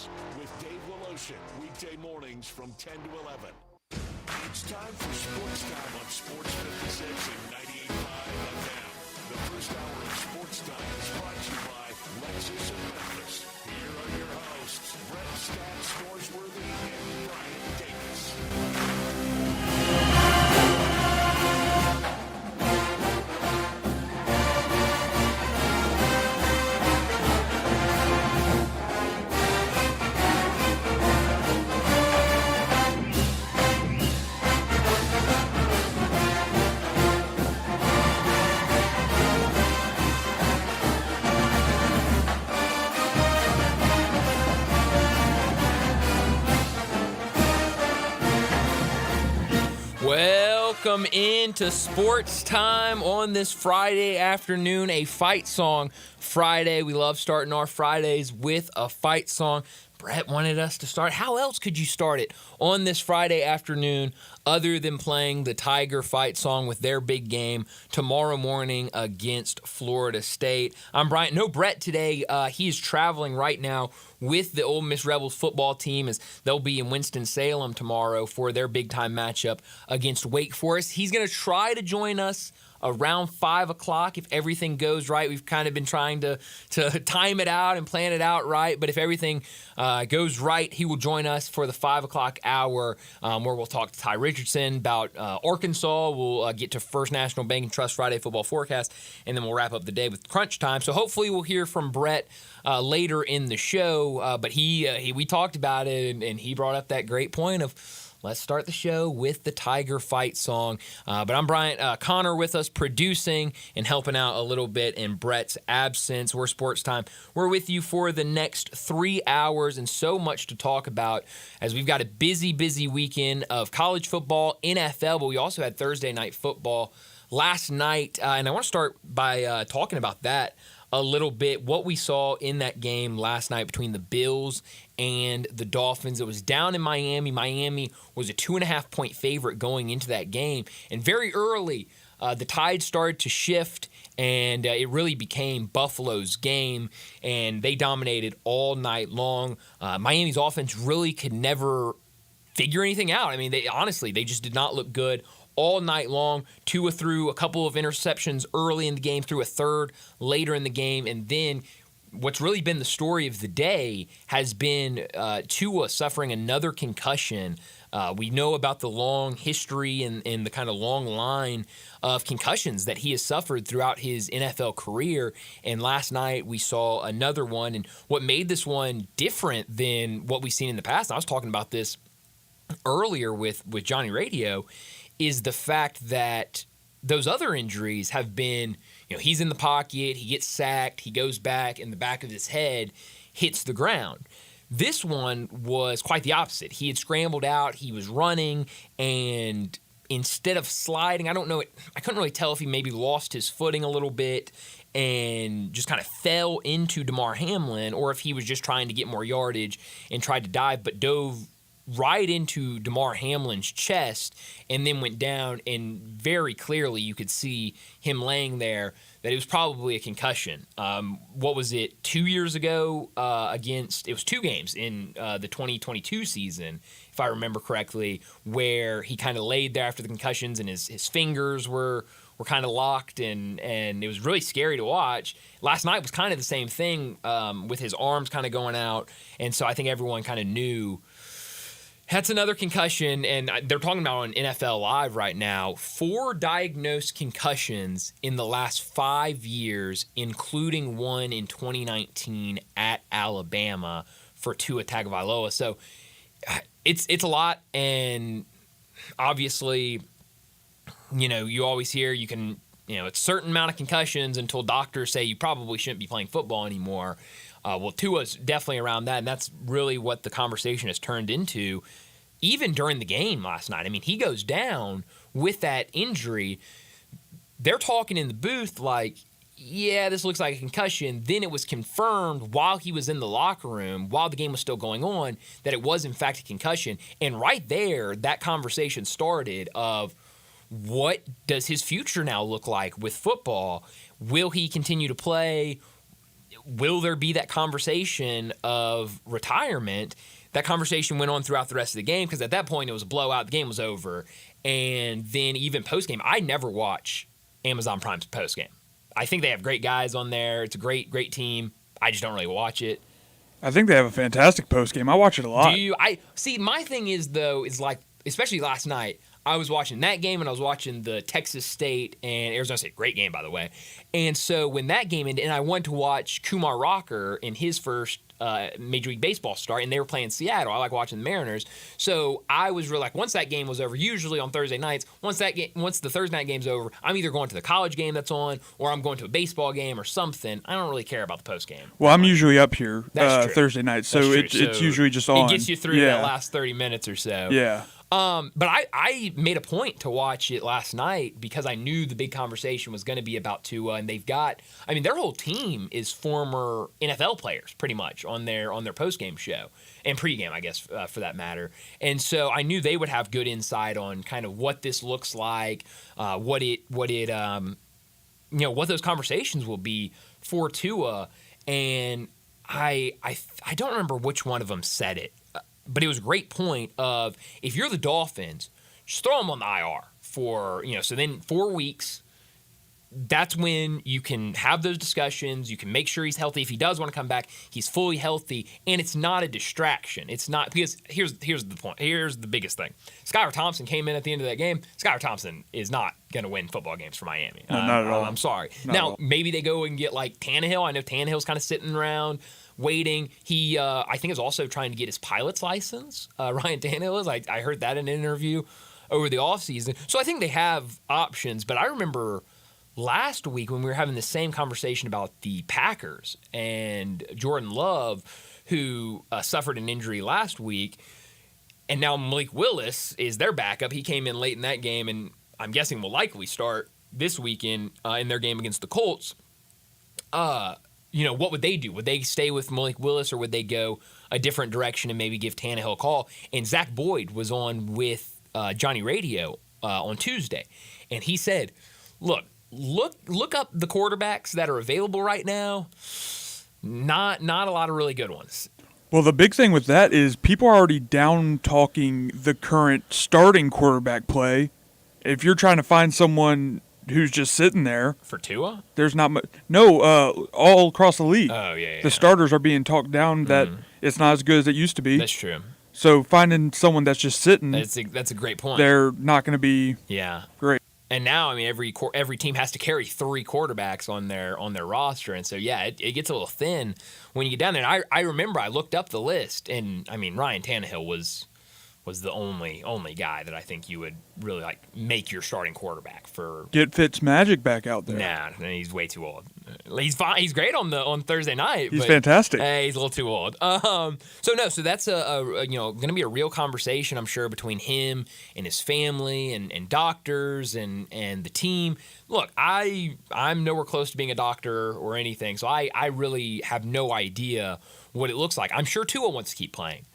Sports with Dave Woloshin, weekday mornings from 10 to 11. It's time for Sportstime on Sports 56 and 98.5 FM. The first hour of Sportstime is brought to you by Lexus of Memphis. Here are your hosts, Brett Stats Snoresworthy and Brian Davis. Welcome into Sports Time on this Friday afternoon, a fight song Friday. We love starting our Fridays with a fight song. Brett wanted us to start. How else could you start it on this Friday afternoon other than playing the Tiger fight song with their big game tomorrow morning against Florida State? I'm Brian. No Brett today. He is traveling right now with the Ole Miss Rebels football team as they'll be in Winston-Salem tomorrow for their big-time matchup against Wake Forest. He's going to try to join us around 5 o'clock if everything goes right. We've kind of been trying to time it out and plan it out right, but if everything goes right, he will join us for the 5 o'clock hour where we'll talk to Ty Richardson about Arkansas. We'll get to First National Bank and Trust Friday football forecast, and then we'll wrap up the day with crunch time. So hopefully we'll hear from Brett later in the show, but we talked about it, and he brought up that great point of let's start the show with the Tiger fight song. But I'm Brian. Connor with us producing and helping out a little bit in Brett's absence. We're Sports Time. We're with you for the next 3 hours and so much to talk about as we've got a busy, busy weekend of college football, NFL, but we also had Thursday night football last night. And I want to start by talking about that a little bit, what we saw in that game last night between the Bills and the Dolphins. It was down in Miami. Miami was a 2.5-point favorite going into that game. And very early, the tide started to shift, and it really became Buffalo's game, and they dominated all night long. Miami's offense really could never figure anything out. I mean, they just did not look good all night long. Tua threw a couple of interceptions early in the game, threw a third later in the game, and then what's really been the story of the day has been Tua suffering another concussion. We know about the long history and the kind of long line of concussions that he has suffered throughout his NFL career, and last night we saw another one. And what made this one different than what we've seen in the past, and I was talking about this earlier with Johnny Radio, is the fact that those other injuries have been, he's in the pocket, he gets sacked, he goes back, and the back of his head hits the ground. This one was quite the opposite. He had scrambled out, he was running, and instead of sliding, I couldn't really tell if he maybe lost his footing a little bit and just kind of fell into Damar Hamlin, or if he was just trying to get more yardage and tried to dive, but dove right into Damar Hamlin's chest and then went down, and very clearly you could see him laying there that it was probably a concussion. What was it, 2 years ago it was 2 games in the 2022 season, if I remember correctly, where he kind of laid there after the concussions and his fingers were kind of locked, and it was really scary to watch. Last night was kind of the same thing with his arms kind of going out, and so I think everyone kind of knew that's another concussion, and they're talking about on NFL Live right now, 4 diagnosed concussions in the last 5 years, including one in 2019 at Alabama for Tua Tagovailoa. So it's a lot, and obviously, you always hear it's a certain amount of concussions until doctors say you probably shouldn't be playing football anymore. Well, Tua's definitely around that, and that's really what the conversation has turned into, even during the game last night. I mean, he goes down with that injury. They're talking in the booth like, yeah, this looks like a concussion. Then it was confirmed while he was in the locker room, while the game was still going on, that it was, in fact, a concussion. And right there, that conversation started of, what does his future now look like with football? Will he continue to play? will there be that conversation of retirement? That conversation went on throughout the rest of the game because at that point it was a blowout. The game was over. And then even post-game, I never watch Amazon Prime's post-game. I think they have great guys on there. It's a great, great team. I just don't really watch it. I think they have a fantastic postgame. I watch it a lot. Do you? See, my thing is, though, is like, especially last night, I was watching that game and I was watching the Texas State and Arizona State. Great game, by the way. And so when that game ended, and I went to watch Kumar Rocker in his first Major League Baseball start, and they were playing Seattle. I like watching the Mariners. So I was really like, once that game was over, usually on Thursday nights, once the Thursday night game's over, I'm either going to the college game that's on or I'm going to a baseball game or something. I don't really care about the post game. Well, I'm usually up here Thursday night, so it's usually just on. It gets you through that last 30 minutes or so. Yeah. But I made a point to watch it last night because I knew the big conversation was going to be about Tua, and they've got, I mean, their whole team is former NFL players pretty much on their postgame show and pregame, I guess, for that matter. And so I knew they would have good insight on kind of what this looks like, what those conversations will be for Tua. And I don't remember which one of them said it. But it was a great point of if you're the Dolphins, just throw him on the IR for, so then 4 weeks, that's when you can have those discussions. You can make sure he's healthy. If he does want to come back, he's fully healthy, and it's not a distraction. It's not, because here's the point. Here's the biggest thing. Skylar Thompson came in at the end of that game. Skylar Thompson is not going to win football games for Miami. No, not at all. I'm sorry. Not now, maybe they go and get like Tannehill. I know Tannehill's kind of sitting around waiting. He, I think, is also trying to get his pilot's license. Ryan Tannehill is. I heard that in an interview over the offseason. So I think they have options. But I remember last week when we were having the same conversation about the Packers and Jordan Love, who suffered an injury last week, and now Malik Willis is their backup. He came in late in that game, and I'm guessing will likely start this weekend in their game against the Colts. What would they do? Would they stay with Malik Willis or would they go a different direction and maybe give Tannehill a call? And Zach Boyd was on with Johnny Radio on Tuesday, and he said, look up the quarterbacks that are available right now. Not a lot of really good ones. Well, the big thing with that is people are already down-talking the current starting quarterback play. If you're trying to find someone who's just sitting there. For Tua? There's not much. No, all across the league. Oh, yeah. The starters are being talked down that it's not as good as it used to be. That's true. So finding someone that's just sitting. That's a great point. They're not going to be great. And now, I mean, every team has to carry 3 quarterbacks on their roster, and so it gets a little thin when you get down there. And I remember I looked up the list, and I mean Ryan Tannehill was the only guy that I think you would really like make your starting quarterback for. Get Fitzmagic back out there. Nah, he's way too old. He's fine. He's great on Thursday night. He's fantastic. He's a little too old. So that's going to be a real conversation, I'm sure, between him and his family and doctors and the team. Look, I'm nowhere close to being a doctor or anything, so I really have no idea what it looks like. I'm sure Tua wants to keep playing.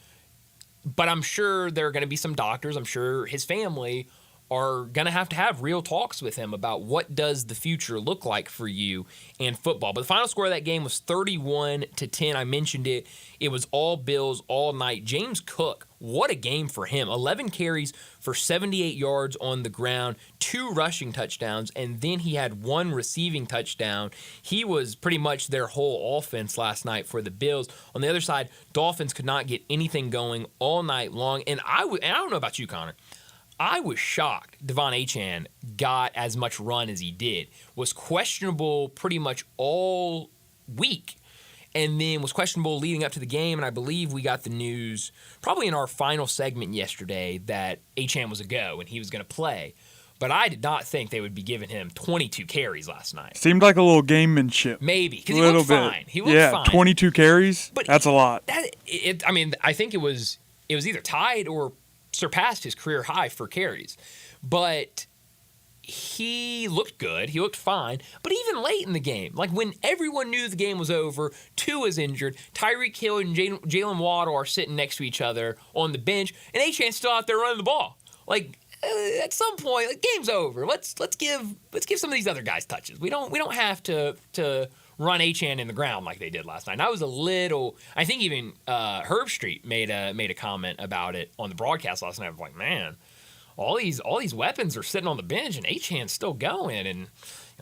But I'm sure there are going to be some doctors. I'm sure his family are going to have real talks with him about what does the future look like for you in football. But the final score of that game was 31-10. I mentioned it. It was all Bills all night. James Cook, what a game for him. 11 carries for 78 yards on the ground, 2 rushing touchdowns, and then he had 1 receiving touchdown. He was pretty much their whole offense last night for the Bills. On the other side, Dolphins could not get anything going all night long. And I don't know about you, Connor. I was shocked Devon Achane got as much run as he did. Was questionable pretty much all week, and then was questionable leading up to the game. And I believe we got the news probably in our final segment yesterday that Achane was a go and he was going to play. But I did not think they would be giving him 22 carries last night. Seemed like a little gamemanship. Maybe, because he looked fine. He looked fine. 22 carries, but that's a lot. I think it was either tied or surpassed his career high for carries. But he looked good. He looked fine. But even late in the game, like when everyone knew the game was over, Tua's injured, Tyreek Hill and Jalen Waddle are sitting next to each other on the bench, and Achane's still out there running the ball. Like, at some point, the game's over. Let's give some of these other guys touches. We don't have to run Achane in the ground like they did last night. And I was a little. I think even Herb Street made a comment about it on the broadcast last night. I was like, man, all these weapons are sitting on the bench and Achane's still going, and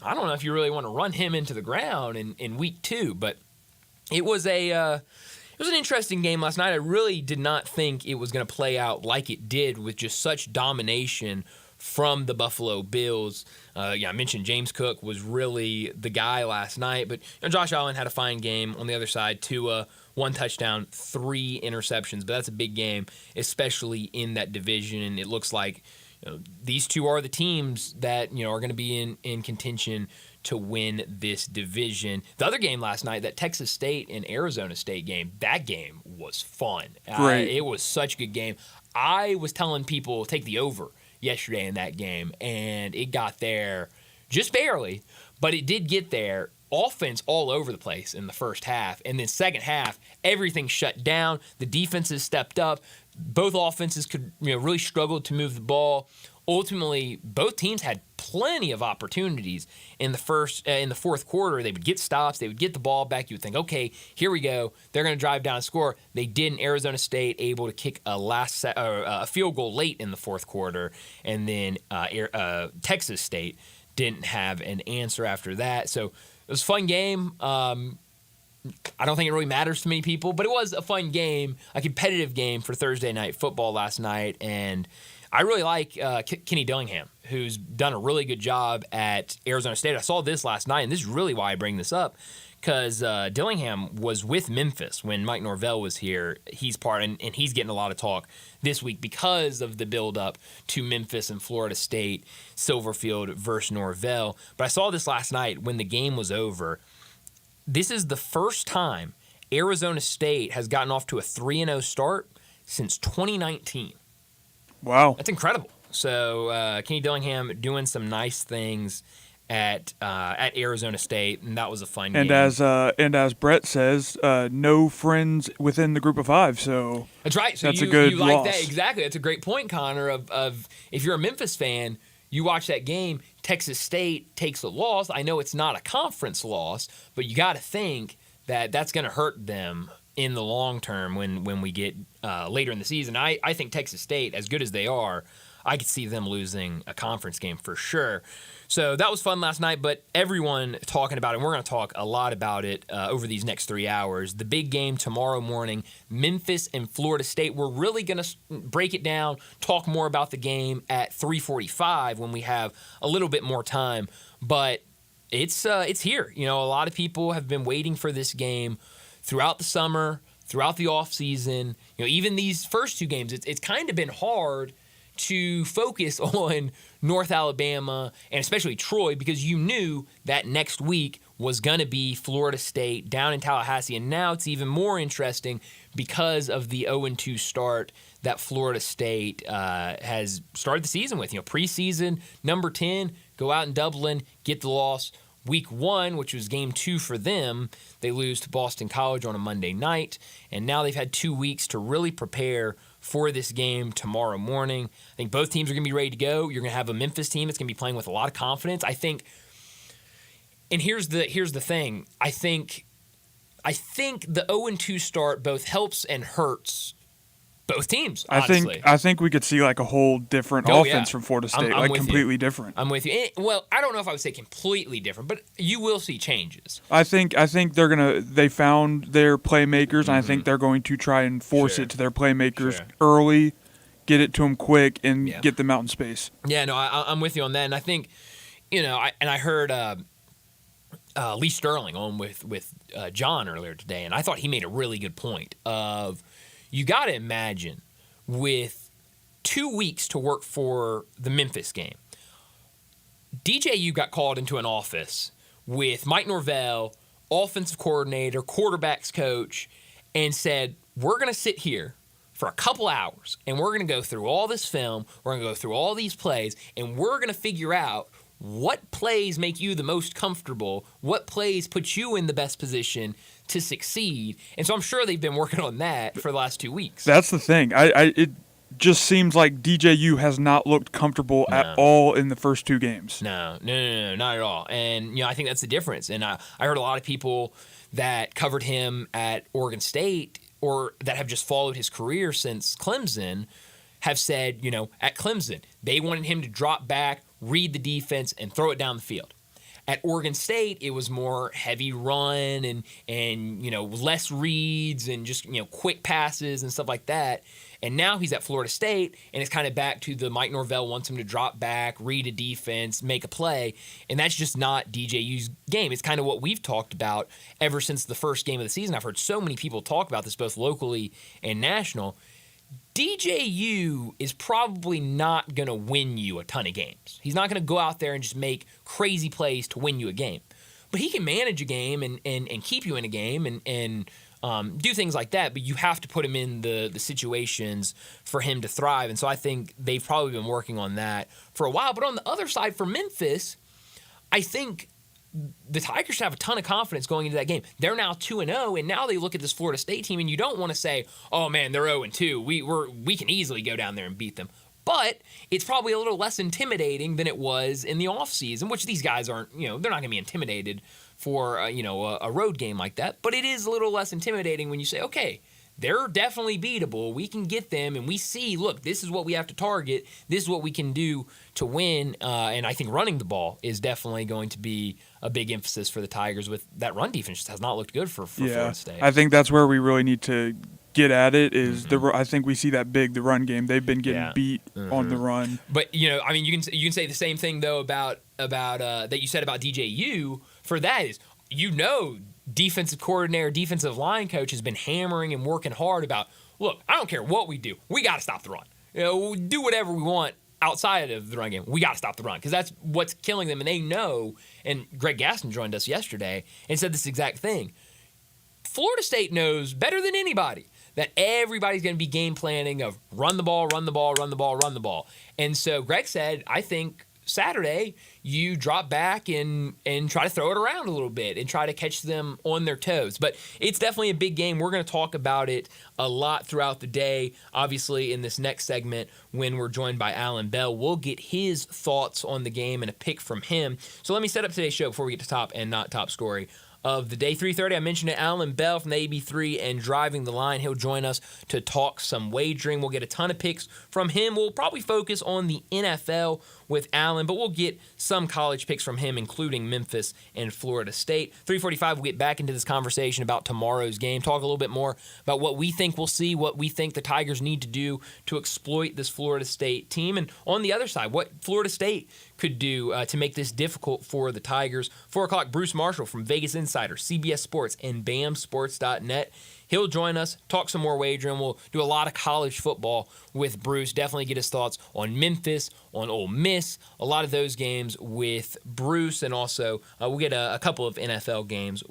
I don't know if you really want to run him into the ground in week 2, but it was an interesting game last night. I really did not think it was going to play out like it did with just such domination from the Buffalo Bills. I mentioned James Cook was really the guy last night, but Josh Allen had a fine game on the other side. Tua, 1 touchdown, 3 interceptions, but that's a big game, especially in that division. And it looks like these two are the teams that are going to be in contention to win this division. The other game last night, that Texas State and Arizona State game, that game was fun. It was such a good game. I was telling people take the over yesterday in that game, and it got there just barely, but it did get there. Offense all over the place in the first half, and then second half, everything shut down. The defenses stepped up. Both offenses could really struggled to move the ball. Ultimately, both teams had plenty of opportunities in the fourth quarter. They would get stops. They would get the ball back. You would think, okay, here we go. They're going to drive down and score. They didn't. Arizona State able to kick a field goal late in the fourth quarter, and then Texas State didn't have an answer after that. So it was a fun game. I don't think it really matters to many people, but it was a fun game, a competitive game for Thursday Night Football last night, and I really like Kenny Dillingham, who's done a really good job at Arizona State. I saw this last night, and this is really why I bring this up, because Dillingham was with Memphis when Mike Norvell was here. He's and he's getting a lot of talk this week because of the build-up to Memphis and Florida State, Silverfield versus Norvell. But I saw this last night when the game was over. This is the first time Arizona State has gotten off to a 3-0 start since 2019. Wow. That's incredible. So Kenny Dillingham doing some nice things at Arizona State, and that was a fun game. And as Brett says, no friends within the group of 5. So that's right. So that's you, a good you like loss. That exactly. That's a great point, Connor. Of if you're a Memphis fan, you watch that game. Texas State takes a loss. I know it's not a conference loss, but you got to think that that's going to hurt them in the long term when we get later in the season. I think Texas State, as good as they are, I could see them losing a conference game for sure. So that was fun last night, but everyone talking about it, and we're going to talk a lot about it over these next 3 hours. The big game tomorrow morning, Memphis and Florida State. We're really going to break it down, talk more about the game at 3:45 when we have a little bit more time. But it's here. A lot of people have been waiting for this game throughout the summer, throughout the offseason. Even these first 2 games, it's kind of been hard to focus on North Alabama and especially Troy because you knew that next week was going to be Florida State down in Tallahassee. And now it's even more interesting because of the 0-2 start that Florida State has started the season with. Preseason, number 10, go out in Dublin, get the loss. Week 1, which was game 2 for them, they lose to Boston College on a Monday night. And now they've had 2 weeks to really prepare for this game tomorrow morning. I think both teams are going to be ready to go. You're going to have a Memphis team that's going to be playing with a lot of confidence. I think, and here's the thing. I think the 0-2 start both helps and hurts both teams, honestly. I think we could see like a whole different offense from Florida State, I'm with completely you. different. I'm with you. Well, I don't know if I would say completely different, but you will see changes. I think they found their playmakers, and I think they're going to try and force it to their playmakers early, get it to them quick, and get them out in space. Yeah, no, I'm with you on that, and I think, I heard Lee Sterling on with John earlier today, and I thought he made a really good point of, you got to imagine with 2 weeks to work for the Memphis game, DJU got called into an office with Mike Norvell, offensive coordinator, quarterbacks coach, and said, we're going to sit here for a couple hours, and we're going to go through all this film, we're going to go through all these plays, and we're going to figure out what plays make you the most comfortable, what plays put you in the best position to succeed. And so I'm sure they've been working on that for the last 2 weeks. That's the thing. just seems like DJU has not looked comfortable at all in the first 2 games. No, not at all. And, I think that's the difference. And I heard a lot of people that covered him at Oregon State or that have just followed his career since Clemson have said, at Clemson, they wanted him to drop back, read the defense, and throw it down the field. At Oregon State, it was more heavy run and less reads and just, quick passes and stuff like that. And now he's at Florida State, and it's kind of back to the Mike Norvell wants him to drop back, read a defense, make a play. And that's just not DJU's game. It's kind of what we've talked about ever since the first game of the season. I've heard so many people talk about this, both locally and national. DJU is probably not going to win you a ton of games. He's not going to go out there and just make crazy plays to win you a game. But he can manage a game and keep you in a game and do things like that, but you have to put him in the situations for him to thrive. And so I think they've probably been working on that for a while. But on the other side, for Memphis, I think the Tigers have a ton of confidence going into that game. They're now 2-0, and now they look at this Florida State team, and you don't want to say, oh, man, they're 0-2. We can easily go down there and beat them. But it's probably a little less intimidating than it was in the offseason, which these guys aren't, they're not going to be intimidated for, a road game like that. But it is a little less intimidating when you say, okay, they're definitely beatable. We can get them, and we see, look, this is what we have to target. This is what we can do to win. And I think running the ball is definitely going to be a big emphasis for the Tigers. With that run defense just has not looked good for Florida State. I think that's where we really need to get at it is I think we see that the run game. They've been getting beat on the run. But, you can say the same thing, though, about that you said about DJU. For that is, defensive coordinator, defensive line coach has been hammering and working hard about, look, I don't care what we do. We got to stop the run. We do whatever we want outside of the run game. We got to stop the run because that's what's killing them. And they know, and Greg Gaston joined us yesterday and said this exact thing. Florida State knows better than anybody that everybody's going to be game planning of run the ball, run the ball, run the ball, run the ball. And so Greg said, I think Saturday, you drop back and try to throw it around a little bit and try to catch them on their toes. But it's definitely a big game. We're going to talk about it a lot throughout the day. Obviously, in this next segment, when we're joined by Alan Bell, we'll get his thoughts on the game and a pick from him. So let me set up today's show before we get to top and not top story of the day. 3:30, I mentioned it, Alan Bell from the AB3 and Driving the Line. He'll join us to talk some wagering. We'll get a ton of picks from him. We'll probably focus on the NFL with Alan, but we'll get some college picks from him, including Memphis and Florida State. 3:45, we'll get back into this conversation about tomorrow's game, talk a little bit more about what we think we'll see, what we think the Tigers need to do to exploit this Florida State team, and on the other side, what Florida State could do to make this difficult for the Tigers. 4 o'clock, Bruce Marshall from Vegas Insider, CBS Sports, and BAMSports.net. He'll join us, talk some more wagering. We'll do a lot of college football with Bruce. Definitely get his thoughts on Memphis, on Ole Miss, a lot of those games with Bruce. And also, we'll get a couple of NFL games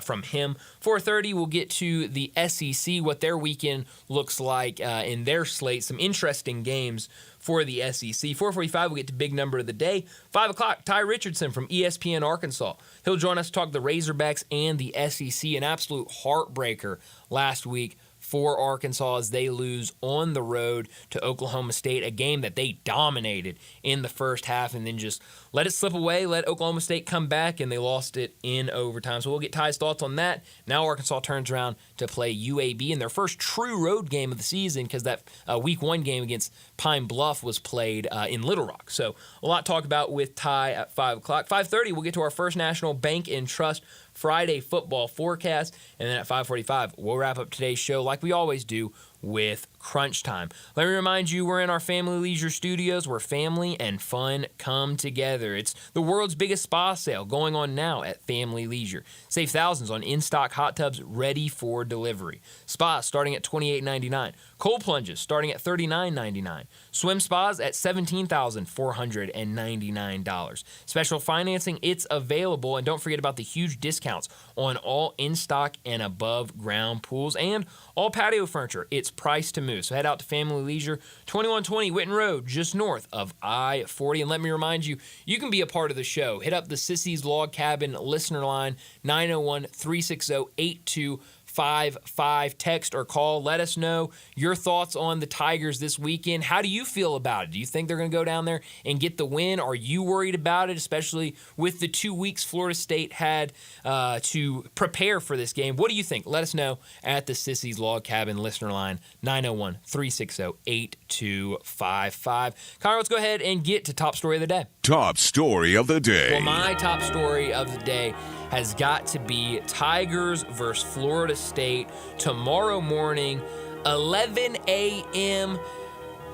from him. 4:30, we'll get to the SEC, what their weekend looks like in their slate. Some interesting games for the SEC. 4:45, we'll get to big number of the day. 5 o'clock, Ty Richardson from ESPN Arkansas. He'll join us to talk the Razorbacks and the SEC. An absolute heartbreaker last week for Arkansas as they lose on the road to Oklahoma State, a game that they dominated in the first half and then just let it slip away, let Oklahoma State come back, and they lost it in overtime. So we'll get Ty's thoughts on that. Now Arkansas turns around to play UAB in their first true road game of the season because that week 1 game against Pine Bluff was played in Little Rock. So a lot to talk about with Ty at 5 o'clock. 5:30, we'll get to our First National Bank and Trust Friday football forecast. And then at 5:45, we'll wrap up today's show like we always do with Crunch Time. Let me remind you, we're in our Family Leisure Studios where family and fun come together. It's the world's biggest spa sale going on now at Family Leisure. Save thousands on in-stock hot tubs ready for delivery. Spas starting at $28.99. Cold plunges starting at $39.99. Swim spas at $17,499. Special financing, it's available. And don't forget about the huge discounts on all in-stock and above ground pools and all patio furniture. It's priced to move. So head out to Family Leisure, 2120 Whitten Road, just north of I-40. And let me remind you, you can be a part of the show. Hit up the Sissy's Log Cabin listener line, 901-360-8255. 888-985-5555. Text or call. Let us know your thoughts on the Tigers this weekend. How do you feel about it? Do you think they're going to go down there and get the win? Are you worried about it, especially with the 2 weeks Florida State had to prepare for this game? What do you think? Let us know at the Sissy's Log Cabin listener line, 901-360-8255. Connor, let's go ahead and get to top story of the day. Top story of the day. Well, my top story of the day has got to be Tigers versus Florida State tomorrow morning, 11 a.m.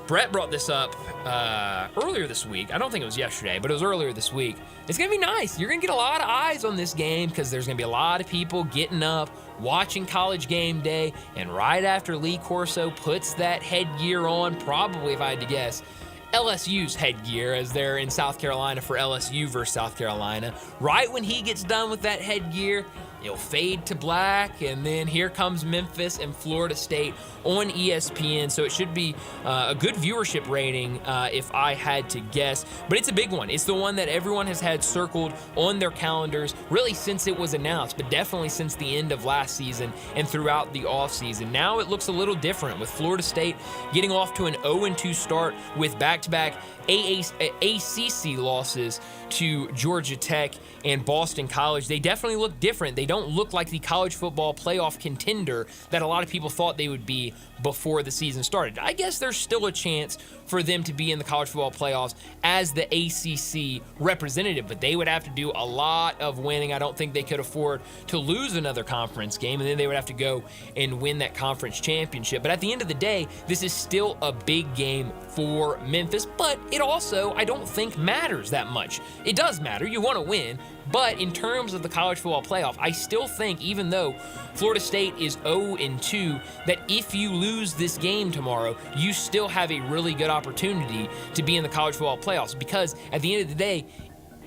Brett brought this up earlier this week. I don't think it was yesterday, but it was earlier this week. It's going to be nice. You're going to get a lot of eyes on this game because there's going to be a lot of people getting up, watching College Game Day, and right after Lee Corso puts that headgear on, probably, if I had to guess, LSU's headgear, as they're in South Carolina for LSU versus South Carolina. Right when he gets done with that headgear, it'll fade to black, and then here comes Memphis and Florida State on ESPN. So it should be a good viewership rating if I had to guess. But it's a big one. It's the one that everyone has had circled on their calendars really since it was announced, but definitely since the end of last season and throughout the offseason. Now it looks a little different with Florida State getting off to an 0-2 start with back-to-back ACC losses to Georgia Tech and Boston College. They definitely look different. They don't look like the college football playoff contender that a lot of people thought they would be before the season started. I guess there's still a chance for them to be in the college football playoffs as the ACC representative, but they would have to do a lot of winning. I don't think they could afford to lose another conference game, and then they would have to go and win that conference championship. But at the end of the day, this is still a big game for Memphis, but it also, I don't think, matters that much. It does matter. You want to win. But in terms of the college football playoff, I still think, even though Florida State is 0-2, that if you lose this game tomorrow, you still have a really good opportunity to be in the college football playoffs. Because at the end of the day,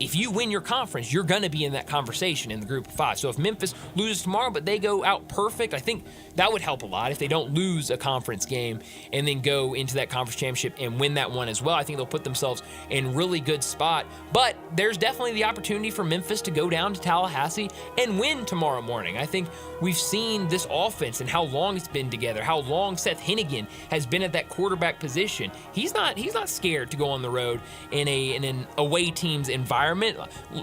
if you win your conference, you're going to be in that conversation in the group of five. So if Memphis loses tomorrow, but they go out perfect, I think that would help a lot. If they don't lose a conference game and then go into that conference championship and win that one as well, I think they'll put themselves in really good spot. But there's definitely the opportunity for Memphis to go down to Tallahassee and win tomorrow morning. I think we've seen this offense and how long it's been together, how long Seth Hennigan has been at that quarterback position. He's not scared to go on the road in an away team's environment.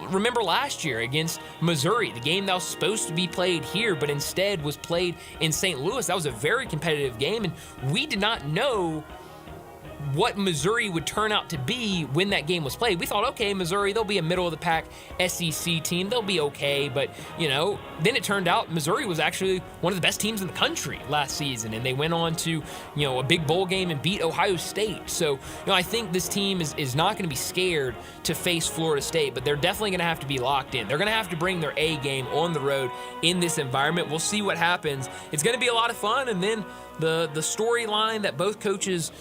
Remember last year against Missouri, the game that was supposed to be played here, but instead was played in St. Louis. That was a very competitive game, and we did not know what Missouri would turn out to be when that game was played. We thought, okay, Missouri, they'll be a middle-of-the-pack SEC team. They'll be okay. But, then it turned out Missouri was actually one of the best teams in the country last season, and they went on to, a big bowl game and beat Ohio State. So, I think this team is not going to be scared to face Florida State, but they're definitely going to have to be locked in. They're going to have to bring their A game on the road in this environment. We'll see what happens. It's going to be a lot of fun, and then the storyline that both coaches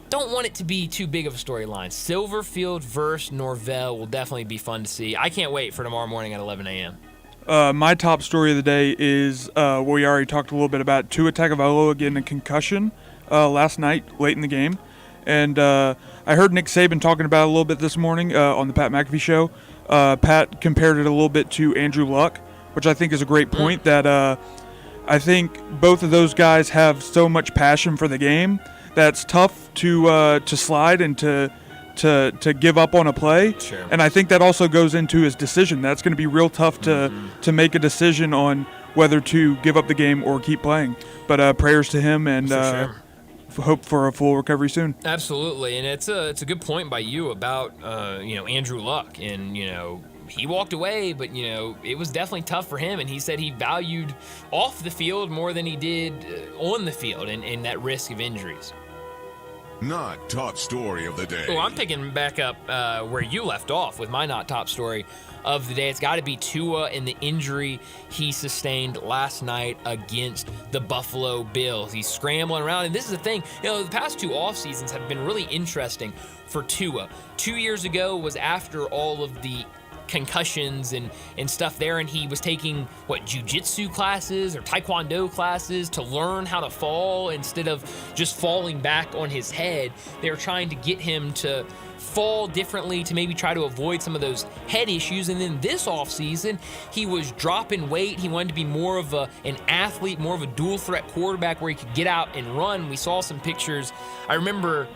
don't want it to be too big of a storyline. Silverfield versus Norvell will definitely be fun to see. I can't wait for tomorrow morning at 11 a.m. My top story of the day is what we already talked a little bit about. Tua Tagovailoa getting a concussion last night, late in the game. And I heard Nick Saban talking about it a little bit this morning on the Pat McAfee show. Pat compared it a little bit to Andrew Luck, which I think is a great point, that I think both of those guys have so much passion for the game that's tough to slide and to give up on a play. Sure. And I think that also goes into his decision. That's going to be real tough to make a decision on whether to give up the game or keep playing. But prayers to him, and hope for a full recovery soon. Absolutely, and it's a good point by you about Andrew Luck, and he walked away, but it was definitely tough for him, and he said he valued off the field more than he did on the field, and that risk of injuries. Not top story of the day. Oh, I'm picking back up where you left off with my not top story of the day. It's got to be Tua and the injury he sustained last night against the Buffalo Bills. He's scrambling around, and this is the thing. The past two off seasons have been really interesting for Tua. 2 years ago was after all of the concussions and stuff there, and he was taking jiu-jitsu classes or taekwondo classes to learn how to fall instead of just falling back on his head. They were trying to get him to fall differently to maybe try to avoid some of those head issues. And then this offseason, he was dropping weight. He wanted to be more of an athlete, more of a dual threat quarterback where he could get out and run. We saw some pictures. I remember,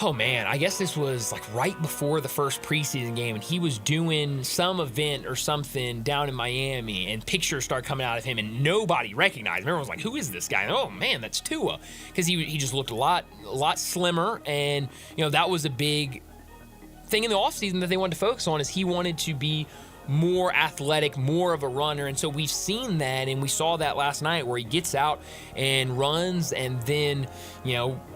I guess this was like right before the first preseason game, and he was doing some event or something down in Miami, and pictures started coming out of him, and nobody recognized him. Everyone was like, who is this guy? And, oh man, that's Tua. Because he just looked a lot slimmer, and that was a big thing in the offseason that they wanted to focus on, is he wanted to be more athletic, more of a runner. And so we've seen that, and we saw that last night where he gets out and runs and then,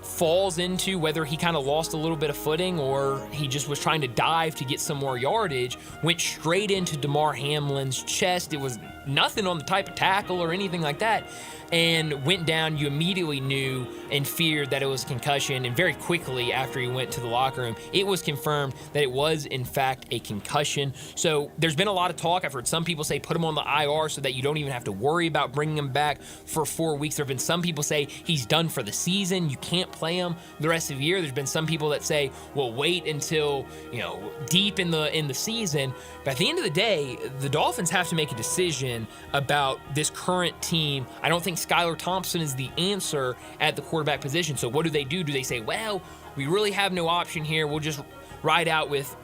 falls into, whether he kind of lost a little bit of footing or he just was trying to dive to get some more yardage, went straight into Damar Hamlin's chest. It was nothing on the type of tackle or anything like that, and went down. You immediately knew and feared that it was concussion, and very quickly after he went to the locker room, it was confirmed that it was in fact a concussion. So there's been a lot of talk. I've heard some people say put him on the IR so that you don't even have to worry about bringing him back for 4 weeks. There have been some people say he's done for the season, you can't play him the rest of the year. There's been some people that say, well, wait until deep in the season. But at the end of the day, the Dolphins have to make a decision about this current team. I don't think Skylar Thompson is the answer at the quarterback position. So what do? Do they say, well, we really have no option here, we'll just ride out with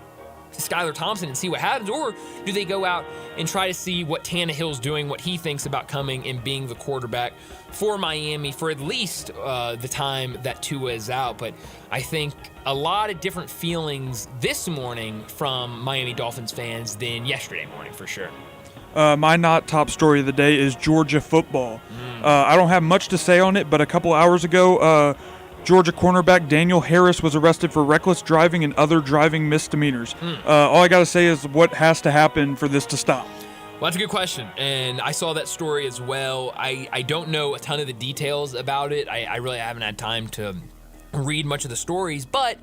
Skylar Thompson and see what happens? Or do they go out and try to see what Tannehill's doing, what he thinks about coming and being the quarterback for Miami for at least the time that Tua is out? But I think a lot of different feelings this morning from Miami Dolphins fans than yesterday morning for sure. My not top story of the day is Georgia football. I don't have much to say on it, but a couple hours ago, Georgia cornerback Daniel Harris was arrested for reckless driving and other driving misdemeanors. All I got to say is what has to happen for this to stop. Well, that's a good question, and I saw that story as well. I don't know a ton of the details about it. I really haven't had time to read much of the stories, but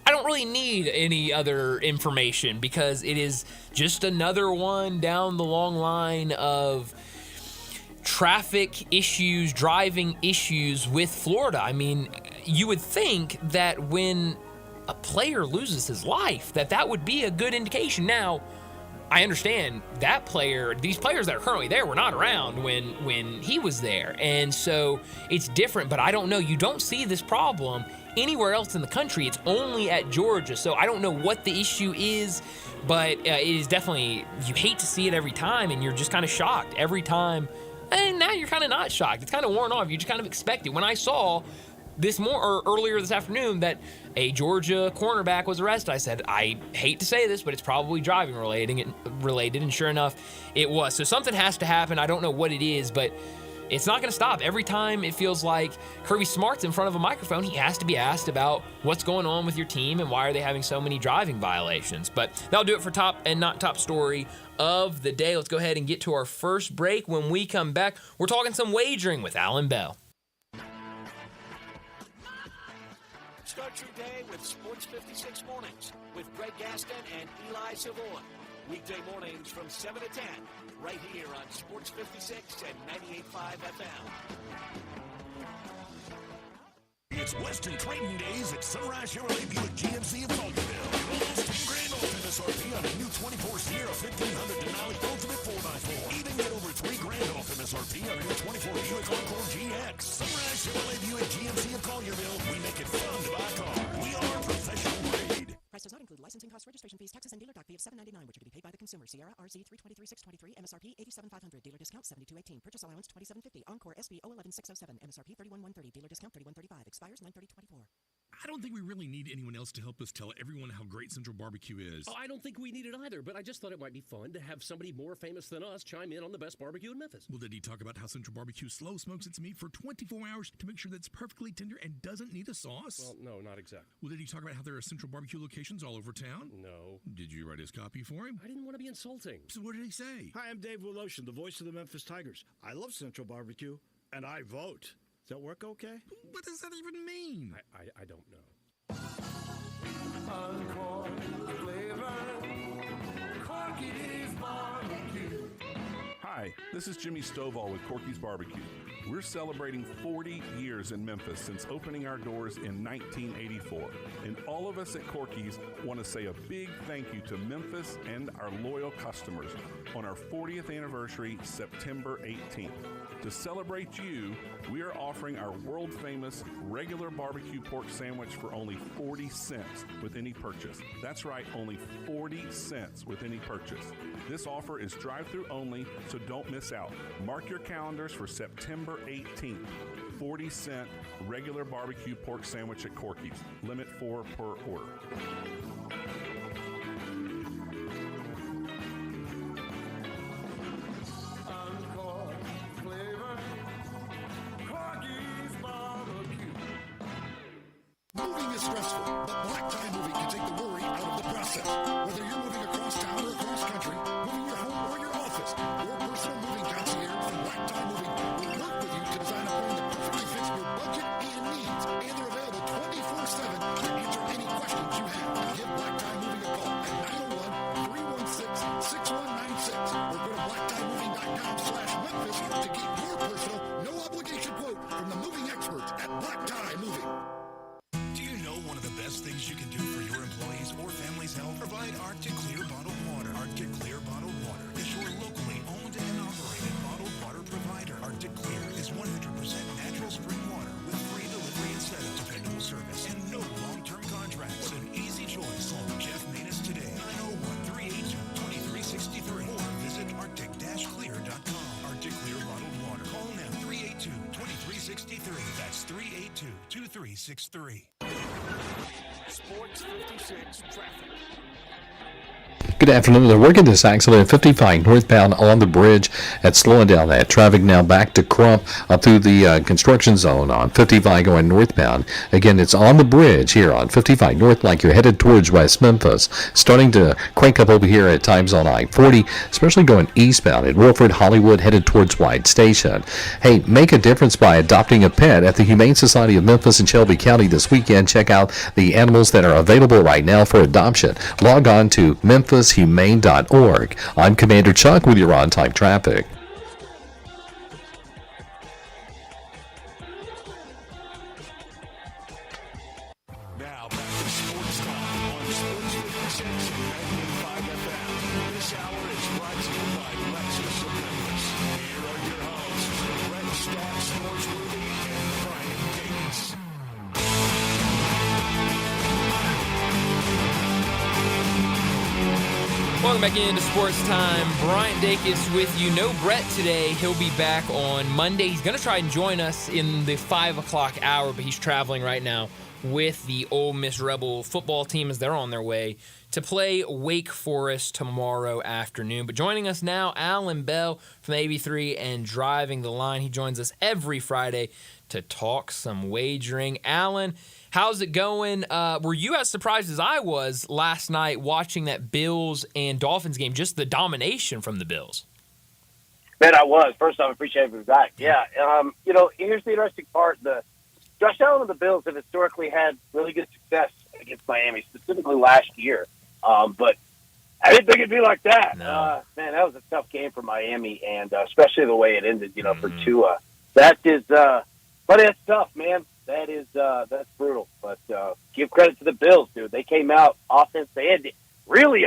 I don't really need any other information because it is just another one down the long line of traffic issues, driving issues with Florida. I mean, you would think that when a player loses his life, that would be a good indication. Now, I understand that these players that are currently there were not around when he was there. And so it's different, but I don't know. You don't see this problem anywhere else in the country. It's only at Georgia. So I don't know what the issue is, but it is definitely, you hate to see it every time, and you're just kind of shocked every time. And now you're kind of not shocked. It's kind of worn off. You just kind of expect it. When I saw earlier this afternoon that a Georgia cornerback was arrested, I said, I hate to say this, but it's probably driving related, and sure enough, it was. So something has to happen. I don't know what it is, but it's not going to stop. Every time it feels like Kirby Smart's in front of a microphone, he has to be asked about what's going on with your team and why are they having so many driving violations. But that'll do it for top and not top story of the day. Let's go ahead and get to our first break. When we come back, we're talking some wagering with Alan Bell. Start your day with Sports 56 Mornings with Greg Gaston and Eli Savoy. Weekday mornings from 7 to 10, right here on Sports 56 and 98.5 FM. It's Western Trading Days at Sunrise Chevrolet Buick GMC of Collierville. Almost $10,000 off MSRP on a new 24 Sierra 1500 Denali Ultimate 4x4. Even get over $3,000 off MSRP on a new 24 Buick Encore GX. Sunrise Chevrolet Buick GMC of Collierville. We make it fun to buy a car. We are professional grade. Price does not include licensing costs, registration fees, taxes, and dealer doc fee of $7.99, which are to be paid by the consumer. Sierra RZ 323,623, MSRP 87,500, dealer discount 72.18, purchase allowance 27.50, Encore SB 011,607, MSRP 31,130, dealer discount 31.35, expires 9/30/24. I don't think we really need anyone else to help us tell everyone how great Central Barbecue is. Oh, I don't think we need it either, but I just thought it might be fun to have somebody more famous than us chime in on the best barbecue in Memphis. Well, did he talk about how Central Barbecue slow smokes its meat for 24 hours to make sure that it's perfectly tender and doesn't need a sauce? Well, no, not exactly. Well, did he talk about how there are Central Barbecue locations all over town? No. Did you write his copy for him? I didn't want to be insulting. So what did he say? Hi, I'm Dave Woloshin, the voice of the Memphis Tigers. I love Central Barbecue, and I vote. Does that work okay? What does that even mean? I don't know. Corn flavor, corn Hi, this is Jimmy Stovall with Corky's Barbecue. We're celebrating 40 years in Memphis since opening our doors in 1984. And all of us at Corky's want to say a big thank you to Memphis and our loyal customers on our 40th anniversary, September 18th. To celebrate you, we are offering our world-famous regular barbecue pork sandwich for only 40 cents with any purchase. That's right, only 40 cents with any purchase. This offer is drive-through only, so don't miss out. Mark your calendars for September 18th. 40-cent regular barbecue pork sandwich at Corky's. Limit 4 per order. Moving is stressful, but Black Tie Moving can take the worry out of the process. Whether you're moving across town or across country, moving your home or your office, your personal moving concierge from Black Tie Moving will work with you to design a plan that perfectly fits your budget and needs. And they're available 24/7 to answer any questions you have. Give Black Tie Moving a call at 901-316-6196 or go to blacktiemoving.com/Memphis to get your personal, no obligation quote from the moving experts at Black Tie Moving. Do you know one of the best things you can do for your employees or family's health? Provide Arctic Clear bottled water. Arctic Clear bottled water is your locally owned and operated bottled water provider. Arctic Clear is 100% natural spring water with free delivery and setup, dependable service, and no long-term contracts. What an easy choice. Call Jeff Manus today, 901-382-2363, or visit arctic-clear.com. Arctic Clear bottled water. Call now, 382-2363. That's 382-2363. Sports 56 traffic. Good afternoon. They're working this accident at 55 northbound on the bridge. That's slowing down that traffic now back to Crump up through the construction zone on 55 going northbound. Again, it's on the bridge here on 55 north like you're headed towards West Memphis. Starting to crank up over here at times on I-40, especially going eastbound at Wilfred Hollywood headed towards White Station. Hey, make a difference by adopting a pet at the Humane Society of Memphis and Shelby County this weekend. Check out the animals that are available right now for adoption. Log on to memphishumane.org. I'm Commander Chuck with your on-time traffic. Now back to Sports Time on Sports 56 and 98.5 FM. This hour is brought to you by Lexus of Memphis. Here are your hosts, Brett Stott Snorsworthy and Brian Davis. Welcome back into Sports Time. Bryant Dacus with you. No Brett today. He'll be back on Monday. He's going to try and join us in the 5 o'clock hour, but he's traveling right now with the Ole Miss Rebel football team as they're on their way to play Wake Forest tomorrow afternoon. But joining us now, Alan Bell from AB3 and Driving the Line. He joins us every Friday to talk some wagering. Alan, how's it going? Were you as surprised as I was last night watching that Bills and Dolphins game, just the domination from the Bills? Man, I was. First off, I appreciate being back. Yeah, here's the interesting part. Josh Allen and the Bills have historically had really good success against Miami, specifically last year. But I didn't think it'd be like that. No. Man, that was a tough game for Miami, and especially the way it ended, for Tua. That is, but it's tough, man. That's brutal. But give credit to the Bills, dude. They came out offense. They had to, really,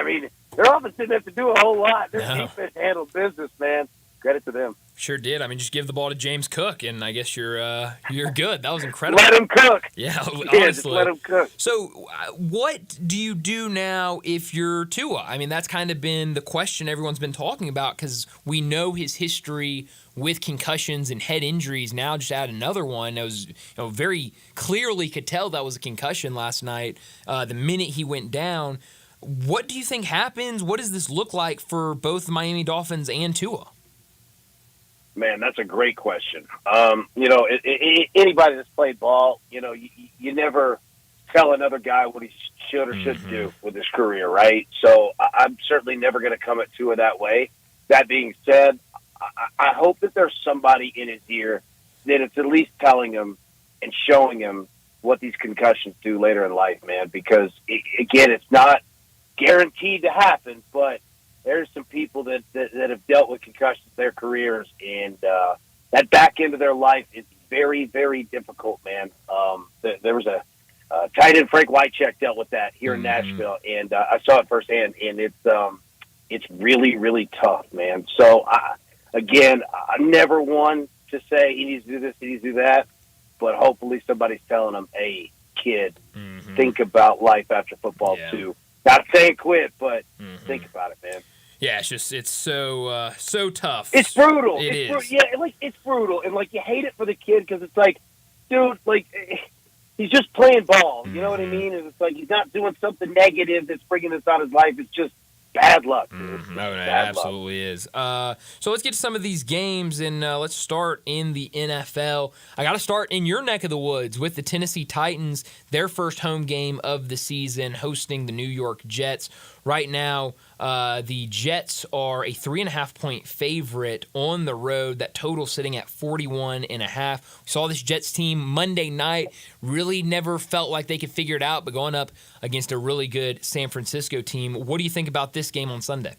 their offense didn't have to do a whole lot. Their defense handled business, man. Credit to them. Sure did. Just give the ball to James Cook, and I guess you're good. That was incredible. Let him cook. Yeah, honestly. Just let him cook. So what do you do now if you're Tua? That's kind of been the question everyone's been talking about because we know his history with concussions and head injuries. Now just add another one. That was very clearly could tell that was a concussion last night the minute he went down. What do you think happens? What does this look like for both the Miami Dolphins and Tua? Man, that's a great question. Anybody that's played ball, you never tell another guy what he should or shouldn't do with his career, right? So I'm certainly never going to come at Tua that way. That being said, I hope that there's somebody in his ear that it's at least telling him and showing him what these concussions do later in life, man, because, again, it's not guaranteed to happen, but there's some people that have dealt with concussions their careers, and that back end of their life is very, very difficult, man. There was a tight end, Frank Wycheck, dealt with that here in Nashville, and I saw it firsthand, and it's really, really tough, man. So, again, I'm never one to say he needs to do this, he needs to do that, but hopefully somebody's telling him, hey, kid, think about life after football, too. Not saying quit, but think about it, man. Yeah, it's so tough. It's brutal. It is. It's brutal, and you hate it for the kid because it's like, dude, he's just playing ball. You know what I mean? And it's like he's not doing something negative that's bringing this on his life. It's just bad luck. No, it absolutely is. So let's get to some of these games, and let's start in the NFL. I got to start in your neck of the woods with the Tennessee Titans, their first home game of the season, hosting the New York Jets. Right now, the Jets are a 3.5-point favorite on the road. That total sitting at 41.5. We saw this Jets team Monday night. Really never felt like they could figure it out, but going up against a really good San Francisco team. What do you think about this game on Sunday?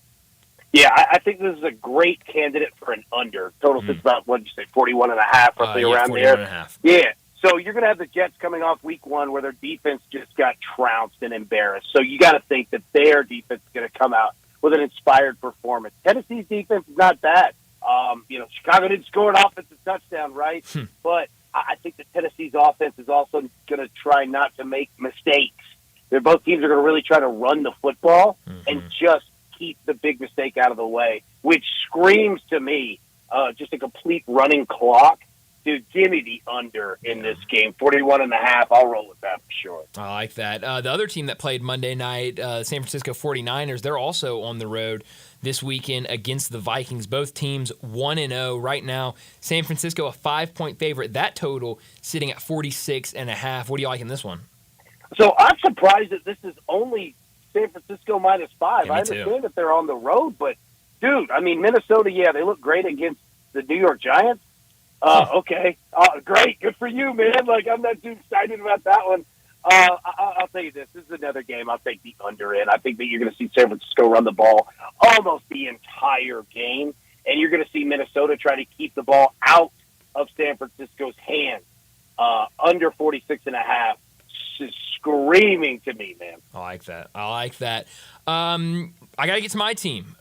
Yeah, I think this is a great candidate for an under. Total sits about, what did you say, 41.5, roughly around there? 41.5. Yeah. So you're going to have the Jets coming off week one where their defense just got trounced and embarrassed. So you got to think that their defense is going to come out with an inspired performance. Tennessee's defense is not bad. Chicago didn't score an offensive touchdown, right? But I think that Tennessee's offense is also going to try not to make mistakes. Both teams are going to really try to run the football and just keep the big mistake out of the way, which screams to me just a complete running clock. Dude, give me the under in this game. 41.5. I'll roll with that for sure. I like that. The other team that played Monday night, San Francisco 49ers, they're also on the road this weekend against the Vikings. Both teams 1-0 right now. San Francisco a 5-point favorite. That total sitting at 46.5. What do you like in this one? So I'm surprised that this is only San Francisco -5. Yeah, I understand that they're on the road, but, dude, I mean, Minnesota, they look great against the New York Giants. Okay. Great. Good for you, man. I'm not too excited about that one. I'll tell you this. This is another game I'll take the under in. I think that you're going to see San Francisco run the ball almost the entire game, and you're going to see Minnesota try to keep the ball out of San Francisco's hands. Under 46.5. Screaming to me, man. I like that. I got to get to my team.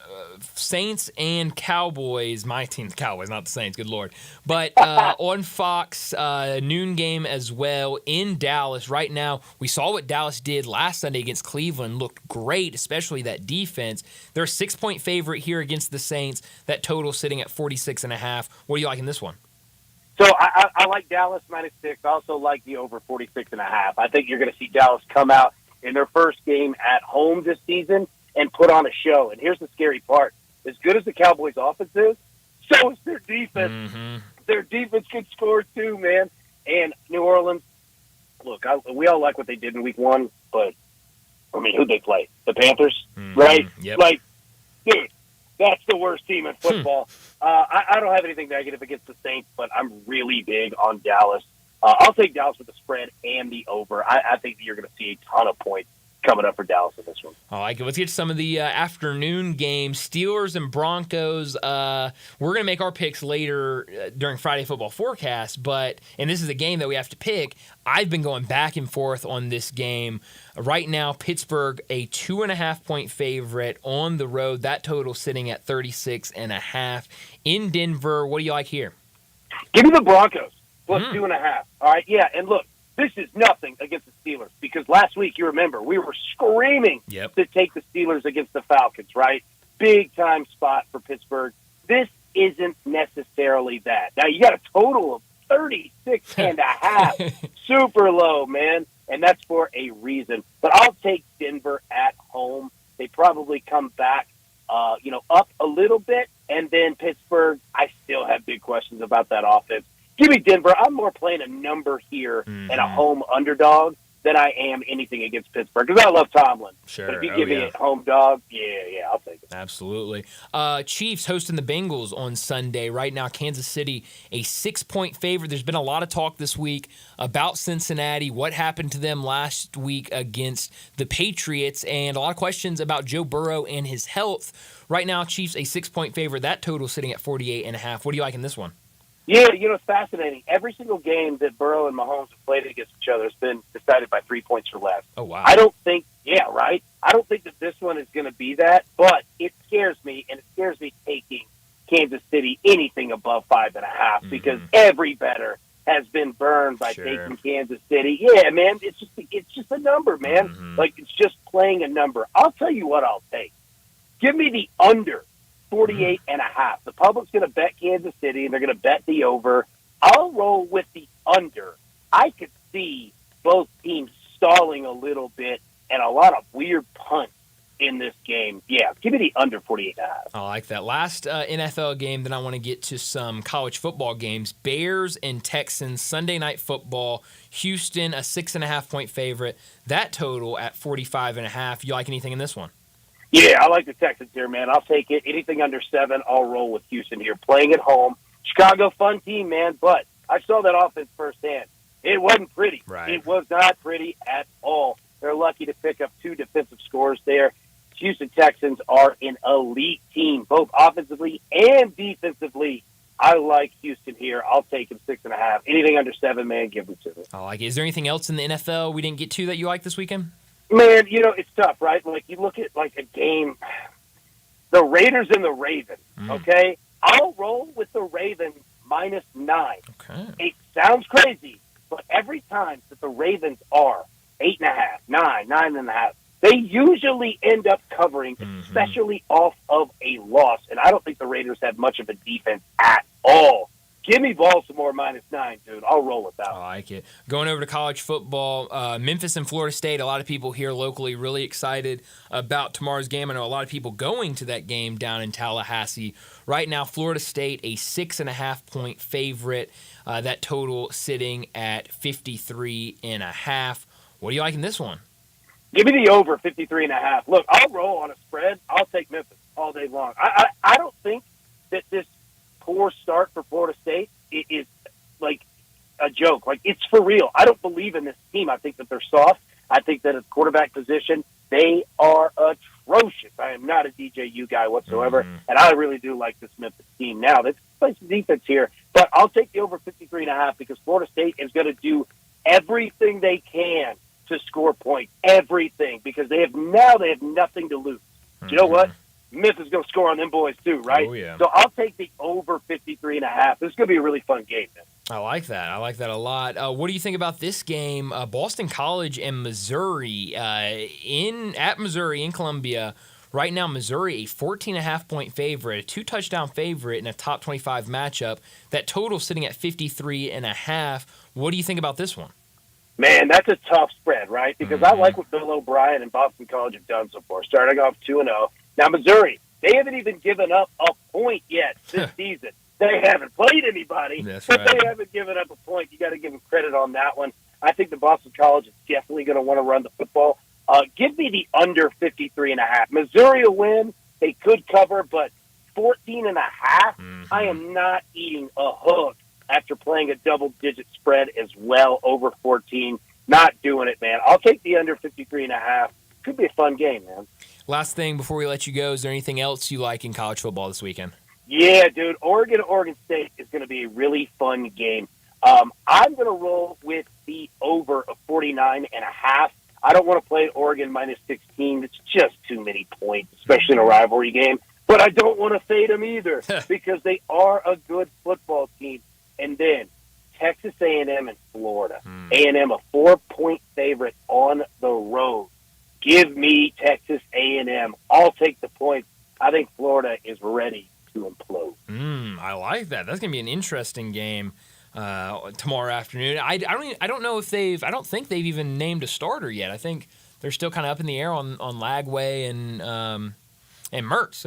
Saints and Cowboys. My team's Cowboys, not the Saints. Good Lord. But on Fox, noon game as well in Dallas. Right now, we saw what Dallas did last Sunday against Cleveland. Looked great, especially that defense. They're a 6-point favorite here against the Saints. That total sitting at 46.5. What do you like in this one? So I like Dallas -6. I also like the over 46.5. I think you're going to see Dallas come out in their first game at home this season and put on a show. And here's the scary part. As good as the Cowboys' offense is, so is their defense. Their defense can score too, man. And New Orleans, look, we all like what they did in week one, but, I mean, who'd they play? The Panthers, right? Yep. Dude, that's the worst team in football. I don't have anything negative against the Saints, but I'm really big on Dallas. I'll take Dallas with the spread and the over. I think that you're going to see a ton of points coming up for Dallas in this one. I like it. Let's get to some of the afternoon games. Steelers and Broncos. We're going to make our picks later during Friday Football Forecast, and this is a game that we have to pick. I've been going back and forth on this game. Right now, Pittsburgh, a 2.5-point favorite on the road. That total sitting at 36.5. In Denver, what do you like here? Give me the Broncos plus 2.5. All right, yeah, and look, this is nothing against the Steelers because last week, you remember, we were screaming to take the Steelers against the Falcons, right? Big-time spot for Pittsburgh. This isn't necessarily that. Now, you got a total of 36.5. Super low, man, and that's for a reason. But I'll take Denver at home. They probably come back, up a little bit, and then Pittsburgh, I still have big questions about that offense. Give me Denver. I'm more playing a number here and a home underdog than I am anything against Pittsburgh because I love Tomlin. Sure. But if you give me a home dog, yeah, I'll take it. Absolutely. Chiefs hosting the Bengals on Sunday. Right now, Kansas City, a 6-point favorite. There's been a lot of talk this week about Cincinnati, what happened to them last week against the Patriots, and a lot of questions about Joe Burrow and his health. Right now, Chiefs, a 6-point favorite. That total sitting at 48.5. What do you like in this one? Yeah, it's fascinating. Every single game that Burrow and Mahomes have played against each other has been decided by 3 points or less. Oh, wow. I don't think that this one is going to be that, but it scares me, and it scares me taking Kansas City anything above 5.5 because every bettor has been burned by taking Kansas City. Yeah, man, it's just a number, man. Like, it's just playing a number. I'll tell you what I'll take. Give me the under 48.5. The public's going to bet Kansas City, and they're going to bet the over. I'll roll with the under. I could see both teams stalling a little bit and a lot of weird punts in this game. Yeah, give me the under 48.5. I like that. Last NFL game, then I want to get to some college football games. Bears and Texans, Sunday Night Football. Houston, a 6.5-point favorite. That total at 45.5. You like anything in this one? Yeah, I like the Texans here, man. I'll take it. Anything under 7, I'll roll with Houston here. Playing at home. Chicago, fun team, man, but I saw that offense firsthand. It wasn't pretty. Right. It was not pretty at all. They're lucky to pick up 2 defensive scores there. Houston Texans are an elite team, both offensively and defensively. I like Houston here. I'll take him 6.5. Anything under 7, man, give me to it. I like it. Is there anything else in the NFL we didn't get to that you like this weekend? Man, it's tough, right? Like, you look at, like, a game, the Raiders and the Ravens, okay? I'll roll with the Ravens -9. Okay. It sounds crazy, but every time that the Ravens are 8.5, 9, 9.5, they usually end up covering, especially off of a loss. And I don't think the Raiders have much of a defense at all. Give me Baltimore -9, dude. I'll roll with that. I like it. Going over to college football, Memphis and Florida State. A lot of people here locally really excited about tomorrow's game. I know a lot of people going to that game down in Tallahassee. Right now, Florida State, a 6.5-point favorite. That total sitting at 53.5. What do you like in this one? Give me the over 53.5. Look, I'll roll on a spread. I'll take Memphis all day long. I don't think that this poor start for Florida State is like a joke. Like, it's for real. I don't believe in this team. I think that they're soft. I think that at the quarterback position, they are atrocious. I am not a DJU guy whatsoever, and I really do like this Memphis team. Now, they play some defense here, but I'll take the over 53.5 because Florida State is going to do everything they can to score points. Everything, because they have nothing to lose. You know what? Memphis is going to score on them boys too, right? Oh, yeah. So I'll take the over 53.5. This is going to be a really fun game, man. I like that. I like that a lot. What do you think about this game? Boston College and Missouri at Missouri in Columbia. Right now, Missouri, a 14.5-point favorite, a 2-touchdown favorite in a top 25 matchup. That total sitting at 53.5. What do you think about this one? Man, that's a tough spread, right? Because I like what Bill O'Brien and Boston College have done so far, starting off 2-0. Now, Missouri, they haven't even given up a point yet this season. They haven't played anybody, That's but right. they haven't given up a point. You got to give them credit on that one. I think the Boston College is definitely going to want to run the football. Give me the under 53.5. Missouri will win. They could cover, but 14.5, I am not eating a hook after playing a double-digit spread as well, over 14. Not doing it, man. I'll take the under 53.5. Could be a fun game, man. Last thing before we let you go, is there anything else you like in college football this weekend? Yeah, dude. Oregon State is going to be a really fun game. I'm going to roll with the over of 49.5. I don't want to play Oregon -16. It's just too many points, especially in a rivalry game. But I don't want to fade them either because they are a good football team. And then Texas A&M and Florida. A&M a 4-point favorite on the road. Give me Texas A&M. I'll take the points. I think Florida is ready to implode. I like that. That's going to be an interesting game tomorrow afternoon. I don't know if I don't think they've even named a starter yet. I think they're still kind of up in the air on Lagway and Mertz,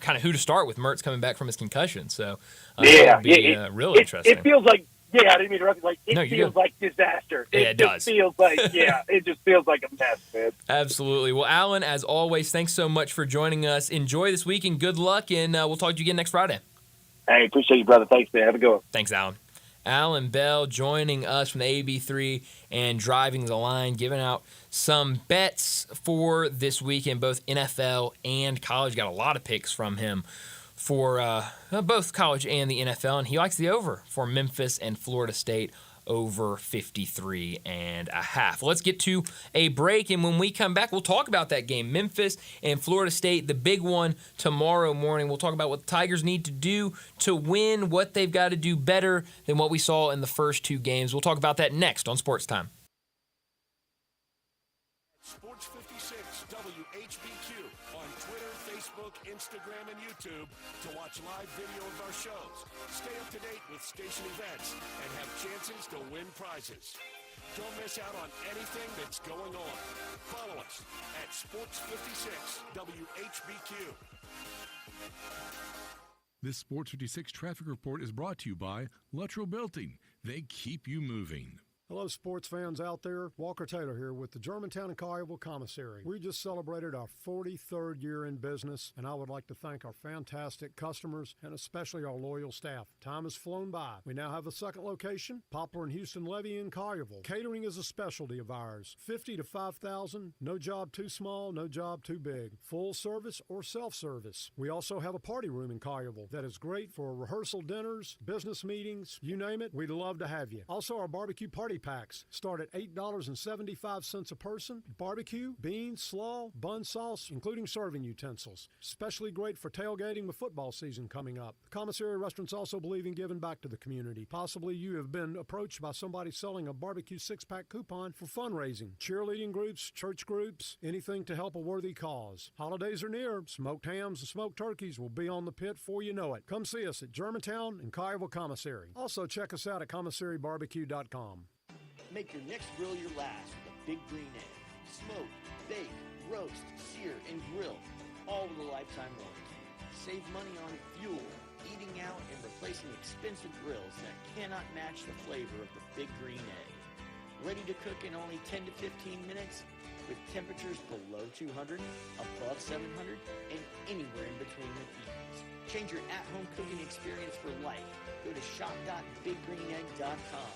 kind of who to start with. Mertz coming back from his concussion, so that'll be real interesting. It feels like Yeah, I didn't mean to interrupt you. Like, it No, you're feels good. like disaster. Yeah, it just does. feels like, it just feels like a mess, man. Absolutely. Well, Alan, as always, thanks so much for joining us. Enjoy this week and good luck, and we'll talk to you again next Friday. Hey, appreciate you, brother. Thanks, man. Have a good one. Thanks, Alan. Alan Bell joining us from the AB3 and Driving the Line, giving out some bets for this weekend, both NFL and college. Got a lot of picks from him for both college and the NFL, and he likes the over for Memphis and Florida State over 53.5. Let's get to a break, and when we come back, we'll talk about that game, Memphis and Florida State, the big one tomorrow morning. We'll talk about what the Tigers need to do to win, what they've got to do better than what we saw in the first two games. We'll talk about that next on Sports Time. Sports 56 WHBQ on Twitter, Facebook, Instagram, and YouTube to watch live video of our shows. Stay up to date with station events and have chances to win prizes. Don't miss out on anything that's going on. Follow us at Sports 56 WHBQ. This Sports 56 traffic report is brought to you by Luttrell Belting. They keep you moving. Hello, sports fans out there. Walker Taylor here with the Germantown and Collierville Commissary. We just celebrated our 43rd year in business, and I would like to thank our fantastic customers and especially our loyal staff. Time has flown by. We now have a second location, Poplar and Houston Levy in Collierville. Catering is a specialty of ours. 50 to 5,000, no job too small, no job too big. Full service or self-service. We also have a party room in Collierville that is great for rehearsal dinners, business meetings, you name it. We'd love to have you. Also, our barbecue party packs start at $8.75 a person. Barbecue, beans, slaw, bun sauce, including serving utensils. Especially great for tailgating with football season coming up. The commissary restaurants also believe in giving back to the community. Possibly you have been approached by somebody selling a barbecue six-pack coupon for fundraising. Cheerleading groups, church groups, anything to help a worthy cause. Holidays are near. Smoked hams and smoked turkeys will be on the pit before you know it. Come see us at Germantown and Collierville Commissary. Also check us out at commissarybarbecue.com. Make your next grill your last with a Big Green Egg. Smoke, bake, roast, sear, and grill, all with a lifetime warranty. Save money on fuel, eating out, and replacing expensive grills that cannot match the flavor of the Big Green Egg. Ready to cook in only 10 to 15 minutes with temperatures below 200, above 700, and anywhere in between with ease. Change your at-home cooking experience for life. Go to shop.biggreenegg.com.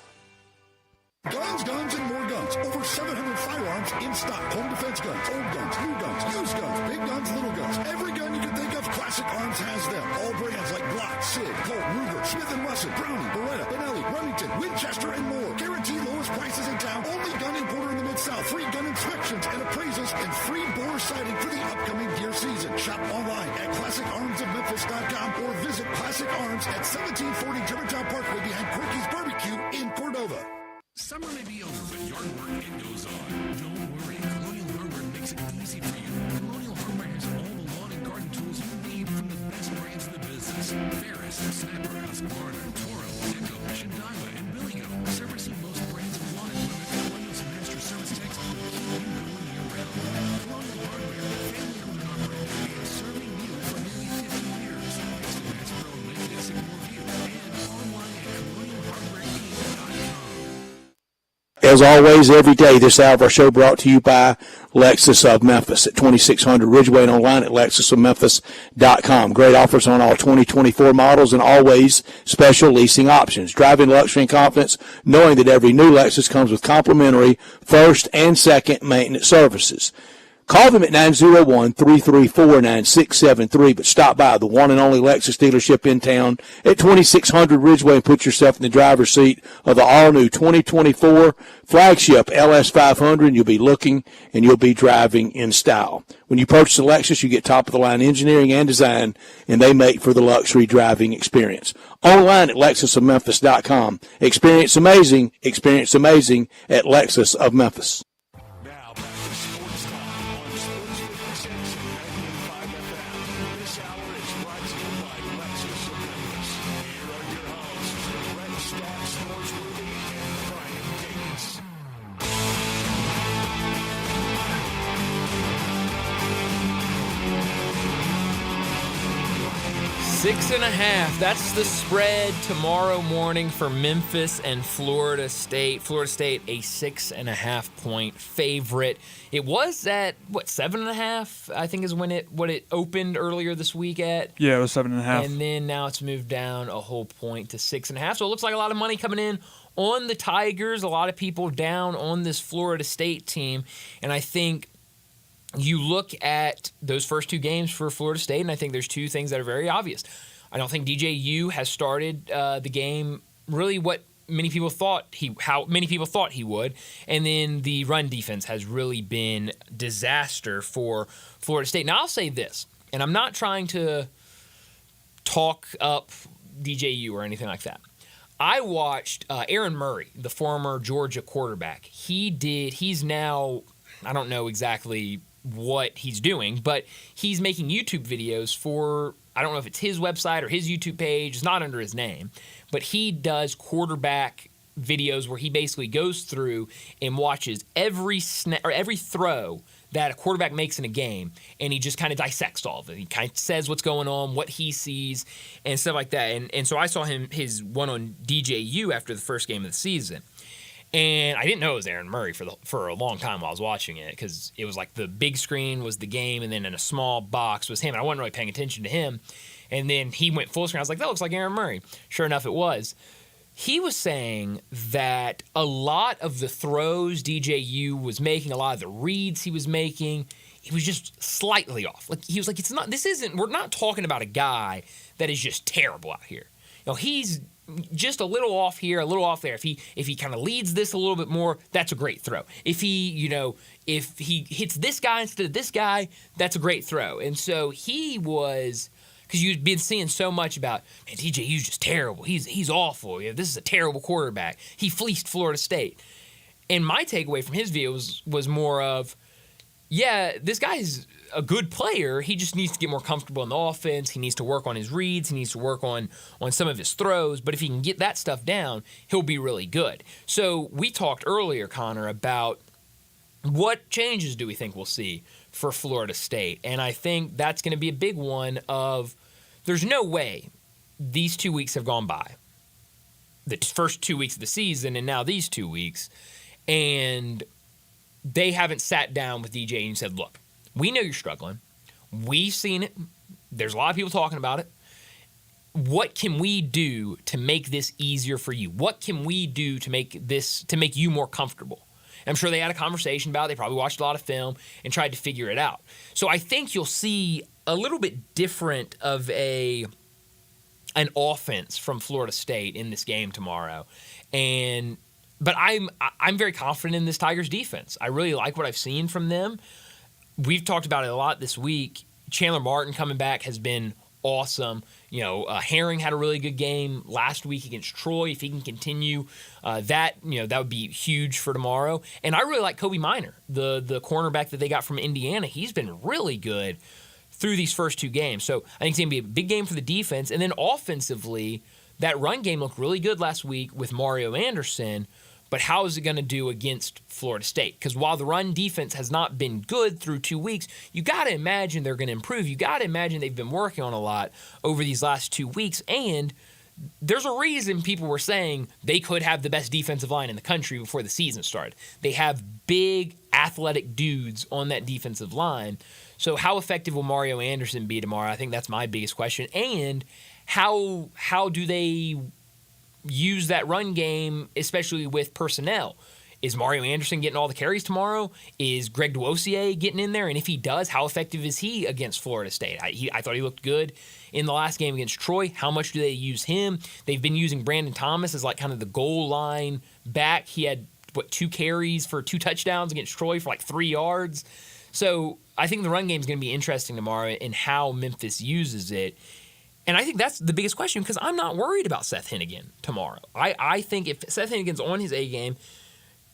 Guns, guns, and more guns. Over 700 firearms in stock. Home defense guns, old guns, new guns, used guns, big guns, little guns. Every gun you can think of, Classic Arms has them. All brands like Glock, Sig, Colt, Ruger, Smith & Wesson, Browning, Beretta, Benelli, Remington, Winchester, and more. Guaranteed lowest prices in town. Only gun importer in the Mid-South. Free gun inspections and appraisals and free bore sighting for the upcoming deer season. Shop online at ClassicArmsOfMemphis.com or visit Classic Arms at 1740 Germantown Parkway behind Quirky's Barbecue in Cordova. Summer may be over, but yard work, it goes on. Don't worry, Colonial Hardware makes it easy for you. Colonial Hardware has all the lawn and garden tools you need from the best brands in the business. Ferris, Snapper, Husqvarna, Toro, Echo, Shindaiwa, and Billigo. Servicing most brands of lawn equipment, Colonial's master service techs will keep you going year-round. Colonial Hardware, family-owned and operated, and serving you for nearly 50 years. Next to Bass Pro Lake at Sycamore View, and online at ColonialHardwareInc.com. As always, every day, this hour of our show brought to you by Lexus of Memphis at 2600 Ridgeway and online at LexusOfMemphis.com. Great offers on all 2024 models and always special leasing options. Driving luxury and confidence, knowing that every new Lexus comes with complimentary first and second maintenance services. Call them at 901-334-9673, but stop by the one and only Lexus dealership in town at 2600 Ridgeway and put yourself in the driver's seat of the all-new 2024 flagship LS500, and you'll be looking and you'll be driving in style. When you purchase a Lexus, you get top-of-the-line engineering and design, and they make for the luxury driving experience. Online at LexusOfMemphis.com. Experience amazing at Lexus of Memphis. 6.5. That's the spread tomorrow morning for Memphis and Florida State. Florida State, a 6.5 point favorite. It was at, 7.5? I think is what it opened earlier this week at. Yeah, it was 7.5. And then now it's moved down a whole point to 6.5. So it looks like a lot of money coming in on the Tigers. A lot of people down on this Florida State team. And I think you look at those first two games for Florida State, and I think there's two things that are very obvious. I don't think DJU has started the game really how many people thought he would, and then the run defense has really been disaster for Florida State. Now I'll say this, and I'm not trying to talk up DJU or anything like that. I watched Aaron Murray, the former Georgia quarterback. He's now, I don't know exactly what he's doing, but he's making YouTube videos for, I don't know if it's his website or his YouTube page. It's not under his name, but he does quarterback videos where he basically goes through and watches every throw that a quarterback makes in a game, and he just kind of dissects all of it. He kind of says what's going on, what he sees, and stuff like that. And so I saw his one on DJU after the first game of the season. And I didn't know it was Aaron Murray for a long time while I was watching it, because it was like the big screen was the game, and then in a small box was him. And I wasn't really paying attention to him. And then he went full screen. I was like, that looks like Aaron Murray. Sure enough, it was. He was saying that a lot of the throws DJU was making, a lot of the reads he was making, he was just slightly off. Like he was like, we're not talking about a guy that is just terrible out here. He's just a little off here, a little off there. If he kind of leads this a little bit more, that's a great throw. If he hits this guy instead of this guy, that's a great throw. And so he was, because you've been seeing so much about, man, DJU's just terrible. He's awful. This is a terrible quarterback. He fleeced Florida State. And my takeaway from his video was more of, yeah, this guy's a good player. He just needs to get more comfortable in the offense. He needs to work on his reads. He needs to work on some of his throws. But if he can get that stuff down, he'll be really good. So we talked earlier, Connor, about what changes do we think we'll see for Florida State. And I think that's going to be a big one of, there's no way these 2 weeks have gone by, the first 2 weeks of the season and now these 2 weeks, and they haven't sat down with DJ and said, look, we know you're struggling. We've seen it. There's a lot of people talking about it. What can we do to make this easier for you? What can we do to make you more comfortable? And I'm sure they had a conversation about it. They probably watched a lot of film and tried to figure it out. So I think you'll see a little bit different of an offense from Florida State in this game tomorrow. But I'm very confident in this Tigers defense. I really like what I've seen from them. We've talked about it a lot this week. Chandler Martin coming back has been awesome. Herring had a really good game last week against Troy. If he can continue that would be huge for tomorrow. And I really like Kobe Minor, the cornerback that they got from Indiana. He's been really good through these first two games. So I think it's going to be a big game for the defense. And then offensively, that run game looked really good last week with Mario Anderson. But how is it going to do against Florida State? Because while the run defense has not been good through 2 weeks, you got to imagine they're going to improve. You got to imagine they've been working on a lot over these last 2 weeks. And there's a reason people were saying they could have the best defensive line in the country before the season started. They have big, athletic dudes on that defensive line. So how effective will Mario Anderson be tomorrow? I think that's my biggest question. And how do they use that run game, especially with personnel? Is Mario Anderson getting all the carries tomorrow? Is Greg Duosier getting in there? And if he does, how effective is he against Florida State? I thought he looked good in the last game against Troy. How much do they use him? They've been using Brandon Thomas as like kind of the goal line back. He had, 2 carries for 2 touchdowns against Troy for like 3 yards. So I think the run game is going to be interesting tomorrow in how Memphis uses it. And I think that's the biggest question, because I'm not worried about Seth Hennigan tomorrow. I think if Seth Hennigan's on his A game,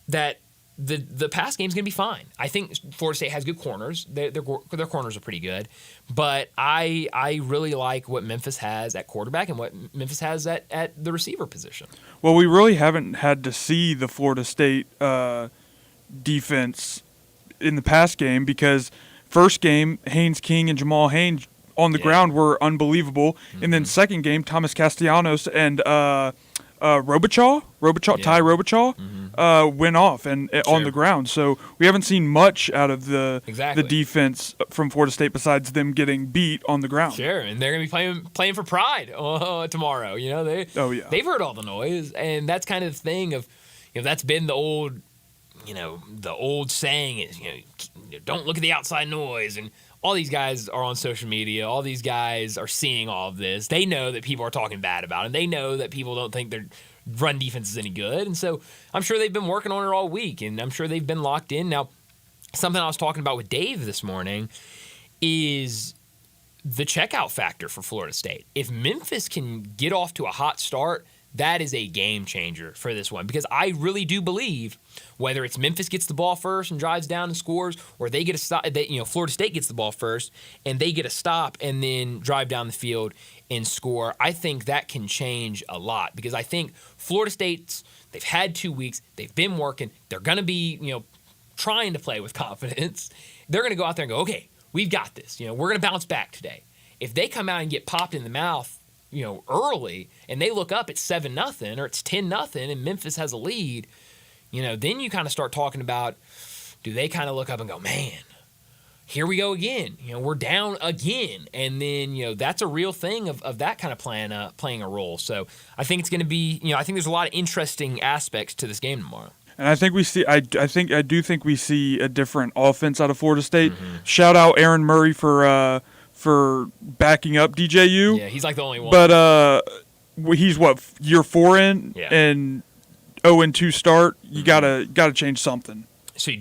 that the pass game's going to be fine. I think Florida State has good corners. Their corners are pretty good. But I really like what Memphis has at quarterback and what Memphis has at the receiver position. Well, we really haven't had to see the Florida State defense in the pass game, because first game, Haynes King and Jamal Haynes on the ground were unbelievable. And then second game, Thomas Castellanos and Ty Robichaud went off and on the ground. So we haven't seen much out of the defense from Florida State besides them getting beat on the ground. Sure, and they're going to be playing for pride tomorrow. They've heard all the noise, and that's kind of the thing of, that's been the old, the old saying is, don't look at the outside noise. And all these guys are on social media. All these guys are seeing all of this. They know that people are talking bad about it. They know that people don't think their run defense is any good. And so I'm sure they've been working on it all week, and I'm sure they've been locked in. Now, something I was talking about with Dave this morning is the checkout factor for Florida State. If Memphis can get off to a hot start, that is a game changer for this one, because I really do believe whether it's Memphis gets the ball first and drives down and scores, or they get a stop, Florida State gets the ball first and they get a stop and then drive down the field and score, I think that can change a lot, because I think Florida State's, they've had 2 weeks, they've been working, they're going to be, trying to play with confidence. They're going to go out there and go, okay, we've got this. We're going to bounce back today. If they come out and get popped in the mouth, early, and they look up at 7-0 or it's 10-0 and Memphis has a lead, then you kind of start talking about, do they kind of look up and go, man, here we go again. We're down again. And then, that's a real thing of that kind of playing a role. So I think it's going to be, I think there's a lot of interesting aspects to this game tomorrow. And I think we see. I do think we see a different offense out of Florida State. Shout out Aaron Murray for backing up DJU. Yeah, he's like the only one. But he's year 4 in, yeah. And 0-2 start. You gotta change something. So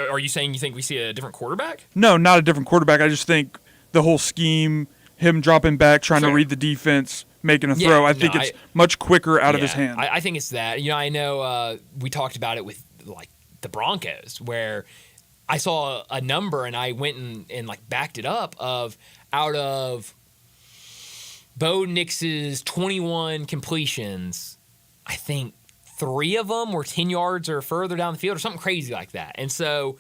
are you saying you think we see a different quarterback? No, not a different quarterback. I just think the whole scheme, him dropping back, trying to read the defense, making a throw. I think it's much quicker out of his hand. I think it's that. I know we talked about it with like the Broncos, where I saw a number and I went and like backed it up of out of Bo Nix's 21 completions, I think 3 of them were 10 yards or further down the field or something crazy like that. And so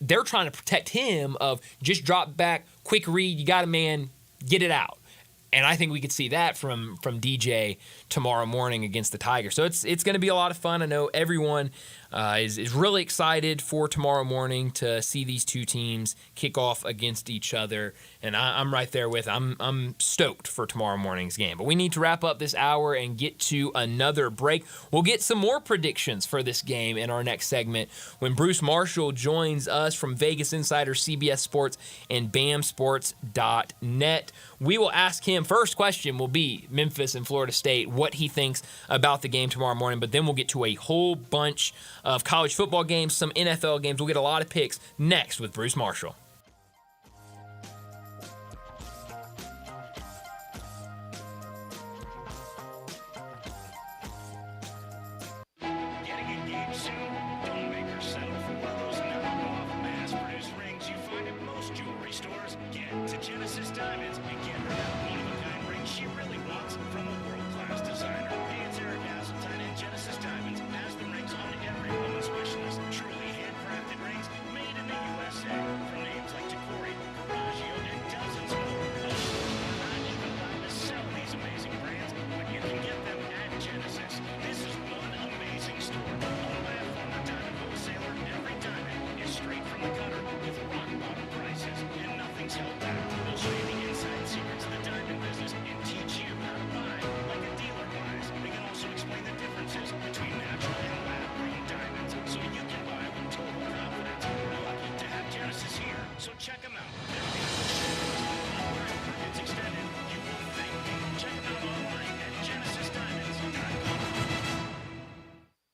they're trying to protect him of just drop back, quick read, you got a man, get it out. And I think we could see that from DJ tomorrow morning against the Tigers. So it's going to be a lot of fun. I know everyone is really excited for tomorrow morning to see these two teams kick off against each other. And I'm right there with I'm stoked for tomorrow morning's game. But we need to wrap up this hour and get to another break. We'll get some more predictions for this game in our next segment when Bruce Marshall joins us from Vegas Insider, CBS Sports, and BAMSports.net. We will ask him, first question will be Memphis and Florida State, what he thinks about the game tomorrow morning, but then we'll get to a whole bunch of college football games, some NFL games. We'll get a lot of picks next with Bruce Marshall. Getting engaged soon? Don't make her settle for one of those knockoff mass-produced rings you find at most jewelry stores. Get to Genesis Diamonds and get her that one-of-a-kind ring she really wants from a world-class designer. It's Eric Hasseltine and Genesis Diamonds has the rings on every woman's wish list. Truly handcrafted rings made in the USA. From names like Tacori, Carraggio, and dozens more. Not even allowed to sell these amazing brands, but you can get them at Genesis. This is one amazing store. Owned by a former diamond wholesaler, every diamond is straight from the cutter with rock-bottom prices, and nothing's held back. They'll show you the inside secrets of the diamond business and teach you how to buy like a dealer buys. They can also explain the differences between natural and lab-grown diamonds, so you can buy with total confidence. We're lucky to have Genesis here, so check them out. Their beautiful showrooms, where it's extended, you won't thank me. Check them out online at genesisdiamonds.com.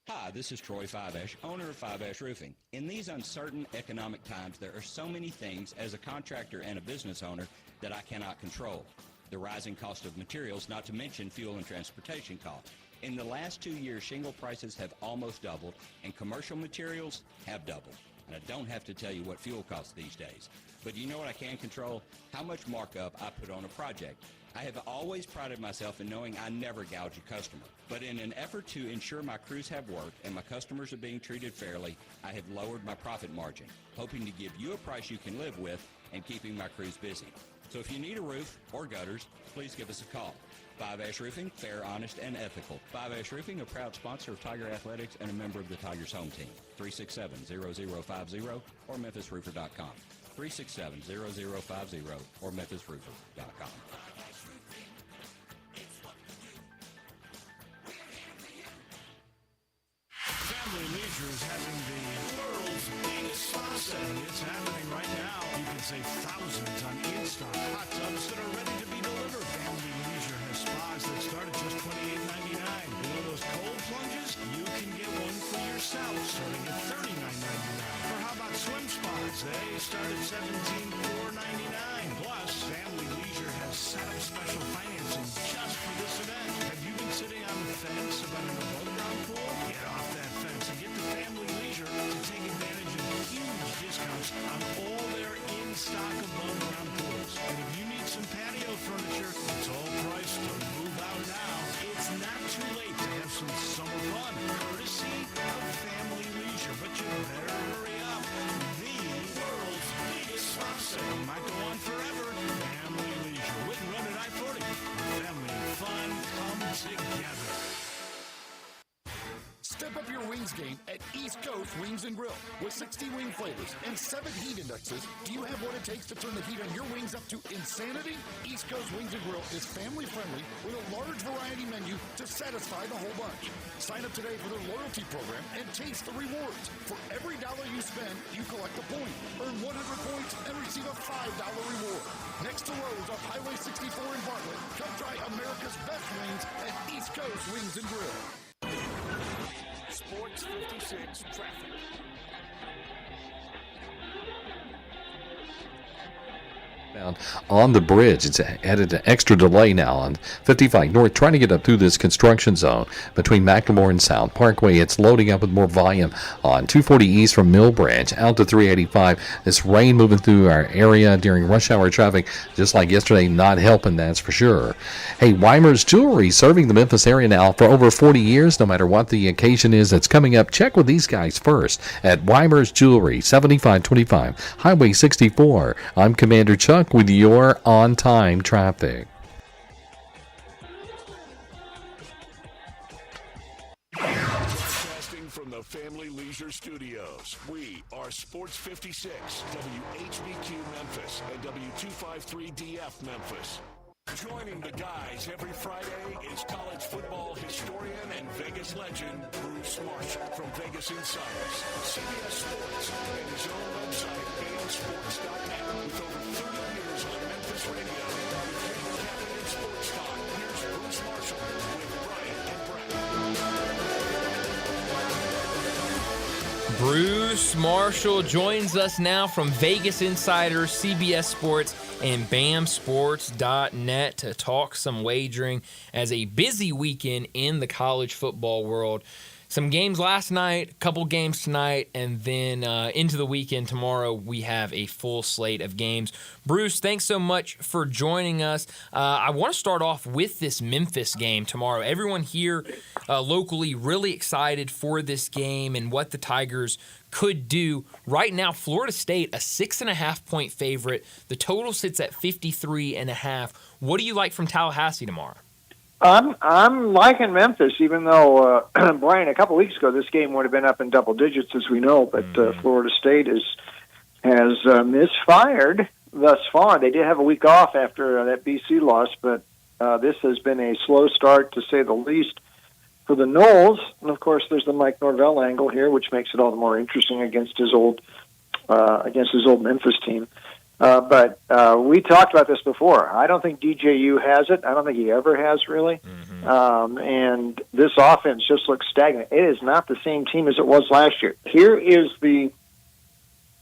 Hi, this is Troy Fiveash, owner of Fiveash Roofing. In these uncertain economic times, there are so many things as a contractor and a business owner that I cannot control. The rising cost of materials, not to mention fuel and transportation costs. In the last 2 years, shingle prices have almost doubled, and commercial materials have doubled. And I don't have to tell you what fuel costs these days. But you know what I can control? How much markup I put on a project. I have always prided myself in knowing I never gouge a customer. But in an effort to ensure my crews have work and my customers are being treated fairly, I have lowered my profit margin, hoping to give you a price you can live with and keeping my crews busy. So if you need a roof or gutters, please give us a call. 5 Roofing, fair, honest, and ethical. 5 Roofing, a proud sponsor of Tiger Athletics and a member of the Tigers home team. 367-0050 or memphisroofer.com. 367-0050 or memphisroofer.com. Family Leisure is having the world's biggest spa set. It's happening right now. You can save thousands on in-stock hot tubs that are ready to be delivered. Family Leisure has spas that start at just $28.99. You know those cold plunges? You can get one for yourself starting at $39.99. Or how about swim spas? They start at $17,499. Plus, Family Leisure has set up special financing just for this event. Have you been sitting on the fence about an above-ground pool? Get off that fence and get to Family Leisure to take advantage of huge discounts on all their in-stock above-ground pools. And if you need some patio furniture, it's all priced to move out now. It's not too late to have some summer fun, courtesy of Family Leisure. But you better hurry up. The world's biggest spa sale might go on forever. Family Leisure. With run at I-40. Family and fun come together. Step up your wings game at East Coast Wings and Grill. With 60 wing flavors and 7 heat indexes, do you have what it takes to turn the heat on your wings up to insanity? East Coast Wings and Grill is family friendly with a large variety menu to satisfy the whole bunch. Sign up today for their loyalty program and taste the rewards. For every dollar you spend, you collect a point. Earn 100 points and receive a $5 reward. Next to Rose off Highway 64 in Bartlett, come try America's best wings at East Coast Wings and Grill. Sports 56 traffic. On the bridge, it's added an extra delay now on 55 North, trying to get up through this construction zone between McLemore and South Parkway. It's loading up with more volume on 240 East from Mill Branch out to 385. This rain moving through our area during rush hour traffic, just like yesterday, not helping, that's for sure. Hey, Weimer's Jewelry, serving the Memphis area now for over 40 years, no matter what the occasion is that's coming up. Check with these guys first at Weimer's Jewelry, 7525 Highway 64. I'm Commander Chuck with your on-time traffic. Broadcasting from the Family Leisure Studios, we are Sports 56, WHBQ Memphis, and W253DF Memphis. Joining the guys every Friday is college football historian and Vegas legend Bruce Marshall from Vegas Insiders, CBS Sports, and his own website, BamSports.net. With over 30 years on Memphis radio, with Captain in Sports Talk, here's Bruce Marshall with Brian and Brett. Bruce Marshall joins us now from Vegas Insiders, CBS Sports, and BamSports.net to talk some wagering as a busy weekend in the college football world. Some games last night, a couple games tonight, and then into the weekend tomorrow, we have a full slate of games. Bruce, thanks so much for joining us. I want to start off with this Memphis game tomorrow. Everyone here locally really excited for this game and what the Tigers could do. Right now, Florida State, a 6.5-point favorite. The total sits at 53.5. What do you like from Tallahassee tomorrow? I'm liking Memphis, even though Brian, a couple weeks ago, this game would have been up in double digits, as we know. But Florida State has misfired thus far. They did have a week off after that BC loss, but this has been a slow start, to say the least, for the Noles. And of course, there's the Mike Norvell angle here, which makes it all the more interesting against his old Memphis team. But we talked about this before. I don't think DJU has it. I don't think he ever has, really. And this offense just looks stagnant. It is not the same team as it was last year. Here is the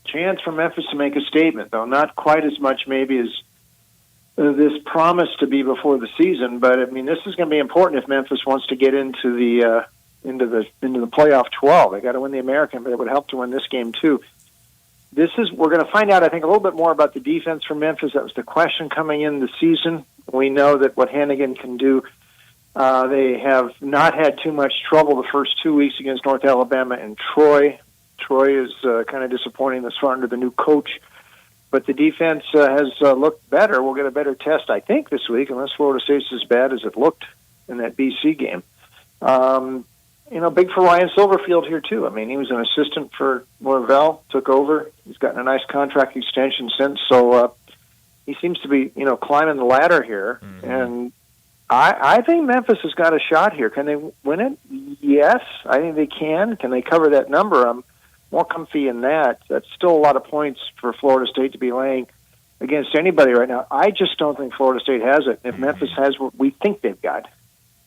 chance for Memphis to make a statement, though. Not quite as much maybe as this promised to be before the season. But, I mean, this is going to be important if Memphis wants to get into the playoff 12. They got to win the American, but it would help to win this game, too. We're going to find out, I think, a little bit more about the defense for Memphis. That was the question coming in the season. We know that what Hannigan can do. They have not had too much trouble the first 2 weeks against North Alabama and Troy. Troy is kind of disappointing this far under the new coach. but the defense has looked better. We'll get a better test, I think, this week, unless Florida State's as bad as it looked in that BC game. Big for Ryan Silverfield here, too. I mean, he was an assistant for Norvell, took over. He's gotten a nice contract extension since, so he seems to be, climbing the ladder here. Mm-hmm. And I think Memphis has got a shot here. Can they win it? Yes, I think they can. Can they cover that number? I'm more comfy in that. That's still a lot of points for Florida State to be laying against anybody right now. I just don't think Florida State has it. If Memphis has what we think they've got,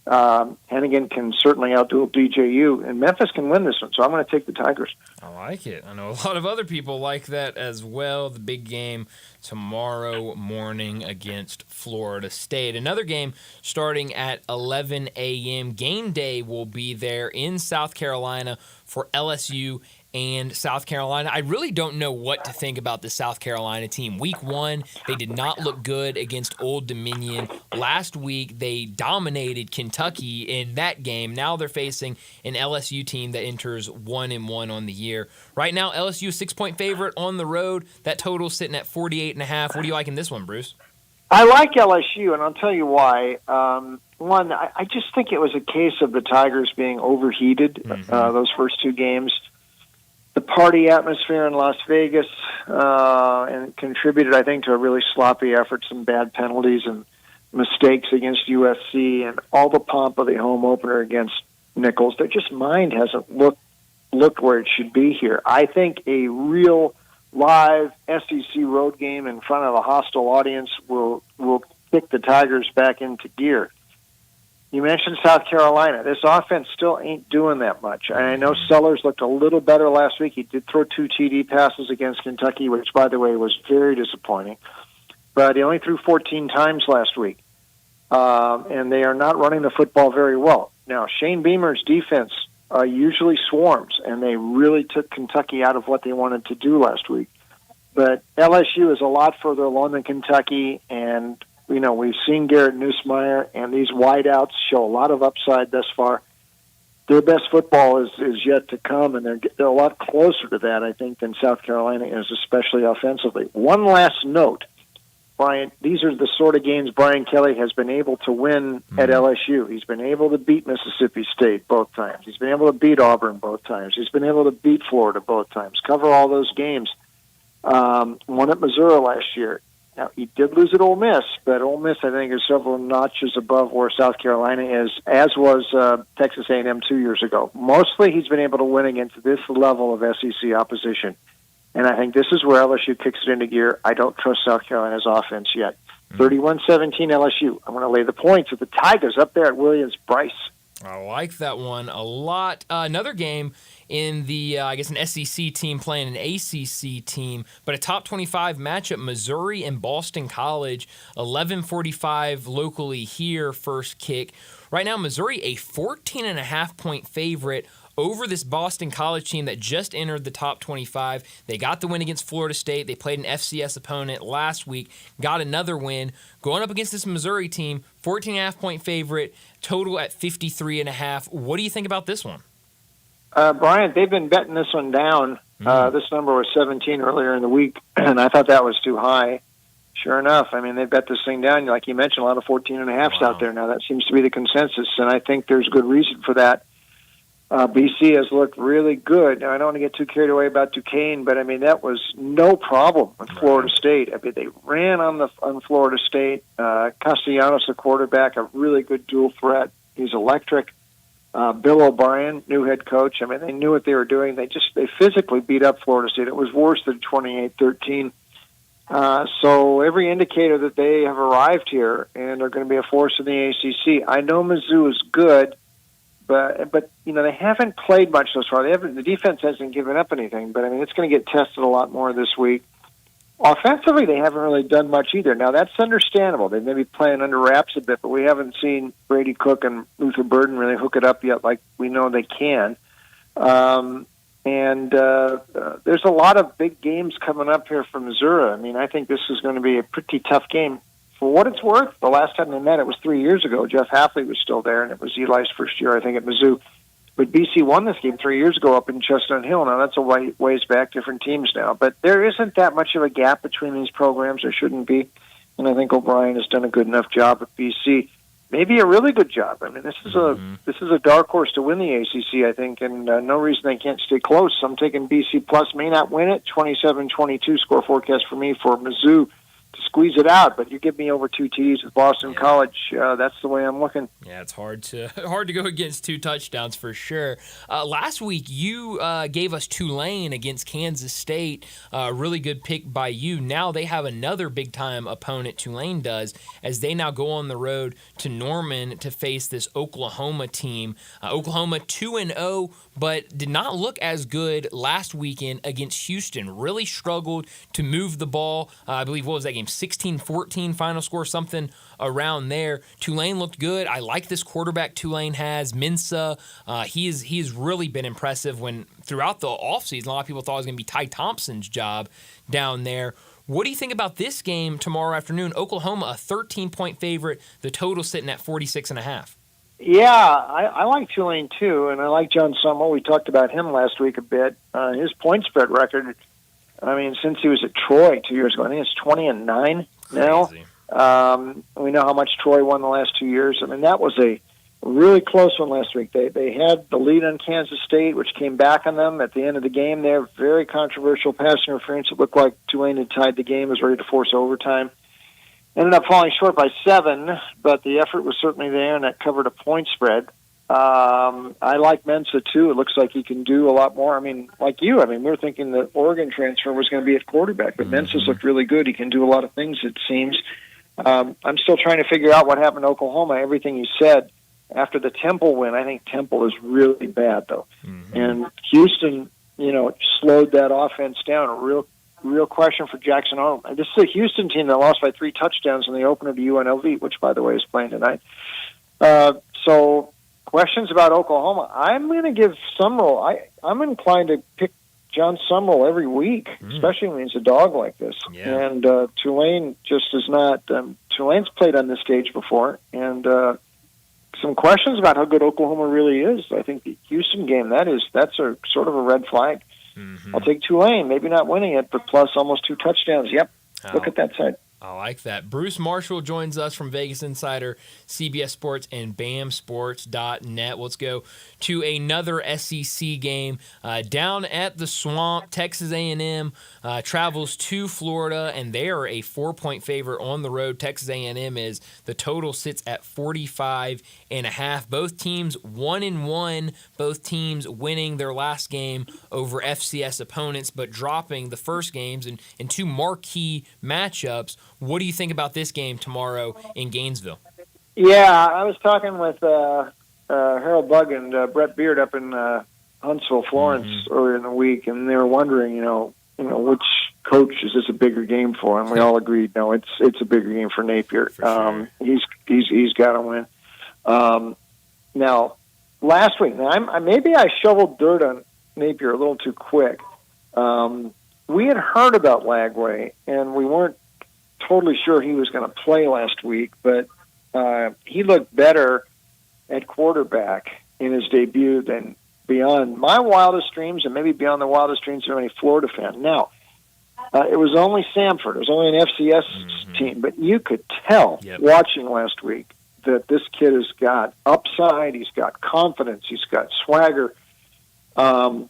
Hennigan can certainly outdo DJU, and Memphis can win this one, so I'm going to take the Tigers. I like it. I know a lot of other people like that as well. The big game tomorrow morning against Florida State. Another game starting at 11 a.m. Game day will be there in South Carolina for LSU and South Carolina. I really don't know what to think about the South Carolina team. Week 1, they did not look good against Old Dominion. Last week, they dominated Kentucky in that game. Now they're facing an LSU team that enters 1-1 on the year. Right now, LSU is 6-point favorite on the road. That total's sitting at 48.5. What do you like in this one, Bruce? I like LSU, and I'll tell you why. One, I just think it was a case of the Tigers being overheated those first 2 games. The party atmosphere in Las Vegas and contributed, I think, to a really sloppy effort, some bad penalties and mistakes against USC, and all the pomp of the home opener against Nichols. Their just mind hasn't looked where it should be here. I think a real live SEC road game in front of a hostile audience will kick the Tigers back into gear. You mentioned South Carolina. This offense still ain't doing that much. And I know Sellers looked a little better last week. He did throw 2 TD passes against Kentucky, which, by the way, was very disappointing. But he only threw 14 times last week. And they are not running the football very well. Now, Shane Beamer's defense usually swarms, and they really took Kentucky out of what they wanted to do last week. But LSU is a lot further along than Kentucky, and we've seen Garrett Nussmeier, and these wideouts show a lot of upside thus far. Their best football is yet to come, and they're a lot closer to that, I think, than South Carolina is, especially offensively. One last note, Brian, these are the sort of games Brian Kelly has been able to win at LSU. He's been able to beat Mississippi State both times. He's been able to beat Auburn both times. He's been able to beat Florida both times, cover all those games. Won at Missouri last year. Now, he did lose at Ole Miss, but Ole Miss, I think, is several notches above where South Carolina is, as was Texas A&M 2 years ago. Mostly, he's been able to win against this level of SEC opposition, and I think this is where LSU kicks it into gear. I don't trust South Carolina's offense yet. 31-17 LSU. I'm going to lay the points with the Tigers up there at Williams-Brice. I like that one a lot. Another game in the, an SEC team playing an ACC team, but a top 25 matchup, Missouri and Boston College, 11:45 locally here, first kick. Right now, Missouri, a 14.5-point favorite over this Boston College team that just entered the top 25. They got the win against Florida State. They played an FCS opponent last week, got another win. Going up against this Missouri team, 14.5-point favorite, total at 53.5. What do you think about this one? Brian, they've been betting this one down. This number was 17 earlier in the week, and I thought that was too high. Sure enough, they bet this thing down. Like you mentioned, a lot of 14.5s out there now. That seems to be the consensus, and I think there's good reason for that. BC has looked really good. Now, I don't want to get too carried away about Duquesne, but that was no problem with Florida State. They ran on Florida State. Castellanos, the quarterback, a really good dual threat. He's electric. Bill O'Brien, new head coach. They knew what they were doing. They physically beat up Florida State. It was worse than 28-13. So every indicator that they have arrived here and are going to be a force in the ACC. I know Mizzou is good. But they haven't played much so far. The defense hasn't given up anything, but it's going to get tested a lot more this week. Offensively, they haven't really done much either. Now, that's understandable. They may be playing under wraps a bit, but we haven't seen Brady Cook and Luther Burden really hook it up yet like we know they can. And there's a lot of big games coming up here for Missouri. I think this is going to be a pretty tough game. For what it's worth, the last time they met, it was 3 years ago. Jeff Hafley was still there, and it was Eli's first year, I think, at Mizzou. But BC won this game 3 years ago up in Chestnut Hill. Now, that's a ways back, different teams now. But there isn't that much of a gap between these programs. There shouldn't be. And I think O'Brien has done a good enough job at BC. Maybe a really good job. I mean, this is a dark horse to win the ACC, I think, and no reason they can't stay close. I'm taking BC plus, may not win it. 27-22 score forecast for me for Mizzou to squeeze it out. But you give me over 2 TDs with Boston College. That's the way I'm looking. Yeah, it's hard to go against 2 touchdowns for sure. Last week, you gave us Tulane against Kansas State. Really good pick by you. Now they have another big-time opponent, Tulane does, as they now go on the road to Norman to face this Oklahoma team. Oklahoma 2-0, but did not look as good last weekend against Houston. Really struggled to move the ball. I believe, what was that game? 16-14 final score, something around there. Tulane looked good. I like this quarterback Tulane has, Mensah. He's really been impressive when throughout the offseason, a lot of people thought it was going to be Ty Thompson's job down there. What do you think about this game tomorrow afternoon? Oklahoma, a 13-point favorite, the total sitting at 46.5. Yeah, I like Tulane too, and I like John Summerall. We talked about him last week a bit. His point spread record, I mean, since he was at Troy 2 years ago, I think it's 20-9 now. We know how much Troy won the last 2 years. I mean, that was a really close one last week. They had the lead on Kansas State, which came back on them at the end of the game there. Very controversial pass interference. It looked like Tulane had tied the game, was ready to force overtime. Ended up falling short by 7, but the effort was certainly there, and that covered a point spread. I like Mensah, too. It looks like he can do a lot more. I mean, like you, we were thinking the Oregon transfer was going to be at quarterback, but Mensah's looked really good. He can do a lot of things, it seems. I'm still trying to figure out what happened to Oklahoma. Everything you said after the Temple win, I think Temple is really bad, though. And Houston, slowed that offense down. A real question for Jackson Arnold. This is a Houston team that lost by 3 touchdowns in the opener to UNLV, which, by the way, is playing tonight. So questions about Oklahoma. I'm going to give Summerall. I'm inclined to pick John Summerall every week, especially when he's a dog like this. Yeah. And Tulane just is not. Tulane's played on this stage before, and some questions about how good Oklahoma really is. I think the Houston game, that's a sort of a red flag. I'll take Tulane, maybe not winning it, but plus almost 2 touchdowns. Yep, look at that side. I like that. Bruce Marshall joins us from Vegas Insider, CBS Sports, and BAMSports.net. Let's go to another SEC game. Down at the Swamp, Texas A&M travels to Florida, and they are a 4-point favorite on the road. Texas A&M is. The total sits at 45.5. Both teams 1-1. Both teams winning their last game over FCS opponents, but dropping the first games in 2 marquee matchups. What do you think about this game tomorrow in Gainesville? Yeah, I was talking with Harold Bugg and Brett Beard up in Huntsville, Florence, earlier in the week, and they were wondering, which coach is this a bigger game for? And we all agreed, no, it's a bigger game for Napier. For sure. He's got to win. Now, last week, maybe I shoveled dirt on Napier a little too quick. We had heard about Lagway, and we weren't totally sure he was going to play last week, but he looked better at quarterback in his debut than beyond my wildest dreams, and maybe beyond the wildest dreams of any Florida fan. Now, it was only Samford. It was only an FCS team, but you could tell watching last week that this kid has got upside, he's got confidence, he's got swagger. Graham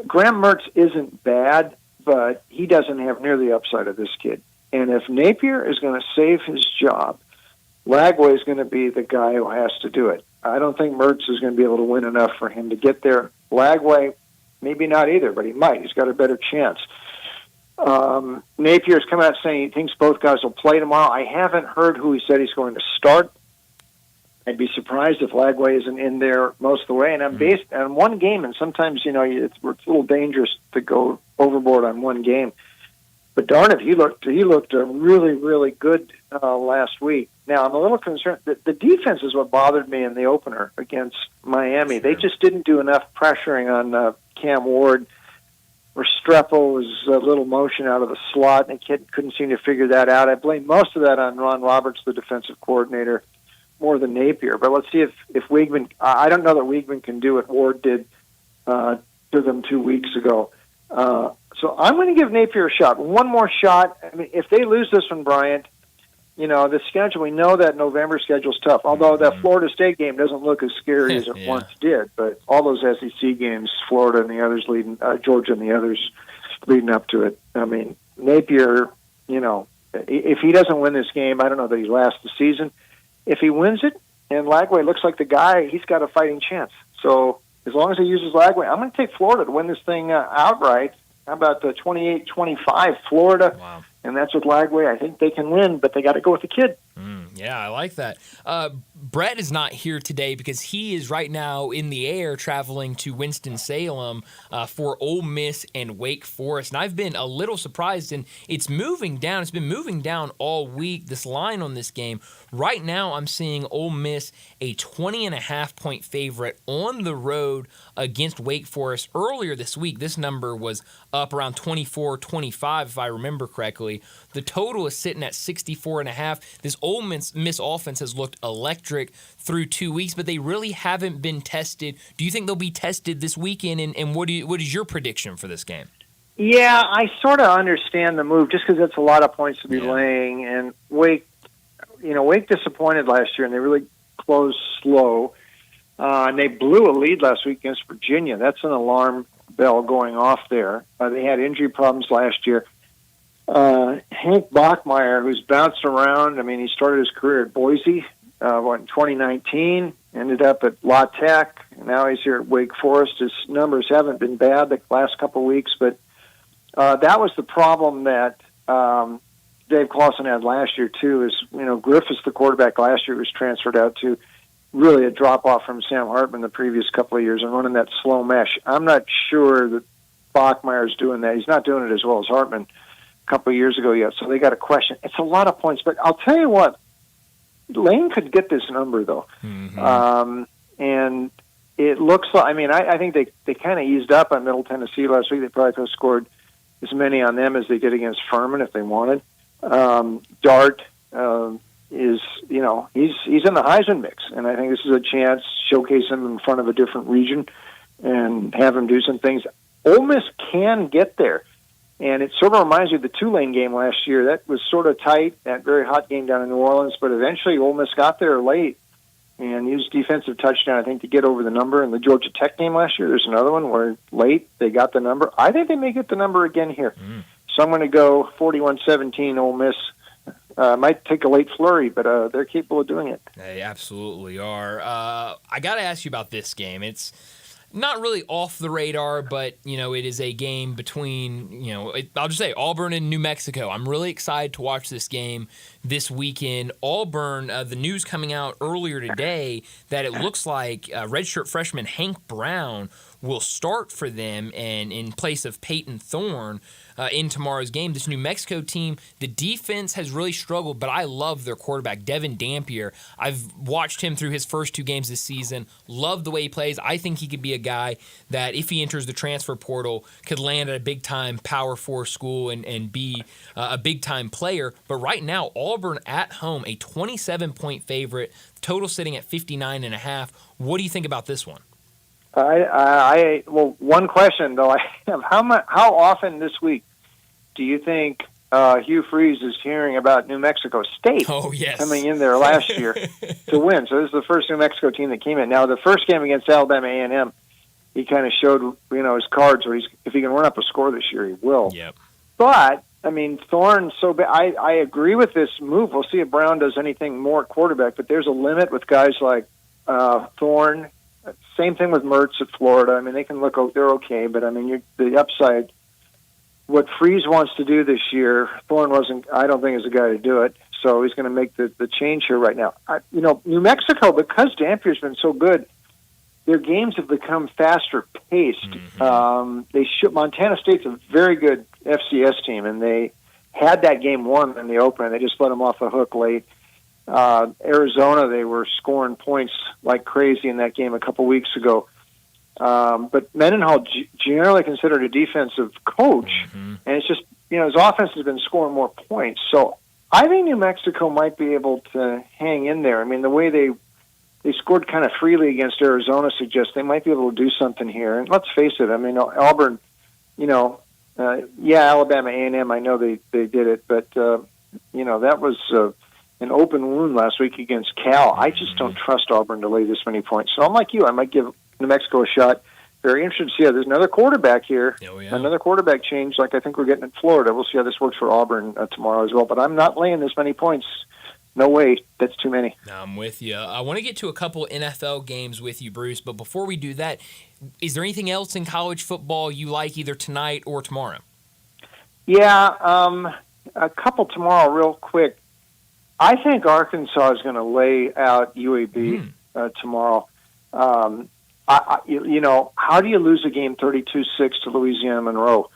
Mertz isn't bad, but he doesn't have near the upside of this kid. And if Napier is going to save his job, Lagway is going to be the guy who has to do it. I don't think Mertz is going to be able to win enough for him to get there. Lagway, maybe not either, but he might. He's got a better chance. Napier's come out saying he thinks both guys will play tomorrow. I haven't heard who he said he's going to start. I'd be surprised if Lagway isn't in there most of the way. And I'm based on one game, and sometimes, it's a little dangerous to go overboard on one game. But darn it, he looked really, really good last week. Now, I'm a little concerned. The defense is what bothered me in the opener against Miami. They just didn't do enough pressuring on Cam Ward. Restrepo was a little motion out of the slot, and the kid couldn't seem to figure that out. I blame most of that on Ron Roberts, the defensive coordinator. more than Napier. But let's see if Weigman. I don't know that Weigman can do what Ward did to them 2 weeks ago. So I'm going to give Napier a shot. One more shot. I mean, if they lose this one, Bryant, the schedule, we know that November schedule's tough, although that Florida State game doesn't look as scary as it once did. But all those SEC games, Florida and the others Georgia and the others leading up to it. I mean, Napier, if he doesn't win this game, I don't know that he lasts the season. If he wins it, and Lagway looks like the guy, he's got a fighting chance. So as long as he uses Lagway, I'm going to take Florida to win this thing outright. How about the 28-25 Florida? Wow. And that's with Lagway. I think they can win, but they got to go with the kid. Yeah, I like that. Brett is not here today because he is right now in the air traveling to Winston-Salem for Ole Miss and Wake Forest. And I've been a little surprised, and it's moving down. It's been moving down all week, this line on this game. Right now, I'm seeing Ole Miss a 20.5-point favorite on the road against Wake Forest. Earlier this week, this number was up around 24-25, if I remember correctly. The total is sitting at 64.5. This Ole Miss offense has looked electric through 2 weeks, but they really haven't been tested. Do you think they'll be tested this weekend? And what is your prediction for this game? Yeah, I sort of understand the move just because it's a lot of points to be laying. And Wake disappointed last year, and they really closed slow. And they blew a lead last week against Virginia. That's an alarm bell going off there. They had injury problems last year. Hank Bachmeier, who's bounced around, I mean, he started his career at Boise in 2019, ended up at La Tech, and now he's here at Wake Forest. His numbers haven't been bad the last couple of weeks, but that was the problem that Dave Clawson had last year, too, is, Griffiths, the quarterback last year, was transferred out to really a drop-off from Sam Hartman the previous couple of years and running that slow mesh. I'm not sure that Bachmeier's doing that. He's not doing it as well as Hartman a couple of years ago yet, so they got a question. It's a lot of points, but I'll tell you what, Lane could get this number, though. And it looks like, I think they kind of eased up on Middle Tennessee last week. They probably could have scored as many on them as they did against Furman if they wanted. Dart is, he's in the Heisman mix, and I think this is a chance to showcase him in front of a different region and have him do some things. Ole Miss can get there, and it sort of reminds me of the Tulane game last year. That was sort of tight, that very hot game down in New Orleans, but eventually Ole Miss got there late and used defensive touchdown, I think, to get over the number. In the Georgia Tech game last year, there's another one where late they got the number. I think they may get the number again here. So I'm going to go 41-17 Ole Miss. Might take a late flurry, but they're capable of doing it. They absolutely are. I got to ask you about this game. It's not really off the radar, but, it is a game between, I'll just say Auburn and New Mexico. I'm really excited to watch this game this weekend. Auburn, the news coming out earlier today that it looks like redshirt freshman Hank Brown will start for them and in place of Peyton Thorne in tomorrow's game. This New Mexico team, the defense has really struggled, but I love their quarterback, Devin Dampier. I've watched him through his first two games this season. Love the way he plays. I think he could be a guy that, if he enters the transfer portal, could land at a big-time Power 4 school and be a big-time player. But right now, Auburn at home, a 27-point favorite, total sitting at 59.5. What do you think about this one? Well, one question though I have: how often this week do you think Hugh Freeze is hearing about New Mexico State coming in there last year to win? So this is the first New Mexico team that came in. Now the first game against Alabama A&M, he kind of showed his cards where if he can run up a score this year, he will. Yep. But Thorne's so bad. I agree with this move. We'll see if Brown does anything more at quarterback, but there's a limit with guys like Thorne. Same thing with Mertz at Florida. They can they're okay, but the upside. What Freeze wants to do this year, Thorne I don't think is the guy to do it. So he's going to make the change here right now. New Mexico, because Dampier's been so good, their games have become faster paced. Montana State's a very good FCS team, and they had that game won in the opener. They just let them off the hook late. Arizona, they were scoring points like crazy in that game a couple weeks ago. But Mendenhall generally considered a defensive coach, and it's just, his offense has been scoring more points. So I think New Mexico might be able to hang in there. I mean, the way they scored kind of freely against Arizona suggests they might be able to do something here. And let's face it, I mean, Auburn, Alabama A&M, I know they did it, but, that was an open wound last week against Cal. I just don't trust Auburn to lay this many points. So I'm like you. I might give New Mexico a shot. Very interested to see how there's another quarterback here. Oh, yeah. Another quarterback change like I think we're getting in Florida. We'll see how this works for Auburn tomorrow as well. But I'm not laying this many points. No way. That's too many. I'm with you. I want to get to a couple NFL games with you, Bruce. But before we do that, is there anything else in college football you like either tonight or tomorrow? Yeah, a couple tomorrow real quick. I think Arkansas is going to lay out UAB tomorrow. How do you lose a game 32-6 to Louisiana Monroe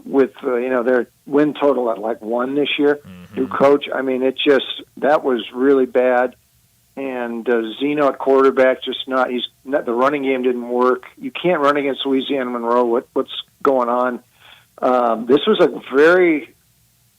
with their win total at like 1 this year? New coach. I mean, that was really bad. And Zeno at quarterback, the running game didn't work. You can't run against Louisiana Monroe. What's going on? This was a very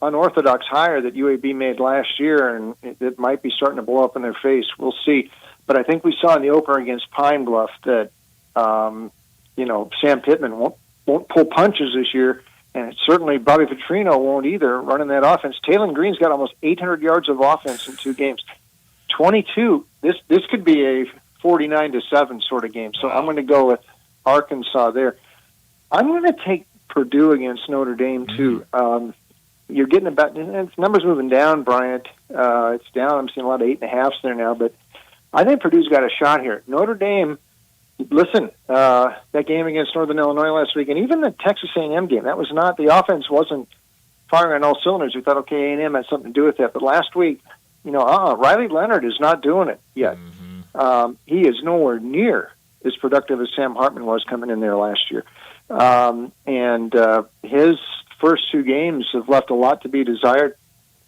unorthodox hire that UAB made last year, and it might be starting to blow up in their face. We'll see. But I think we saw in the opener against Pine Bluff that, Sam Pittman won't pull punches this year, and certainly Bobby Petrino won't either running that offense. Taylor Green's got almost 800 yards of offense in 2 games. 22, this could be a 49-7 sort of game. So I'm going to go with Arkansas there. I'm going to take Purdue against Notre Dame, too. You're getting about, and numbers moving down, Bryant. It's down. I'm seeing a lot of 8.5s there now, but I think Purdue's got a shot here. Notre Dame, listen, that game against Northern Illinois last week, and even the Texas A&M game, the offense wasn't firing on all cylinders. We thought, okay, A&M had something to do with that. But last week, Riley Leonard is not doing it yet. He is nowhere near as productive as Sam Hartman was coming in there last year. And his first 2 games have left a lot to be desired.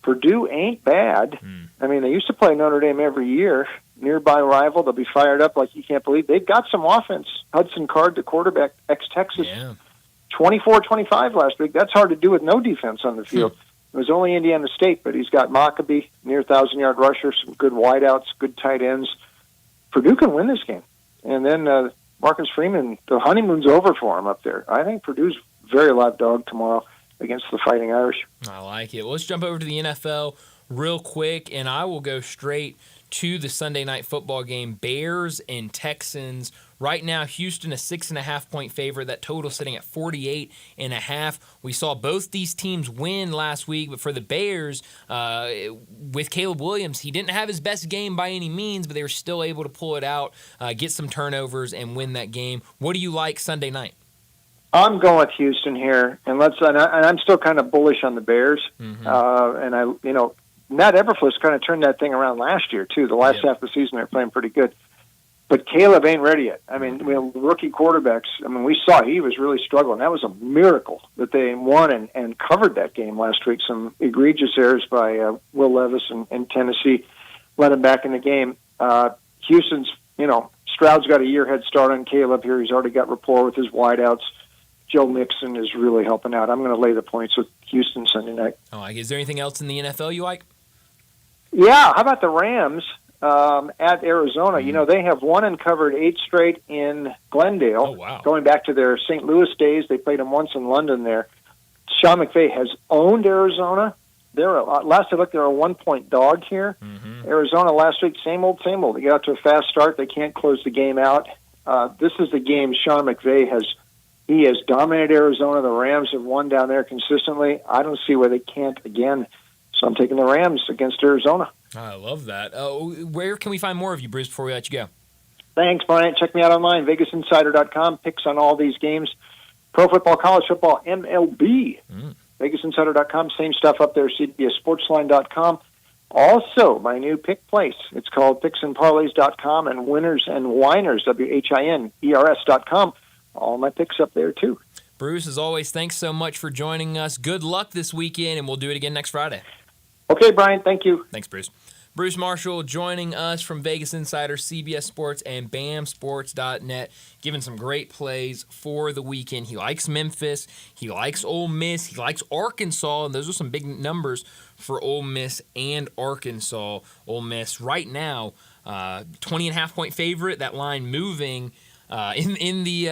Purdue ain't bad. I mean, they used to play Notre Dame every year. Nearby rival, they'll be fired up like you can't believe. They've got some offense. Hudson Card, the quarterback, ex-Texas, 24-25 last week. That's hard to do with no defense on the field. It was only Indiana State, but he's got Mockabee, near 1,000-yard rusher, some good wideouts, good tight ends. Purdue can win this game. And then Marcus Freeman, the honeymoon's over for him up there. I think Purdue's very live dog tomorrow against the Fighting Irish. I like it. Well, let's jump over to the NFL real quick, and I will go straight to the Sunday night football game, Bears and Texans. Right now, Houston a 6.5-point favorite. That total sitting at 48.5. We saw both these teams win last week, but for the Bears, with Caleb Williams, he didn't have his best game by any means, but they were still able to pull it out, get some turnovers, and win that game. What do you like Sunday night? I'm going with Houston here, and I'm still kind of bullish on the Bears. Matt Eberflus kind of turned that thing around last year, too. The last half of the season, they're playing pretty good. But Caleb ain't ready yet. I mean, rookie quarterbacks, we saw he was really struggling. That was a miracle that they won and covered that game last week. Some egregious errors by Will Levis in Tennessee led him back in the game. Houston's, Stroud's got a year head start on Caleb here. He's already got rapport with his wideouts. Joe Mixon is really helping out. I'm going to lay the points with Houston Sunday night. Is there anything else in the NFL you like? Yeah, how about the Rams at Arizona? They have won and covered 8 straight in Glendale. Oh, wow. Going back to their St. Louis days, they played them once in London there. Sean McVay has owned Arizona. Last I looked, they're a 1-point dog here. Arizona last week, same old. They got out to a fast start. They can't close the game out. This is the game Sean McVay has dominated Arizona. The Rams have won down there consistently. I don't see why they can't again. So I'm taking the Rams against Arizona. I love that. Where can we find more of you, Bruce, before we let you go? Thanks, Brian. Check me out online, VegasInsider.com. Picks on all these games. Pro football, college football, MLB. VegasInsider.com. Same stuff up there, CBSSportsline.com. Also, my new pick place. It's called PicksandParlays.com and Winners and Winers, WHINERS.com. All my picks up there, too. Bruce, as always, thanks so much for joining us. Good luck this weekend, and we'll do it again next Friday. Okay, Brian. Thank you. Thanks, Bruce. Bruce Marshall joining us from Vegas Insider, CBS Sports, and BAMSports.net, giving some great plays for the weekend. He likes Memphis. He likes Ole Miss. He likes Arkansas, and those are some big numbers for Ole Miss and Arkansas. Ole Miss right now, 20.5-point favorite. That line moving in the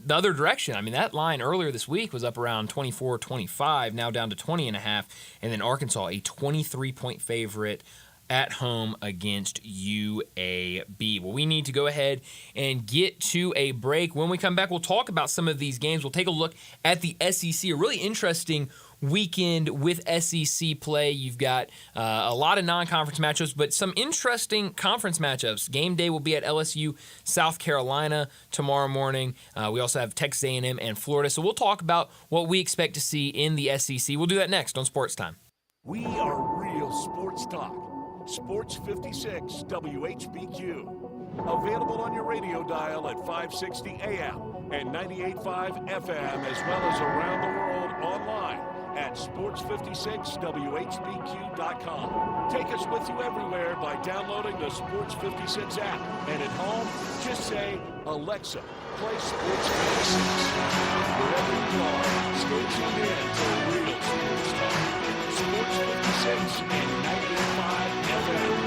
other direction. I mean, that line earlier this week was up around 24-25, now down to 20.5, and then Arkansas, a 23-point favorite at home against UAB. Well, we need to go ahead and get to a break. When we come back, we'll talk about some of these games. We'll take a look at the SEC, a really interesting weekend with SEC play. You've got a lot of non-conference matchups, but some interesting conference matchups. Game day will be at LSU, South Carolina tomorrow morning. We also have Texas A&M and Florida. So we'll talk about what we expect to see in the SEC. We'll do that next on Sports Time. We are real sports talk. Sports 56 WHBQ. Available on your radio dial at 560 AM and 98.5 FM, as well as around the world online at sports56whbq.com. Take us with you everywhere by downloading the Sports 56 app. And at home, just say, Alexa, play Sports 56. Wherever you are, stay tuned in to real sports talk. Sports 56 and 98.5 FM.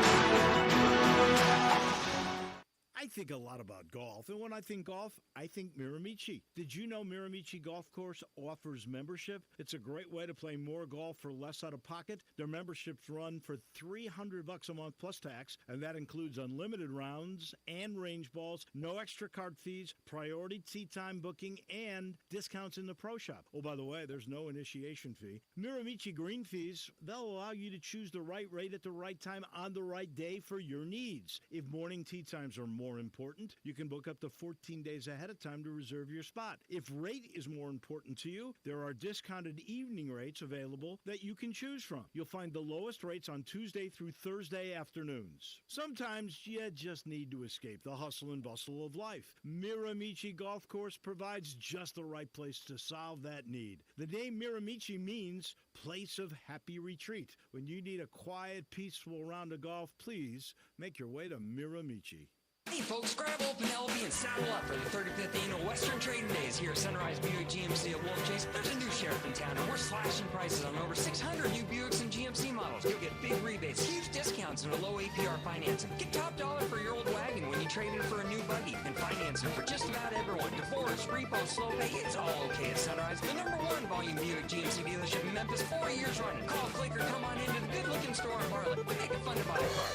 I think a lot about golf, and when I think golf, I think Miramichi. Did you know Miramichi Golf Course offers membership? It's a great way to play more golf for less out of pocket. Their memberships run for $300 a month plus tax, and that includes unlimited rounds and range balls, no extra card fees, priority tee time booking, and discounts in the pro shop. Oh, by the way, there's no initiation fee. Miramichi green fees, they'll allow you to choose the right rate at the right time on the right day for your needs. If morning tee times are more important, you can book up to 14 days ahead of time to reserve your spot. If rate is more important to you, there are discounted evening rates available that you can choose from. You'll find the lowest rates on Tuesday through Thursday afternoons. Sometimes you just need to escape the hustle and bustle of life. Miramichi Golf Course provides just the right place to solve that need. The name Miramichi means place of happy retreat. When you need a quiet, peaceful round of golf, please make your way to Miramichi. Hey folks, grab old Penelope and saddle up for the 35th annual Western Trading Days here at Sunrise Buick GMC at Wolf Chase. There's a new sheriff in town and we're slashing prices on over 600 new Buicks and GMC models. You'll get big rebates, huge discounts, and a low APR financing. Get top dollar for your old wagon when you trade in for a new buggy, and financing for just about everyone. Divorce, repo, slow pay, it's all okay at Sunrise. The #1 volume Buick GMC dealership in Memphis, 4 years running. Call, click, or come on into the good-looking store in Bartlett. We make it fun to buy a car.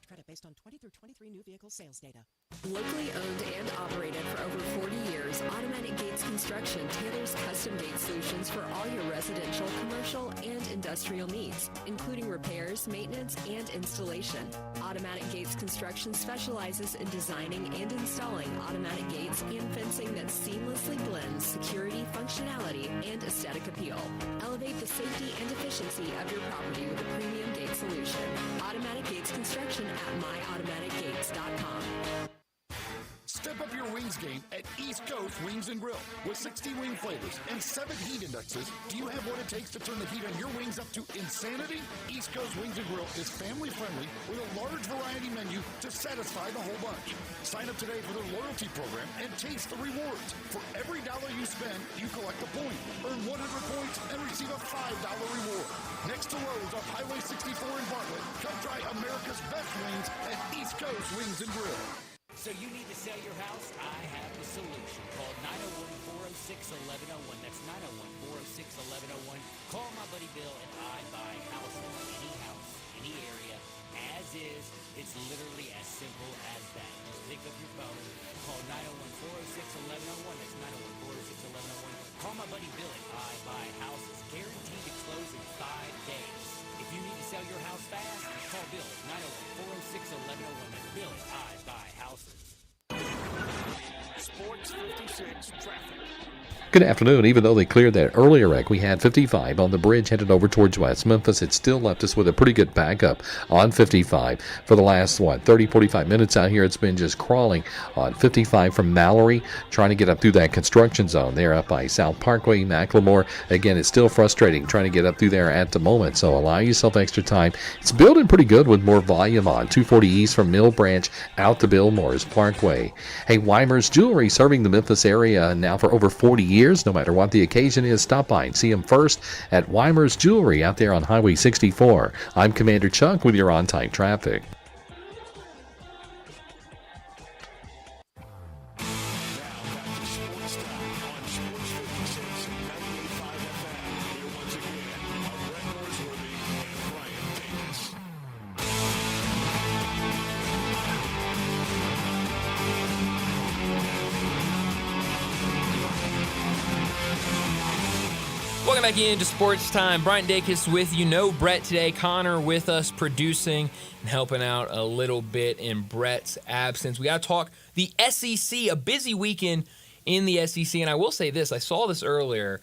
Credit based on 20 through 23 new vehicle sales data. Locally owned and operated for over 40 years, Automatic Gates Construction tailors custom gate solutions for all your residential, commercial, and industrial needs, including repairs, maintenance, and installation. Automatic Gates Construction specializes in designing and installing automatic gates and fencing that seamlessly blends security, functionality, and aesthetic appeal. Elevate the safety and efficiency of your property with a premium gate solution. Automatic Gates Construction at myautomaticgates.com. Step up your wings game at East Coast Wings and Grill. With 60 wing flavors and 7 heat indexes, do you have what it takes to turn the heat on your wings up to insanity? East Coast Wings and Grill is family friendly with a large variety menu to satisfy the whole bunch. Sign up today for their loyalty program and taste the rewards. For every dollar you spend, you collect a point. Earn 100 points and receive a $5 reward. Next to Lowe's on Highway 64 in Bartlett, come try America's best wings at East Coast Wings and Grill. So you need to sell your house? I have the solution. Call 901-406-1101. That's 901-406-1101. Call my buddy Bill and I buy houses. Any area, as is. It's literally as simple as that. Just pick up your phone, call 901-406-1101. That's 901-406-1101. Call my buddy Bill and I buy houses. Guaranteed to close in 5 days. If you need to sell your house fast, call Bill at 901-406-1101. That's Bill at I Buy Houses. Sports 56 traffic. Good afternoon. Even though they cleared that earlier wreck, we had 55 on the bridge headed over towards West Memphis. It still left us with a pretty good backup on 55 for the last, 30, 45 minutes out here. It's been just crawling on 55 from Mallory, trying to get up through that construction zone there up by South Parkway, Macklemore. Again, it's still frustrating trying to get up through there at the moment, so allow yourself extra time. It's building pretty good with more volume on 240 east from Mill Branch out to Billmore's Parkway. Hey, Weimer's Jewelry, serving the Memphis area now for over 40 years. No matter what the occasion is, stop by and see them first at Weimer's Jewelry out there on Highway 64. I'm Commander Chuck with your on-time traffic. Welcome back into Sports Time. Brian Dacus with you. No Brett today. Connor with us producing and helping out a little bit in Brett's absence. We got to talk the SEC, a busy weekend in the SEC. And I will say this, I saw this earlier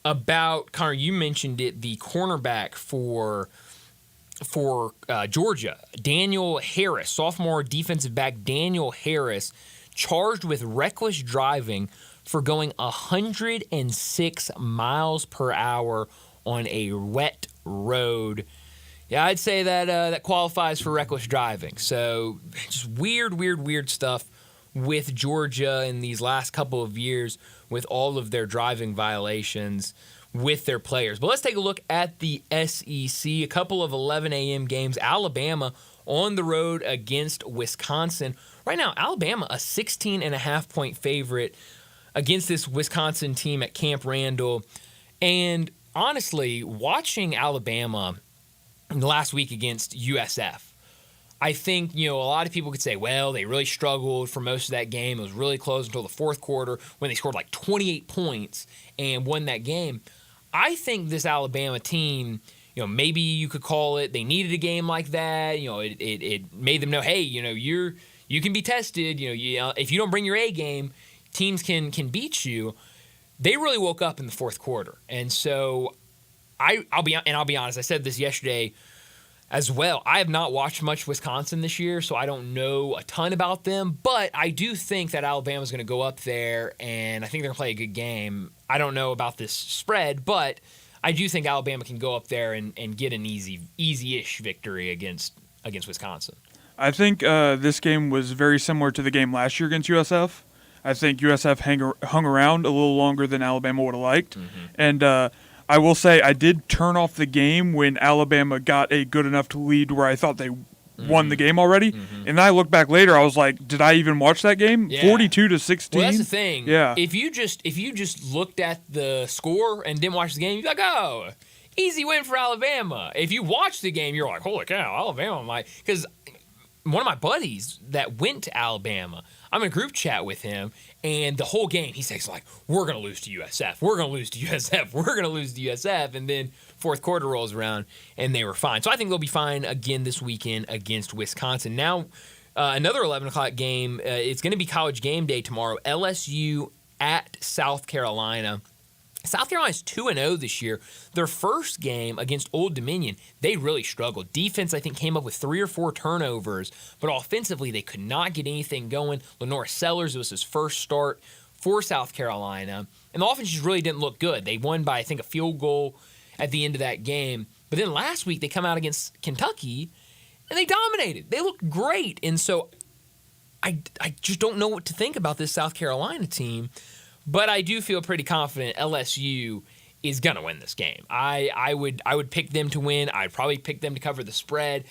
about, Connor, you mentioned it, the cornerback for Georgia, Daniel Harris, sophomore defensive back Daniel Harris, charged with reckless driving for going 106 miles per hour on a wet road. Yeah, I'd say that qualifies for reckless driving. So just weird stuff with Georgia in these last couple of years with all of their driving violations with their players. But let's take a look at the SEC. A couple of 11 a.m. games. Alabama on the road against Wisconsin. Right now, Alabama, a 16.5-point favorite against this Wisconsin team at Camp Randall. And honestly, watching Alabama last week against USF, I think, a lot of people could say, well, they really struggled for most of that game. It was really close until the fourth quarter when they scored like 28 points and won that game. I think this Alabama team, maybe you could call it, they needed a game like that. It made them know, hey, you can be tested. If you don't bring your A game, teams can beat you. They really woke up in the fourth quarter. And so I'll be honest, I said this yesterday as well. I have not watched much Wisconsin this year, so I don't know a ton about them, but I do think that Alabama's going to go up there and I think they're going to play a good game. I don't know about this spread, but I do think Alabama can go up there and get an easy-ish victory against Wisconsin. I think this game was very similar to the game last year against USF. I think USF hung around a little longer than Alabama would have liked. Mm-hmm. And I will say I did turn off the game when Alabama got a good enough to lead where I thought they won the game already. Mm-hmm. And then I looked back later, I was like, did I even watch that game? Yeah. 42-16. Well, that's the thing. Yeah. If you just looked at the score and didn't watch the game, you'd be like, oh, easy win for Alabama. If you watch the game, you're like, holy cow, Alabama. Because one of my buddies that went to Alabama, I'm in a group chat with him, and the whole game he says, like, we're going to lose to USF. We're going to lose to USF. We're going to lose to USF. And then fourth quarter rolls around, and they were fine. So I think they'll be fine again this weekend against Wisconsin. Now, another 11 o'clock game. It's going to be College Game Day tomorrow. LSU at South Carolina. South Carolina's 2-0 this year. Their first game against Old Dominion, they really struggled. Defense, I think, came up with 3 or 4 turnovers, but offensively, they could not get anything going. Lenore Sellers, it was his first start for South Carolina, and the offense just really didn't look good. They won by, I think, a field goal at the end of that game. But then last week, they come out against Kentucky, and they dominated. They looked great, and so I just don't know what to think about this South Carolina team. But I do feel pretty confident LSU is going to win this game. I would pick them to win. I'd probably pick them to cover the spread.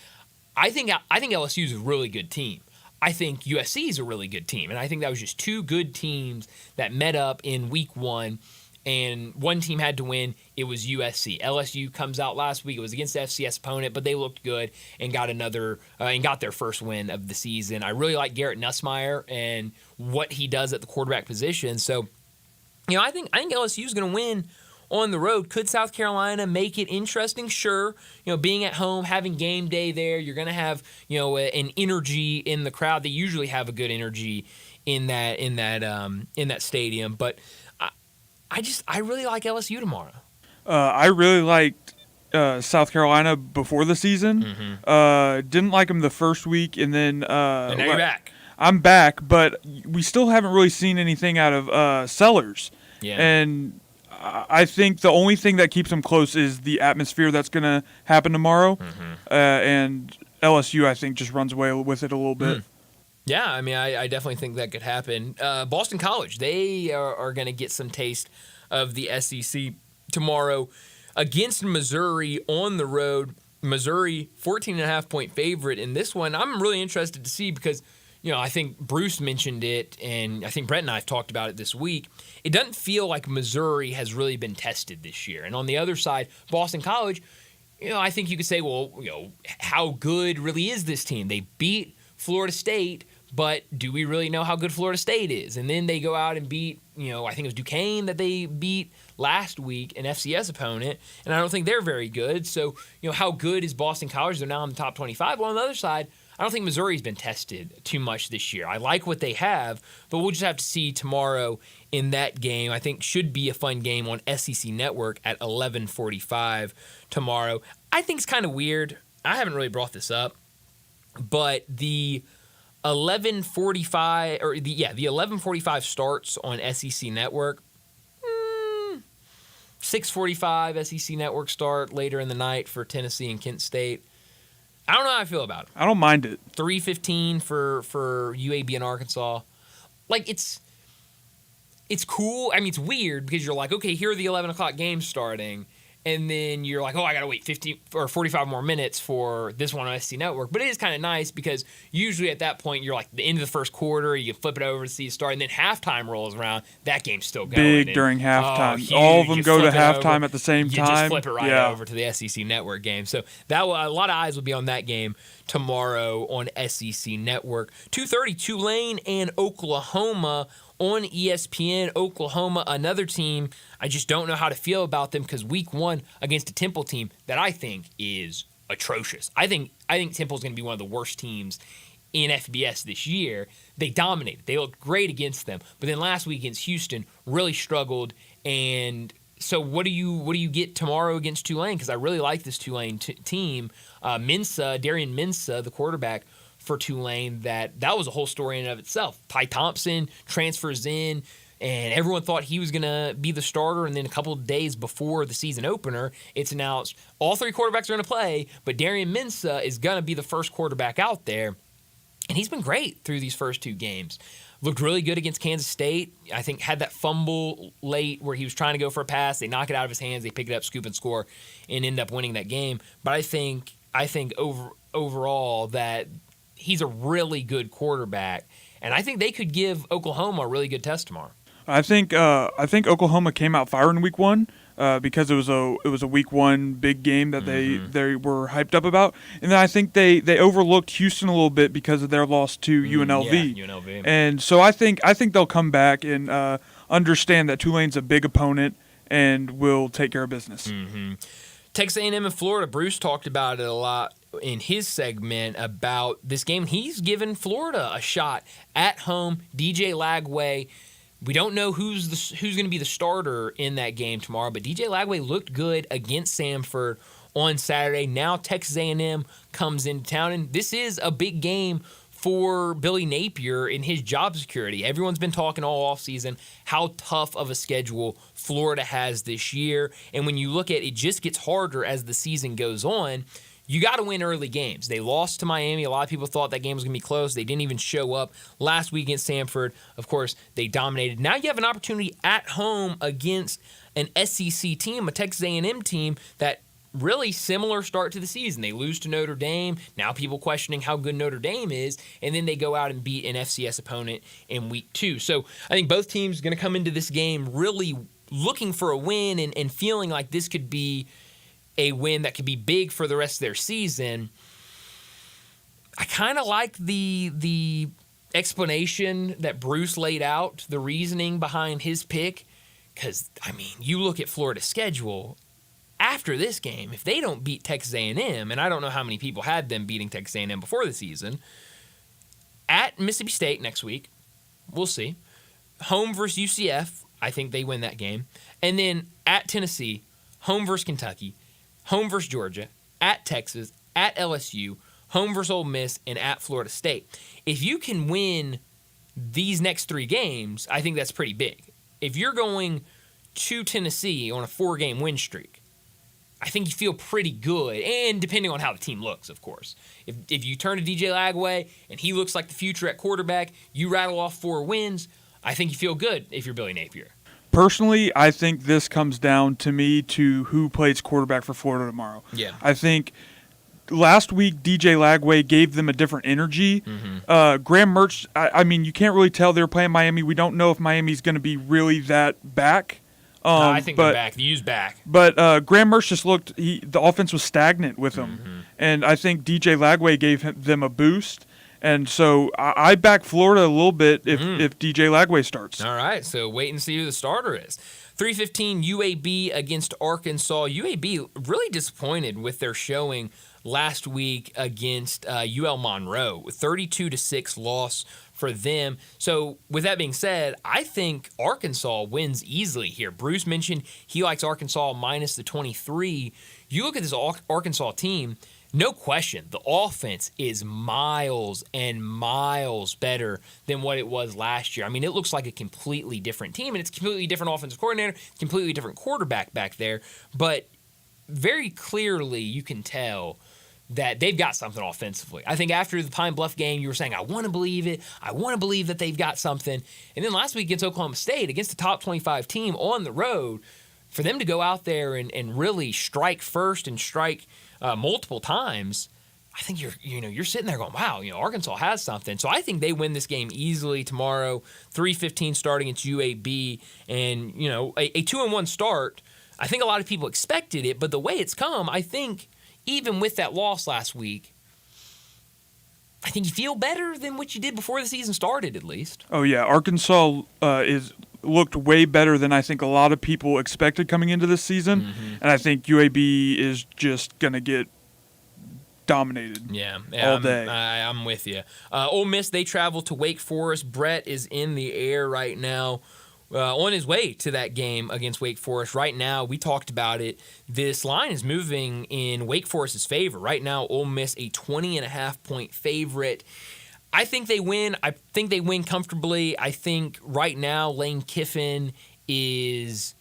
I think LSU is a really good team. I think USC is a really good team. And I think that was just two good teams that met up in week 1. And one team had to win. It was USC. LSU comes out last week. It was against the FCS opponent, but they looked good and got their first win of the season. I really like Garrett Nussmeier and what he does at the quarterback position. So, I think LSU is going to win on the road. Could South Carolina make it interesting? Sure. Being at home, having game day there, you're going to have, an energy in the crowd. They usually have a good energy in that stadium. But I really like LSU tomorrow. I really liked South Carolina before the season. Didn't like them the first week, and then And now you're back. I'm back, but we still haven't really seen anything out of Sellers. Yeah. And I think the only thing that keeps them close is the atmosphere that's going to happen tomorrow. And LSU, I think, just runs away with it a little bit. Yeah, I mean, I definitely think that could happen. Boston College, they are going to get some taste of the SEC tomorrow against Missouri on the road. Missouri, 14.5-point favorite in this one. I'm really interested to see because, I think Bruce mentioned it, and I think Brett and I have talked about it this week. It doesn't feel like Missouri has really been tested this year. And on the other side, Boston College, I think you could say, well, how good really is this team? They beat Florida State, but do we really know how good Florida State is? And then they go out and beat, I think it was Duquesne that they beat last week, an FCS opponent, and I don't think they're very good. So, how good is Boston College? They're now in the top 25. Well, on the other side, I don't think Missouri's been tested too much this year. I like what they have, but we'll just have to see tomorrow in that game. I think should be a fun game on SEC Network at 11:45 tomorrow. I think it's kind of weird. I haven't really brought this up, but the 11:45 or the 11:45 starts on SEC Network. 6:45 SEC Network start later in the night for Tennessee and Kent State. I don't know how I feel about it. I don't mind it. 3:15 for UAB and Arkansas. Like, it's cool. I mean, it's weird because you're like, okay, here are the 11 o'clock games starting. And then you're like, oh, I got to wait 50 or 45 more minutes for this one on SC Network. But it is kind of nice because usually at that point, you're like the end of the first quarter, you flip it over to see the start, and then halftime rolls around. That game's still going. Big during halftime. All of them go to halftime at the same time. You just flip it right over to the SEC Network game. So a lot of eyes will be on that game tomorrow on SEC Network. 2:30, Tulane and Oklahoma on ESPN. Oklahoma, another team, I just don't know how to feel about them because week one against a Temple team that I think is atrocious. I think Temple's going to be one of the worst teams in FBS this year. They dominated. They looked great against them. But then last week against Houston, really struggled. And so what do you get tomorrow against Tulane? Because I really like this Tulane team. Darian Mensah, the quarterback for Tulane, that was a whole story in and of itself. Ty Thompson transfers in, and everyone thought he was going to be the starter, and then a couple of days before the season opener, it's announced all three quarterbacks are going to play, but Darian Mensah is going to be the first quarterback out there, and he's been great through these first two games. Looked really good against Kansas State. I think had that fumble late where he was trying to go for a pass. They knock it out of his hands. They pick it up, scoop and score, and end up winning that game. But I think overall that he's a really good quarterback, and I think they could give Oklahoma a really good test tomorrow. I think Oklahoma came out firing week one because it was a week one big game that they were hyped up about, and then I think they overlooked Houston a little bit because of their loss to UNLV. Yeah, UNLV. And so I think they'll come back and understand that Tulane's a big opponent and will take care of business. Texas A&M and Florida. Bruce talked about it a lot in his segment about this game. He's given Florida a shot at home. DJ Lagway. We don't know who's going to be the starter in that game tomorrow, but DJ Lagway looked good against Samford on Saturday. Now Texas A&M comes into town, and this is a big game for Billy Napier in his job security. Everyone's been talking all offseason how tough of a schedule Florida has this year, and when you look at it, it just gets harder as the season goes on. You got to win early games. They lost to Miami. A lot of people thought that game was going to be close. They didn't even show up last week against Samford. Of course, they dominated. Now you have an opportunity at home against an SEC team, a Texas A&M team that really similar start to the season. They lose to Notre Dame. Now people questioning how good Notre Dame is, and then they go out and beat an FCS opponent in week two. So I think both teams are going to come into this game really looking for a win and feeling like this could be a win that could be big for the rest of their season. I kind of like the explanation that Bruce laid out, the reasoning behind his pick, because, I mean, you look at Florida's schedule. After this game, if they don't beat Texas A&M, and I don't know how many people had them beating Texas A&M before the season, at Mississippi State next week, We'll see. Home versus UCF, I think they win that game. And then at Tennessee, home versus Kentucky, home versus Georgia, at Texas, at LSU, home versus Ole Miss, and at Florida State. If you can win these next 3 games, I think that's pretty big. If you're going to Tennessee on a 4-game win streak, I think you feel pretty good, and depending on how the team looks, of course. If you turn to DJ Lagway and he looks like the future at quarterback, you rattle off 4 wins, I think you feel good if you're Billy Napier. Personally, I think this comes down to me to who plays quarterback for Florida tomorrow. Yeah. I think last week DJ Lagway gave them a different energy. Graham Mertz, I mean, you can't really tell they're playing Miami. We don't know if Miami's going to be really that back. I think they're back. Use back. But Graham Mertz just looked. The offense was stagnant with him, and I think DJ Lagway gave them a boost. And so I back Florida a little bit if DJ Lagway starts. All right, so wait and see who the starter is. 3:15 UAB against Arkansas. UAB really disappointed with their showing last week against UL Monroe, 32-6 loss for them. So with that being said, I think Arkansas wins easily here. Bruce mentioned he likes Arkansas minus the 23. You look at this Arkansas team, no question, the offense is miles and miles better than what it was last year. I mean, it looks like a completely different team, and it's a completely different offensive coordinator, completely different quarterback back there. But very clearly you can tell that they've got something offensively. I think after the Pine Bluff game, you were saying, I want to believe it. I want to believe that they've got something. And then last week against Oklahoma State, against the top 25 team on the road, for them to go out there and really strike first and strike multiple times, I think you're sitting there going, wow, Arkansas has something. So I think they win this game easily tomorrow. 3:15 starting against UAB, and a 2-1 start. I think a lot of people expected it, but the way it's come, I think even with that loss last week, I think you feel better than what you did before the season started, at least. Oh yeah, Arkansas looked way better than I think a lot of people expected coming into this season, and I think UAB is just gonna get dominated. All day. I'm with you. Ole Miss, they travel to Wake Forest. Brett is in the air right now, on his way to that game against Wake Forest. Right now, we talked about it. This line is moving in Wake Forest's favor. Right now, Ole Miss a 20.5-point favorite. I think they win. I think they win comfortably. I think right now Lane Kiffin is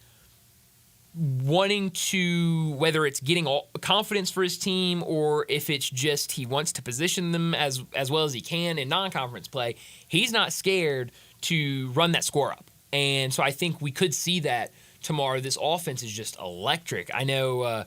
wanting to, whether it's getting all confidence for his team or if it's just he wants to position them as well as he can in non-conference play, he's not scared to run that score up. And so I think we could see that tomorrow. This offense is just electric. I know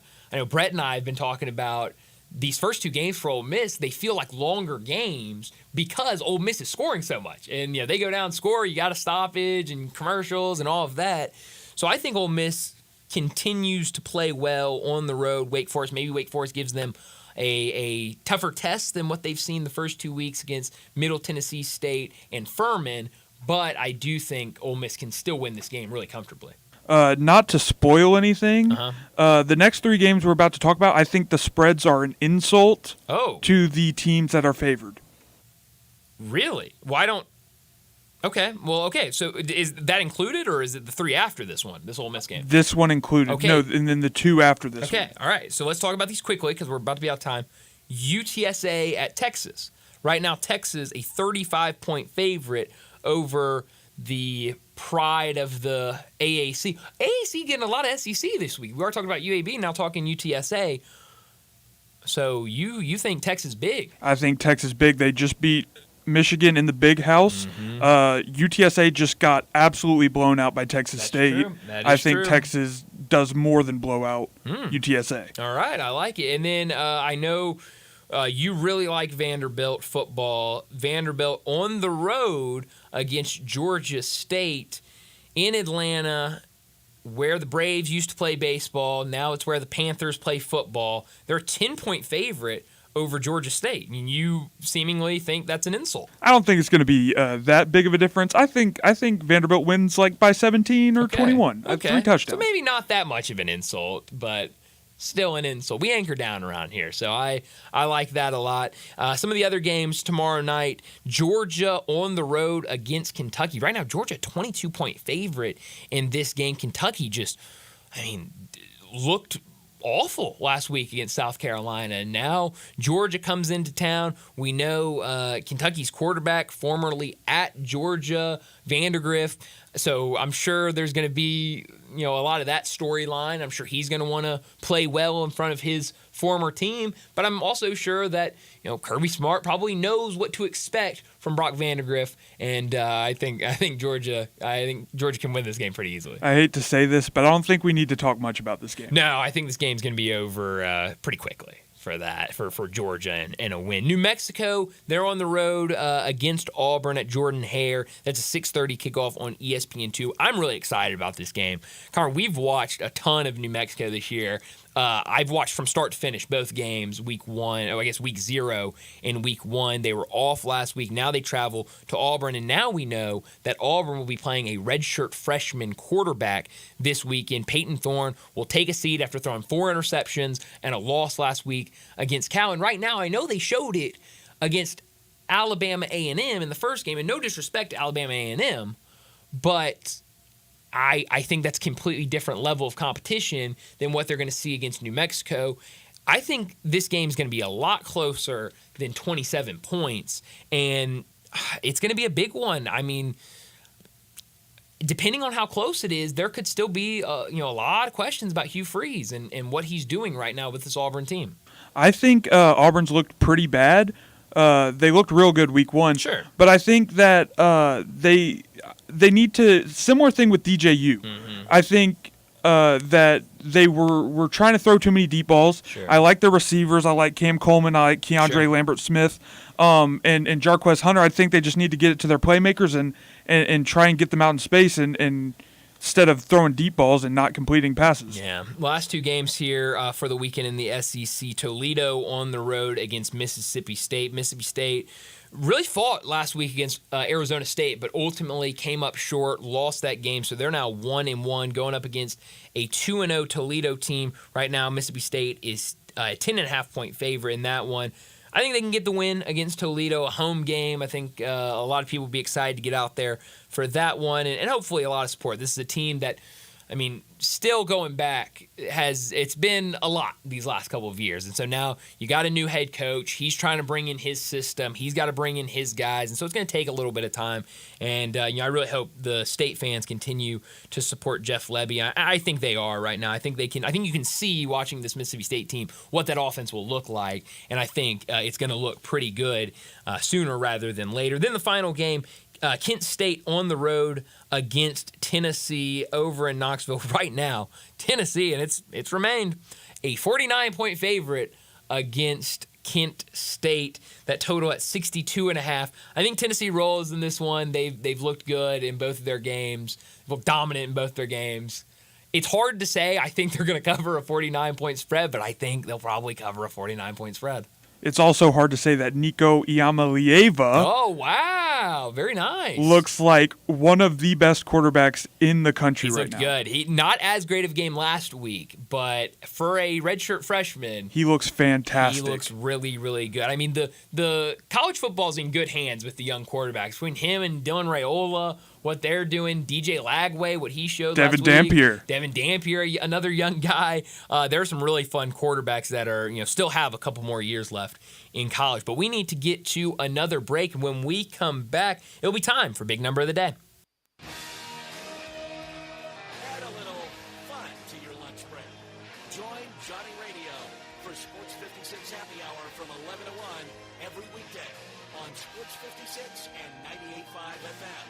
Brett and I have been talking about these first 2 games for Ole Miss. They feel like longer games because Ole Miss is scoring so much. And they go down, score, you got a stoppage and commercials and all of that. So I think Ole Miss continues to play well on the road. Maybe Wake Forest gives them a tougher test than what they've seen the first 2 weeks against Middle Tennessee State and Furman. But I do think Ole Miss can still win this game really comfortably. Not to spoil anything, the next 3 games we're about to talk about, I think the spreads are an insult to the teams that are favored. Really? Why don't... Okay, so is that included, or is it the 3 after this one, this Ole Miss game? This one included. Okay. No, and then the 2 after this one. Okay, all right. So let's talk about these quickly because we're about to be out of time. UTSA at Texas. Right now, Texas, a 35-point favorite over the pride of the AAC. AAC getting a lot of SEC this week. We are talking about UAB, now talking UTSA. So you think Texas big? I think Texas big. They just beat Michigan in the Big House. UTSA just got absolutely blown out by Texas State. True. I think Texas does more than blow out UTSA. All right, I like it. And then I know you really like Vanderbilt football. Vanderbilt on the road against Georgia State in Atlanta, where the Braves used to play baseball. Now it's where the Panthers play football. They're a 10-point favorite over Georgia State. I mean, you seemingly think that's an insult. I don't think it's going to be that big of a difference. I think Vanderbilt wins like by 17 or 21. Okay. 3 touchdowns. So maybe not that much of an insult, but still an insult. We anchor down around here, so I like that a lot. Some of the other games tomorrow night, Georgia on the road against Kentucky. Right now, Georgia 22-point favorite in this game. Kentucky just, looked awful last week against South Carolina. And now Georgia comes into town. We know Kentucky's quarterback, formerly at Georgia, Vandergriff. So I'm sure there's going to be, a lot of that storyline. I'm sure he's going to want to play well in front of his former team. But I'm also sure that, Kirby Smart probably knows what to expect from Brock Vandagriff. And I think Georgia can win this game pretty easily. I hate to say this, but I don't think we need to talk much about this game. No, I think this game's going to be over pretty quickly for Georgia and a win. New Mexico, they're on the road against Auburn at Jordan-Hare. That's a 6:30 kickoff on ESPN2. I'm really excited about this game. Connor, we've watched a ton of New Mexico this year. I've watched from start to finish both games, week 0 and week 1. They were off last week. Now they travel to Auburn, and now we know that Auburn will be playing a redshirt freshman quarterback this weekend. Peyton Thorne will take a seat after throwing 4 interceptions and a loss last week against Cal. And right now, I know they showed it against Alabama A&M in the first game, and no disrespect to Alabama A&M, but I think that's a completely different level of competition than what they're going to see against New Mexico. I think this game's going to be a lot closer than 27 points, and it's going to be a big one. Depending on how close it is, there could still be a lot of questions about Hugh Freeze and what he's doing right now with this Auburn team. I think Auburn's looked pretty bad. They looked real good week 1. Sure. But I think that they need to, similar thing with DJU. Mm-hmm. I think that they were trying to throw too many deep balls. Sure. I like their receivers. I like Cam Coleman. I like Keandre Lambert-Smith. And Jarquez Hunter. I think they just need to get it to their playmakers and try and get them out in space and instead of throwing deep balls and not completing passes. Yeah. Last 2 games here for the weekend in the SEC. Toledo on the road against Mississippi State. Mississippi State really fought last week against Arizona State, but ultimately came up short, lost that game. So they're now 1-1 going up against a 2-0 Toledo team. Right now, Mississippi State is a 10.5-point favorite in that one. I think they can get the win against Toledo, a home game. I think a lot of people will be excited to get out there for that one, and hopefully a lot of support. This is a team that, still going back, it's been a lot these last couple of years. And so now you got a new head coach. He's trying to bring in his system. He's got to bring in his guys. And so it's going to take a little bit of time. And, I really hope the State fans continue to support Jeff Lebby. I think they are right now. I think you can see watching this Mississippi State team what that offense will look like. And I think it's going to look pretty good sooner rather than later. Then the final game, Kent State on the road against Tennessee over in Knoxville. Right now, Tennessee, and it's remained a 49-point favorite against Kent State. That total at 62.5. I think Tennessee rolls in this one. They've looked good in both of their games. They've looked dominant in both their games. It's hard to say. I think they're going to cover a 49-point spread, but I think they'll probably cover a 49-point spread. It's also hard to say that Nico Iamaleava Oh, wow. Very nice. looks like one of the best quarterbacks in the country He's right looked now. good. He not as great of a game last week, but for a redshirt freshman, He looks fantastic. he looks really, really good. The college football's in good hands with the young quarterbacks. Between him and Dylan Raiola, what they're doing, DJ Lagway, what he showed Devin last Dampier. week. Devin Dampier, another young guy. There are some really fun quarterbacks that are, still have a couple more years left in college. But we need to get to another break. And when we come back, it'll be time for Big Number of the Day. Add a little fun to your lunch break. Join Johnny Radio for Sports 56 Happy Hour from 11 to 1 every weekday on Sports 56 and 98.5 FM.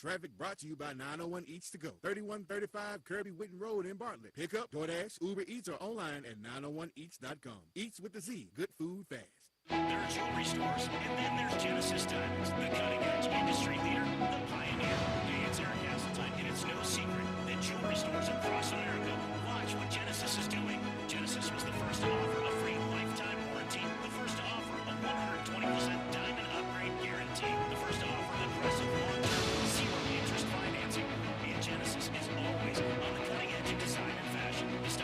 Traffic brought to you by 901 Eats to Go, 3135 Kirby Whitten Road in Bartlett. Pick up, DoorDash, Uber Eats, or online at 901eats.com. Eats with the Z. Good food fast. There are jewelry stores, and then there's Genesis Diamonds, the cutting-edge industry leader, the pioneer. Hey, it's Eric Hasseltine, and it's no secret that jewelry stores across America watch what Genesis is doing. Genesis was the first to offer a free lifetime warranty, the first to offer a 120% diamond upgrade guarantee, the first to offer aggressive long-term zero-interest financing. And Genesis is always on the cutting edge of design and fashion. It's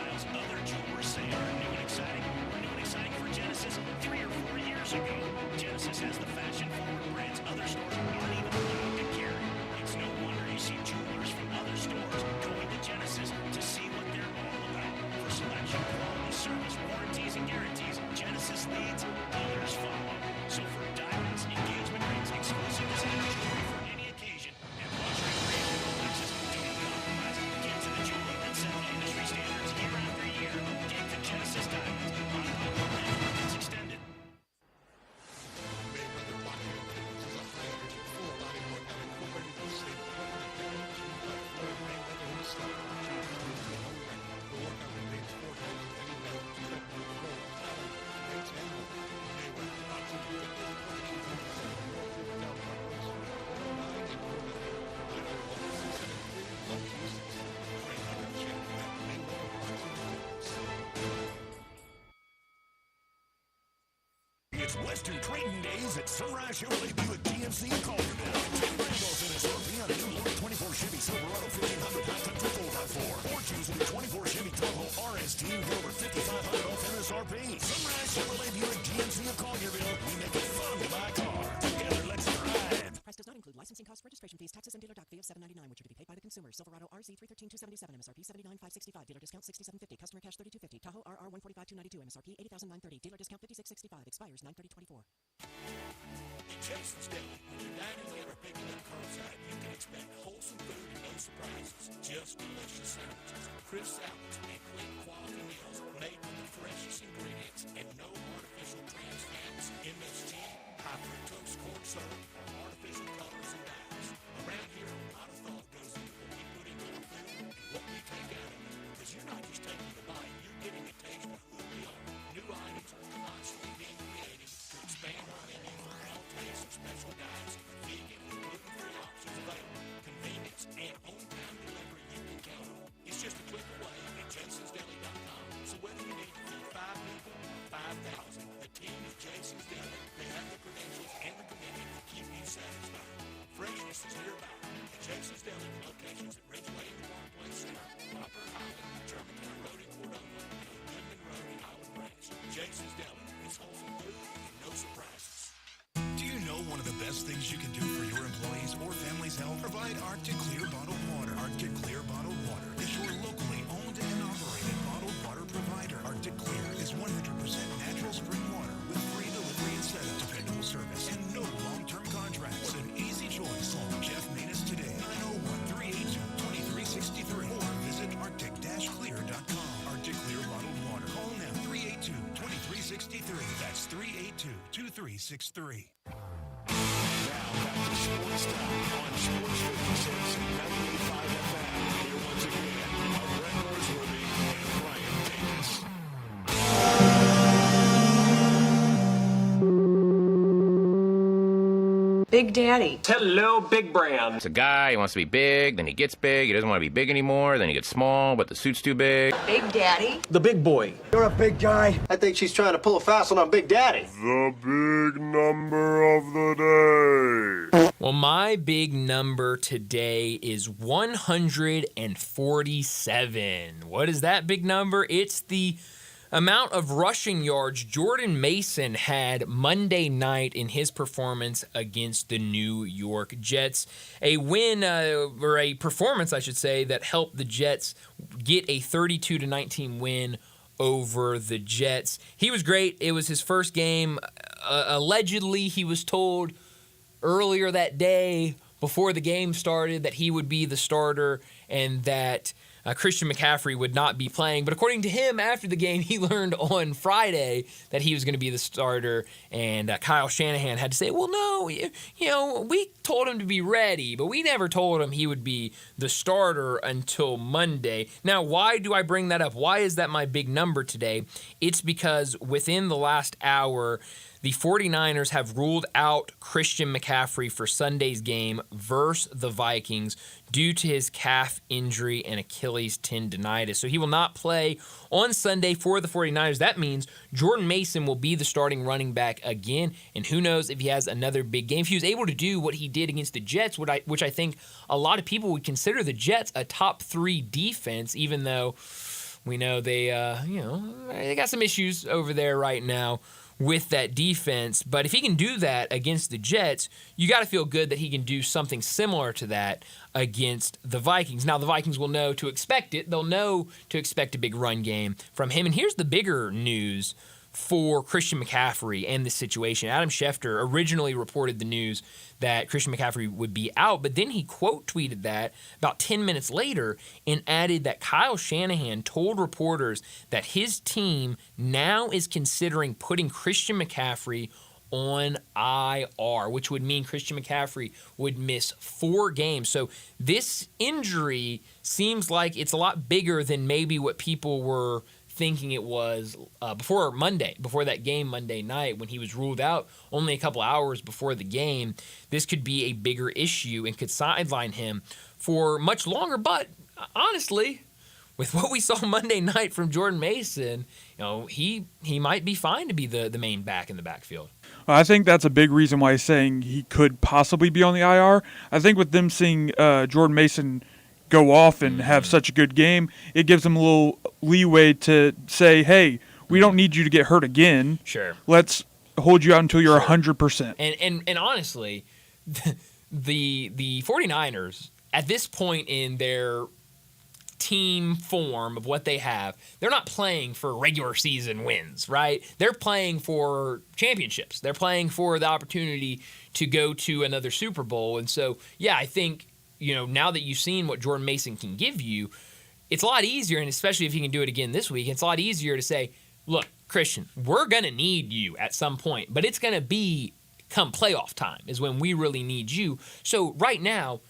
It's Western Trading Days at Sunrise Chevrolet Buick GMC in Collierville. $10 grand off MSRP on a new Lord 24 Chevy Silverado 1500 high country 4x4. Or choose a new 24 Chevy Tahoe RST and get over $5,500 off MSRP. Sunrise Chevrolet Buick GMC of Collierville. We make it fun to buy a car. Together, let's drive. Price does not include licensing costs, registration fees, taxes, and dealer doc fee of $7.99, which are to be paid by the consumer. Silverado RZ $313,277, MSRP $79,565, dealer discount $67.50, customer cash $32.50, Tahoe RR $145,292, MSRP $80,930, dealer discount $56.65, expires 9/30/24. In Jason's Deli, when you're dining in or picking up curbside, you can expect wholesome food and no surprises. Just delicious sandwiches, crisp salads, and clean quality meals made with the freshest ingredients and no artificial trans fats, MSG, high fructose corn syrup, or artificial colors and dyes. Around here, a lot of thought goes into what we put into our food and what we take out of it. Because you're not just taking a bite, you're getting a taste of who we are. New items are constantly being created to expand our menu for all tastes and special diets, vegan and gluten-free options available, convenience, and on-time delivery you can count on. It's just a click away at jasonsdeli.com. So whether you need to feed 5 people or 5,000, the team at Jason's Deli, they have the credentials and the commitment to keep you satisfied. Freshness is nearby at Jason's Deli, locations at Ridgeway in the Parkplace Center, Popper Highland, Germantown Road in Cordova, and Goodman Road in Highland Branch. Jason's Deli is wholesome food and no surprises. Do you know one of the best things you can do for your employees or family's health? Provide Arctic Clear bottled water. Arctic Clear bottled water is your locally owned and operated bottled water provider. Arctic Clear is 100% natural spring water with free delivery and setup, dependable service, and no long-term contracts. What an easy choice. Call Jeff Manus today, 901-382-2363, or visit arctic-clear.com. Arctic Clear bottled water. Call now, 382-2363. That's 382-2363. Now back to Sports Time on Sports 56 and 98.5 FM. Here once again are Brett Norsworthy and Ryan Davis. Big Daddy. Hello, Big Brand. It's a guy, he wants to be big, then he gets big, he doesn't want to be big anymore, then he gets small, but the suit's too big. Big Daddy. The big boy. You're a big guy. I think she's trying to pull a fast one on Big Daddy. The big number of the day. Well, my big number today is 147. What is that big number? It's the amount of rushing yards Jordan Mason had Monday night in his performance against the New York Jets. A win, or a performance, I should say, that helped the Jets get a 32-19 win over the Jets. He was great. It was his first game. Allegedly, he was told earlier that day, before the game started, that he would be the starter and that Christian McCaffrey would not be playing. But according to him, after the game, he learned on Friday that he was going to be the starter. And Kyle Shanahan had to say, well, no, we told him to be ready, but we never told him he would be the starter until Monday. Now, why do I bring that up? Why is that my big number today? It's because within the last hour, the 49ers have ruled out Christian McCaffrey for Sunday's game versus the Vikings due to his calf injury and Achilles tendonitis. So he will not play on Sunday for the 49ers. That means Jordan Mason will be the starting running back again, and who knows if he has another big game. If he was able to do what he did against the Jets, which I think a lot of people would consider the Jets a top 3 defense, even though we know they got some issues over there right now with that defense. But if he can do that against the Jets, you got to feel good that he can do something similar to that against the Vikings. Now, the Vikings will know to expect it. They'll know to expect a big run game from him. And here's the bigger news for Christian McCaffrey and this situation. Adam Schefter originally reported the news that Christian McCaffrey would be out, but then he quote tweeted that about 10 minutes later and added that Kyle Shanahan told reporters that his team now is considering putting Christian McCaffrey on IR, which would mean Christian McCaffrey would miss 4 games. So this injury seems like it's a lot bigger than maybe what people were thinking it was before that game Monday night when he was ruled out only a couple hours before the game. This could be a bigger issue and could sideline him for much longer. But honestly, with what we saw Monday night from Jordan Mason, he might be fine to be the main back in the backfield. I think that's a big reason why he's saying he could possibly be on the IR. I think with them seeing Jordan Mason go off and have such a good game, it gives them a little leeway to say, hey, we don't need you to get hurt again. Sure. Let's hold you out until you're 100%. And honestly, the 49ers, at this point in their team form of what they have, they're not playing for regular season wins, right? They're playing for championships. They're playing for the opportunity to go to another Super Bowl. And so, yeah, I think, now that you've seen what Jordan Mason can give you, it's a lot easier, and especially if he can do it again this week, it's a lot easier to say, look, Christian, we're going to need you at some point, but it's going to be come playoff time is when we really need you. So right now,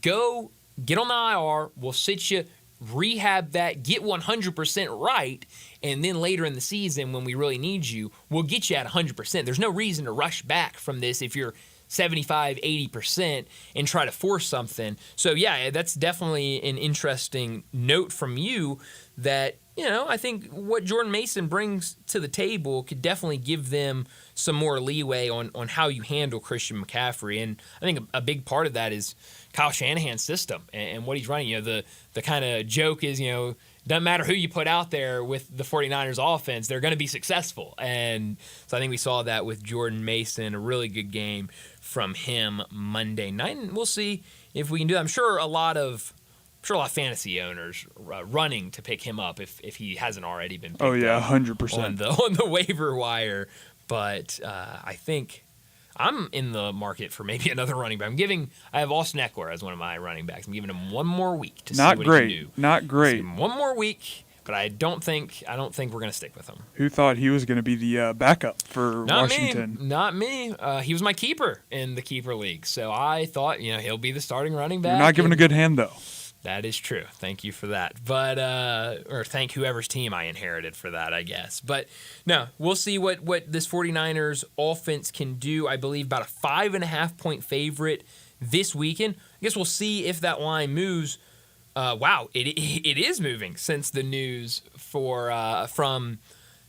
go get on the IR. We'll sit you, rehab that, get 100% right, and then later in the season when we really need you, we'll get you at 100%. There's no reason to rush back from this if you're 75, 80% and try to force something. So, yeah, that's definitely an interesting note from you that, I think what Jordan Mason brings to the table could definitely give them some more leeway on how you handle Christian McCaffrey. And I think a big part of that is Kyle Shanahan's system and what he's running. The kind of joke is, doesn't matter who you put out there with the 49ers offense, they're going to be successful. And so I think we saw that with Jordan Mason, a really good game from him Monday night. And we'll see if we can do that. I'm sure a lot of fantasy owners running to pick him up if he hasn't already been picked up 100% on the waiver wire. But I think I'm in the market for maybe another running back. I have Austin Eckler as one of my running backs. I'm giving him one more week to see what he can do. Not great. One more week, but I don't think we're going to stick with him. Who thought he was going to be the backup for Washington? Not me. He was my keeper in the keeper league, so I thought he'll be the starting running back. You're not giving a good hand though. That is true. Thank you for that. But or thank whoever's team I inherited for that, I guess. But no, we'll see what this 49ers offense can do. I believe about a 5.5-point favorite this weekend. I guess we'll see if that line moves. Wow, it is moving since the news from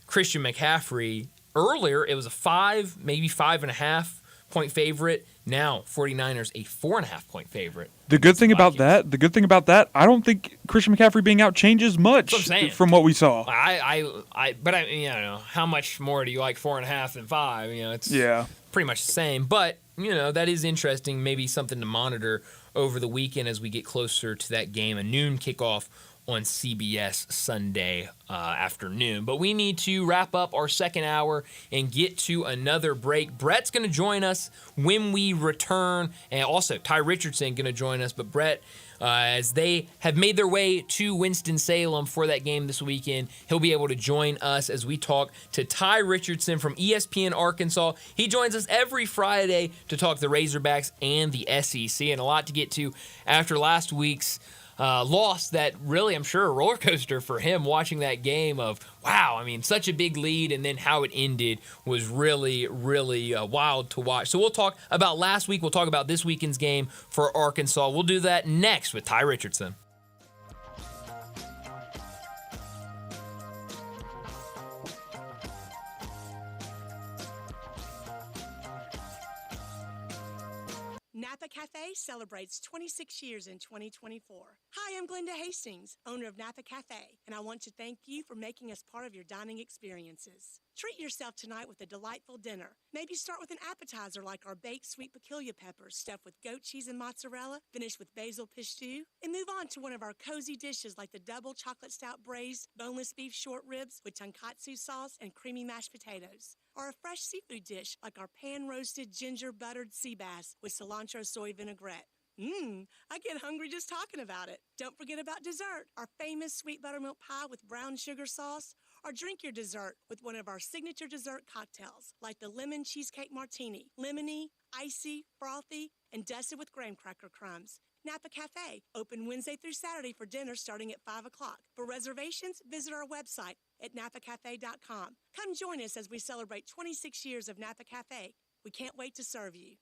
Christian McCaffrey. Earlier, it was a 5, maybe 5.5-point favorite. Now, 49ers a 4.5-point favorite. The good thing about that, I don't think Christian McCaffrey being out changes much from what we saw. But how much more do you like 4.5 than 5? It's pretty much the same. But that is interesting. Maybe something to monitor over the weekend as we get closer to that game, a noon kickoff on CBS Sunday afternoon. But we need to wrap up our second hour and get to another break. Brett's going to join us when we return, and also Ty Richardson going to join us. But Brett, as they have made their way to Winston-Salem for that game this weekend, he'll be able to join us as we talk to Ty Richardson from ESPN Arkansas. He joins us every Friday to talk the Razorbacks and the SEC, and a lot to get to after last week's loss that really, I'm sure, a roller coaster for him watching that game of, wow, such a big lead, and then how it ended was really, really wild to watch. So we'll talk about last week. We'll talk about this weekend's game for Arkansas. We'll do that next with Ty Richardson. Napa Cafe celebrates 26 years in 2024. Hi, I'm Glenda Hastings, owner of Napa Cafe, and I want to thank you for making us part of your dining experiences. Treat yourself tonight with a delightful dinner. Maybe start with an appetizer like our baked sweet peculiar peppers stuffed with goat cheese and mozzarella, finished with basil pistou, and move on to one of our cozy dishes like the double chocolate stout braised boneless beef short ribs with tonkatsu sauce and creamy mashed potatoes. Or a fresh seafood dish like our pan-roasted ginger-buttered sea bass with cilantro soy vinaigrette. I get hungry just talking about it. Don't forget about dessert, our famous sweet buttermilk pie with brown sugar sauce, or drink your dessert with one of our signature dessert cocktails, like the lemon cheesecake martini, lemony, icy, frothy, and dusted with graham cracker crumbs. Napa Cafe, open Wednesday through Saturday for dinner starting at 5 o'clock. For reservations, visit our website at napacafe.com. Come join us as we celebrate 26 years of Napa Cafe. We can't wait to serve you.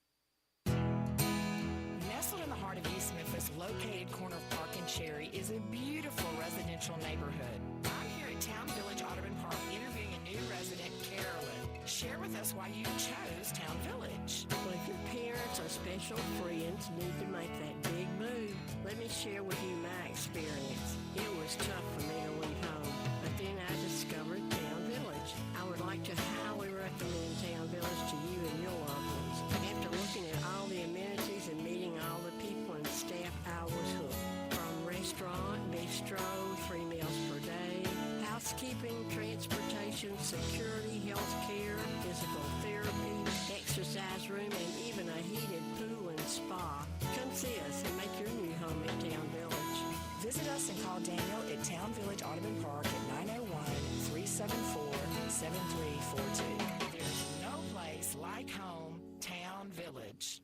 Nestled in the heart of East Memphis, located corner of Park and Cherry, is a beautiful residential neighborhood. I'm here at Town Village Audubon Park interviewing a new resident, Carolyn. Share with us why you chose Town Village. Well, if your parents or special friends need to make that big move, let me share with you my experience. It was tough for me to leave home, but then I discovered Town Village. I would like to highly recommend Town Village to you and your loved ones. After looking at all the amenities and meeting all the people and staff, I was hooked. From restaurant, bistro, 3 meals per day, housekeeping, transportation, security, health care, physical therapy, exercise room, and even a heated pool and spa. Come see us and make your new home at Town Village. Visit us and call Daniel at Town Village Audubon Park at 901-374-7342. There's no place like home, Town Village.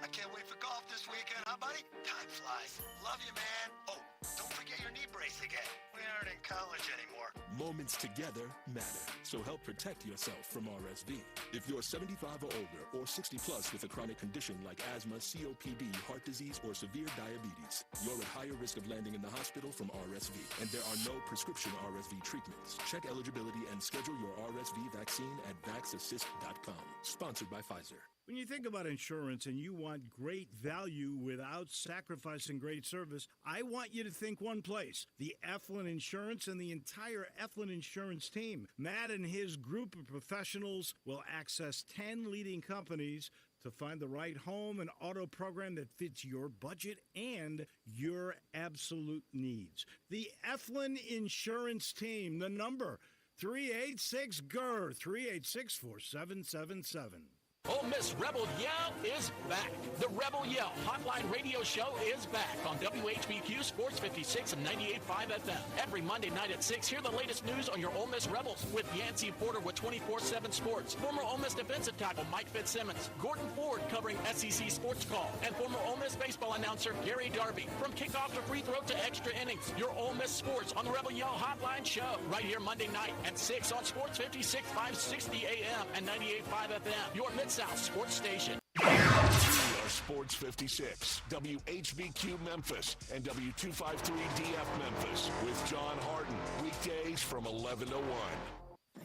I can't wait for golf this weekend, huh, buddy? Time flies. Love you, man. Oh, don't forget your knee brace again. We aren't in college anymore. Moments together matter, so help protect yourself from RSV. If you're 75 or older or 60 plus with a chronic condition like asthma, COPD, heart disease, or severe diabetes, you're at higher risk of landing in the hospital from RSV, and there are no prescription RSV treatments. Check eligibility and schedule your RSV vaccine at vaxassist.com. Sponsored by Pfizer. When you think about insurance and you want great value without sacrificing great service, I want you to think one place: the Eflin Insurance and the entire Eflin Insurance team. Matt and his group of professionals will access 10 leading companies to find the right home and auto program that fits your budget and your absolute needs. The Eflin Insurance team, the number 386-GER, 386-4777. Ole Miss Rebel Yell is back. The Rebel Yell Hotline Radio Show is back on WHBQ Sports 56 and 98.5 FM. Every Monday night at 6, hear the latest news on your Ole Miss Rebels with Yancey Porter with 24/7 Sports, former Ole Miss defensive tackle Mike Fitzsimmons, Gordon Ford covering SEC Sports Call, and former Ole Miss baseball announcer Gary Darby. From kickoff to free throw to extra innings, your Ole Miss Sports on the Rebel Yell Hotline Show right here Monday night at 6 on Sports 56, 560 AM and 98.5 FM. Your Mid-South Sports Station. We are Sports 56, WHBQ Memphis, and W253DF Memphis with John Harden. Weekdays from 11 to 1.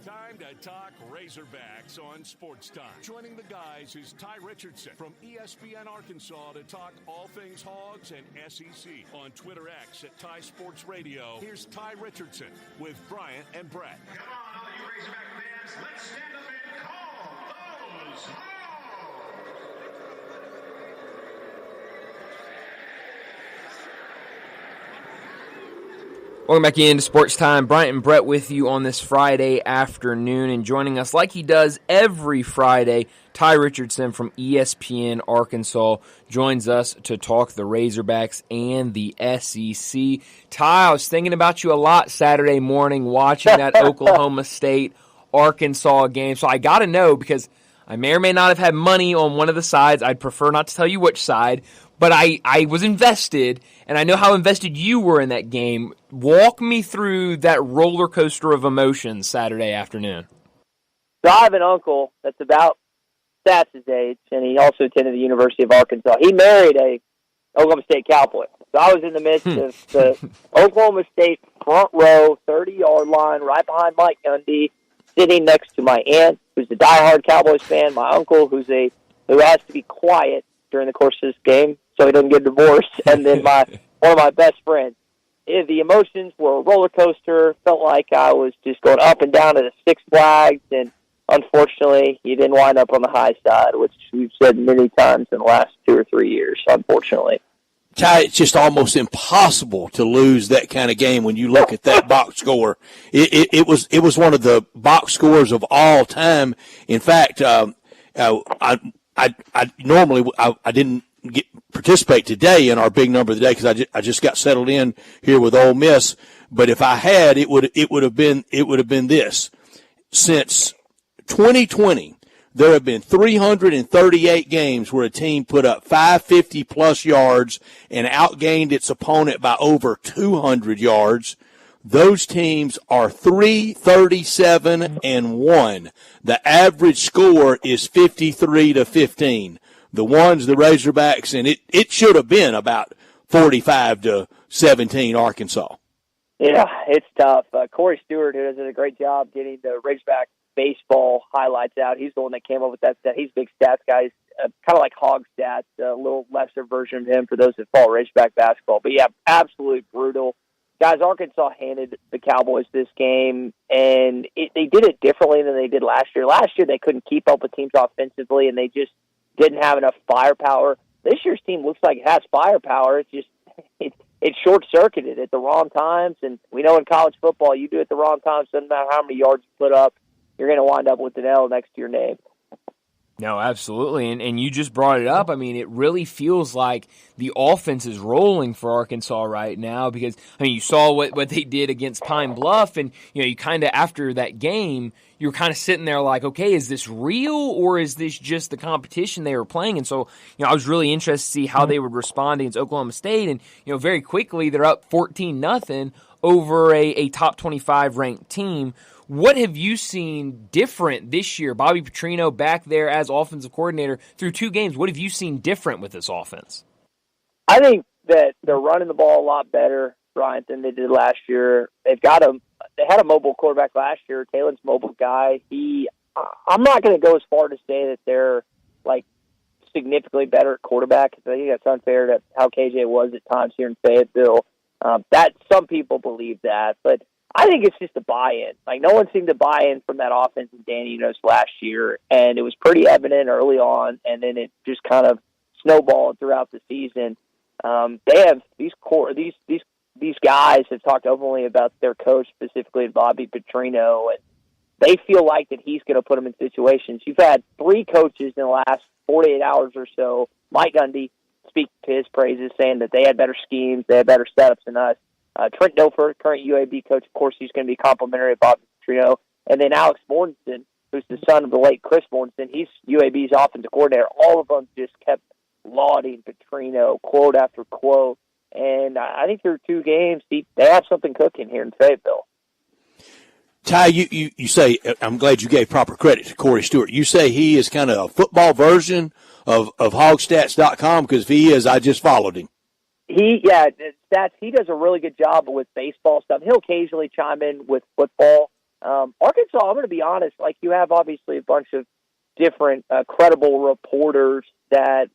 Time to talk Razorbacks on Sports Time. Joining the guys is Ty Richardson from ESPN Arkansas to talk all things Hogs and SEC. On Twitter X at Ty Sports Radio, here's Ty Richardson with Bryant and Brett. Come on, all you Razorback fans, let's stand up and call those Hogs! Welcome back into Sports Time. Bryant and Brett with you on this Friday afternoon, and joining us like he does every Friday, Ty Richardson from ESPN Arkansas joins us to talk the Razorbacks and the SEC. Ty, I was thinking about you a lot Saturday morning watching that Oklahoma State Arkansas game, so I got to know, because I may or may not have had money on one of the sides. I'd prefer not to tell you which side, but I was invested, and I know how invested you were in that game. Walk me through that roller coaster of emotions Saturday afternoon. So I have an uncle that's about Stats' age, and he also attended the University of Arkansas. He married a Oklahoma State Cowboy. So I was in the midst of the Oklahoma State front row, 30-yard line, right behind Mike Gundy, sitting next to my aunt, who's a diehard Cowboys fan, my uncle, who has to be quiet during the course of this game so he doesn't get divorced, and then one of my best friends. The emotions were a roller coaster. Felt like I was just going up and down at a Six Flags, and unfortunately, you didn't wind up on the high side, which we've said many times in the last 2 or 3 years, unfortunately. Ty, it's just almost impossible to lose that kind of game when you look at that box score. It was one of the box scores of all time. In fact, I normally didn't participate today in our big number of the day because I just got settled in here with Ole Miss. But if I had, it would have been this. Since 2020, there have been 338 games where a team put up 550-plus yards and outgained its opponent by over 200 yards. Those teams are 337-1. The average score is 53-15. the ones, the Razorbacks, and it should have been about 45-17 Arkansas. Yeah, it's tough. Corey Stewart, who does a great job getting the Razorback baseball highlights out, he's the one that came up with that stat. He's a big stats guy. Kind of like Hog Stats, a little lesser version of him for those that follow Razorback basketball. But, yeah, absolutely brutal. Guys, Arkansas handed the Cowboys this game, and they did it differently than they did last year. Last year, they couldn't keep up with teams offensively, and they just didn't have enough firepower. This year's team looks like it has firepower. It's just it's short-circuited at the wrong times, and we know in college football, you do it at the wrong times, doesn't matter how many yards you put up, you're going to wind up with an L next to your name. No, absolutely. And you just brought it up. I mean, it really feels like the offense is rolling for Arkansas right now because, I mean, you saw what they did against Pine Bluff, and, you kind of, after that game, you're kind of sitting there like, okay, is this real or is this just the competition they were playing? And so, I was really interested to see how they would respond against Oklahoma State. And, very quickly they're up 14-0 over a top 25 ranked team. What have you seen different this year? Bobby Petrino back there as offensive coordinator through 2 games. What have you seen different with this offense? I think that they're running the ball a lot better, Bryant, than they did last year. They had a mobile quarterback last year. Taylor's a mobile guy. I'm not going to go as far to say that they're like significantly better at quarterback. I think that's unfair to how KJ was at times here in Fayetteville. That some people believe that, but I think it's just a buy-in. Like, no one seemed to buy in from that offense in Danny Enos last year, and it was pretty evident early on, and then it just kind of snowballed throughout the season. They have these guys have talked openly about their coach, specifically Bobby Petrino, and they feel like that he's going to put them in situations. You've had 3 coaches in the last 48 hours or so, Mike Gundy, speak to his praises, saying that they had better schemes, they had better setups than us. Trent Dofer, current UAB coach, of course, he's going to be complimentary of Bobby Petrino. And then Alex Mortensen, who's the son of the late Chris Mortensen, he's UAB's offensive coordinator. All of them just kept lauding Petrino, quote after quote. And I think through 2 games, they have something cooking here in Fayetteville. Ty, you say, I'm glad you gave proper credit to Corey Stewart. You say he is kind of a football version of hogstats.com, because if he is, I just followed him. He does a really good job with baseball stuff. He'll occasionally chime in with football. Arkansas, I'm going to be honest, like, you have obviously a bunch of different credible reporters that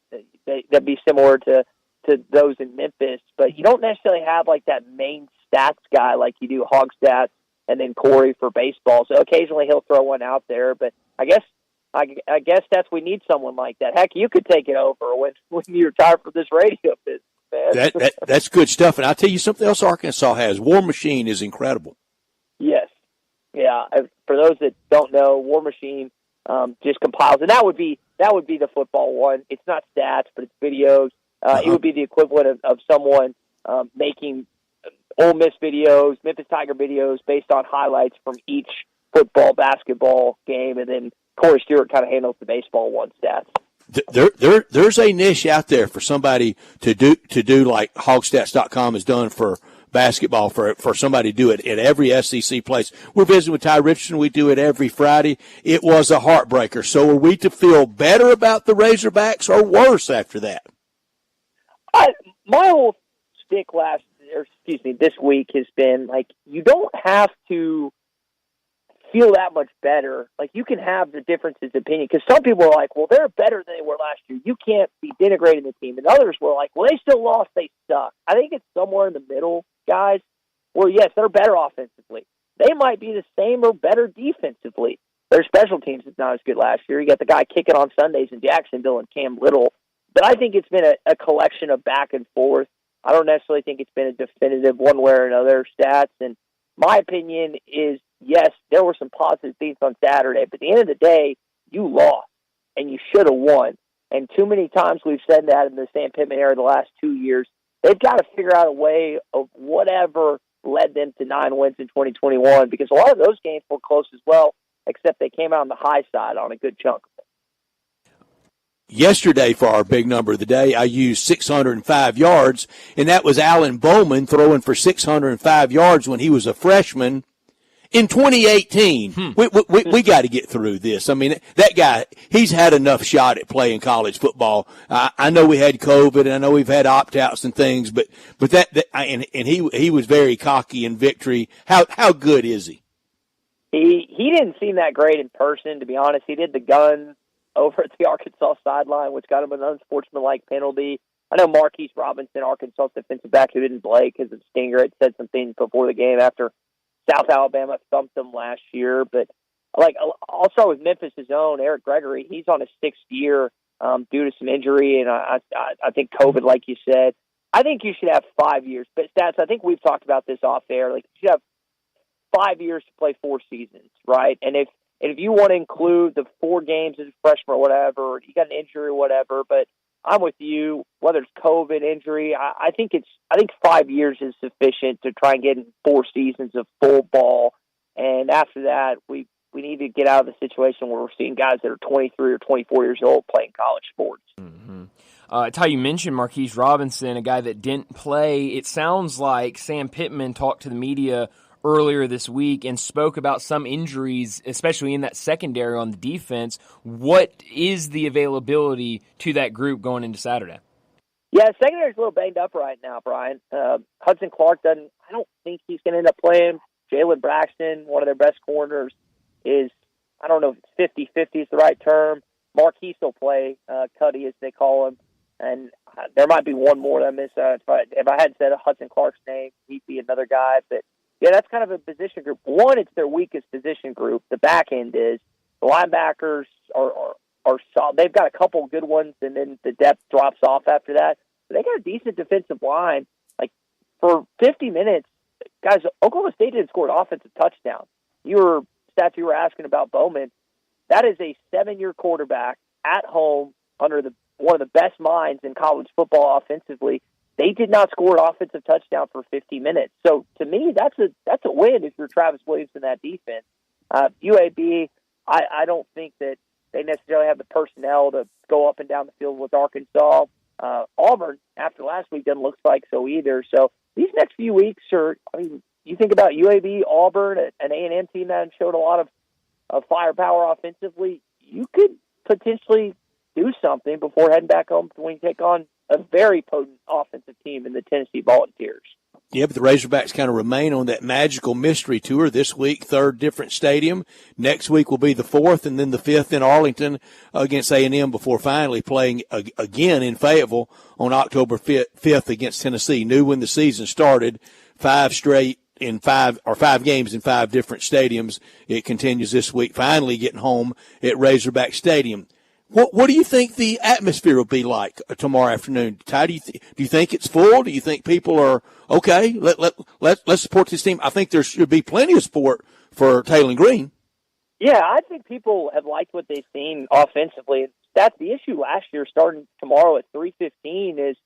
be similar to those in Memphis, but you don't necessarily have like that main stats guy like you do Hog Stats and then Corey for baseball. So occasionally he'll throw one out there, but I guess we need someone like that. Heck, you could take it over when you retire from this radio business. That's good stuff. And I'll tell you something else Arkansas has. War Machine is incredible. Yes. Yeah. For those that don't know, War Machine just compiles, and that would be the football one. It's not stats, but it's videos. It would be the equivalent of someone making Ole Miss videos, Memphis Tiger videos based on highlights from each football, basketball game, and then Corey Stewart kind of handles the baseball one stats. There's a niche out there for somebody to do like hogstats.com has done for basketball, for somebody to do it at every SEC place. We're visiting with Ty Richardson. We do it every Friday. It was a heartbreaker. So are we to feel better about the Razorbacks or worse after that? My whole stick this week has been, like, you don't have to feel that much better. Like, you can have the differences of opinion, because some people are like, well, they're better than they were last year. You can't be denigrating the team. And others were like, well, they still lost. They suck. I think it's somewhere in the middle, guys, where, yes, they're better offensively. They might be the same or better defensively. Their special teams is not as good last year. You got the guy kicking on Sundays in Jacksonville and Cam Little. But I think it's been a collection of back and forth. I don't necessarily think it's been a definitive one way or another stats. And my opinion is, yes, there were some positive things on Saturday, but at the end of the day, you lost, and you should have won. And too many times we've said that in the Sam Pittman era the last 2 years. They've got to figure out a way of whatever led them to 9 wins in 2021, because a lot of those games were close as well, except they came out on the high side on a good chunk of it. Yesterday, for our big number of the day, I used 605 yards, and that was Alan Bowman throwing for 605 yards when he was a freshman in 2018, we got to get through this. I mean, that guy, he's had enough shot at playing college football. I know we had COVID, and I know we've had opt-outs and things, but he was very cocky in victory. How good is he? He didn't seem that great in person, to be honest. He did the gun over at the Arkansas sideline, which got him an unsportsmanlike penalty. I know Marquise Robinson, Arkansas defensive back, who didn't play because of Stinger, had said some things before the game after South Alabama thumped them last year. But I'll start with Memphis' own Eric Gregory. He's on his 6th year due to some injury, and I think COVID, like you said. I think you should have 5 years. But Stats, I think we've talked about this off air. Like, you should have 5 years to play 4 seasons, right? And if you want to include the 4 games as a freshman or whatever, or you got an injury or whatever, but I'm with you. Whether it's COVID, injury, I think 5 years is sufficient to try and get in 4 seasons of full ball. And after that, we need to get out of the situation where we're seeing guys that are 23 or 24 years old playing college sports. Mm-hmm. It's how you mentioned Marquise Robinson, a guy that didn't play. It sounds like Sam Pittman talked to the media earlier this week and spoke about some injuries, especially in that secondary on the defense. What is the availability to that group going into Saturday? Yeah, secondary's a little banged up right now, Brian. Hudson Clark I don't think he's going to end up playing. Jalen Braxton, one of their best corners, is, I don't know if it's 50-50 is the right term. Marquise will play, Cuddy as they call him. And there might be one more that I missed. If I had said Hudson Clark's name, he'd be another guy. But yeah, that's kind of a position group. One, it's their weakest position group. The back end is. The linebackers are solid. They've got a couple good ones, and then the depth drops off after that. But they got a decent defensive line. Like, for 50 minutes, guys, Oklahoma State didn't score an offensive touchdown. You were asking about Bowman. That is a 7-year quarterback at home under one of the best minds in college football offensively. They did not score an offensive touchdown for 50 minutes. So to me, that's a win if you're Travis Williams in that defense. UAB, I don't think that they necessarily have the personnel to go up and down the field with Arkansas. Auburn, after last week, doesn't look like so either. So these next few weeks you think about UAB, Auburn, an A&M team that showed a lot of firepower offensively. You could potentially do something before heading back home when you take on a very potent offensive team in the Tennessee Volunteers. Yeah, but the Razorbacks kind of remain on that magical mystery tour this week, 3rd different stadium. Next week will be the 4th, and then the 5th in Arlington against A&M before finally playing again in Fayetteville on October 5th against Tennessee. New when the season started, 5 games in 5 different stadiums. It continues this week, finally getting home at Razorback Stadium. What do you think the atmosphere will be like tomorrow afternoon? Ty, do you think it's full? Do you think people are okay? Let's support this team. I think there should be plenty of support for Taylor Green. Yeah, I think people have liked what they've seen offensively. That's the issue last year. Starting tomorrow at 3:15 is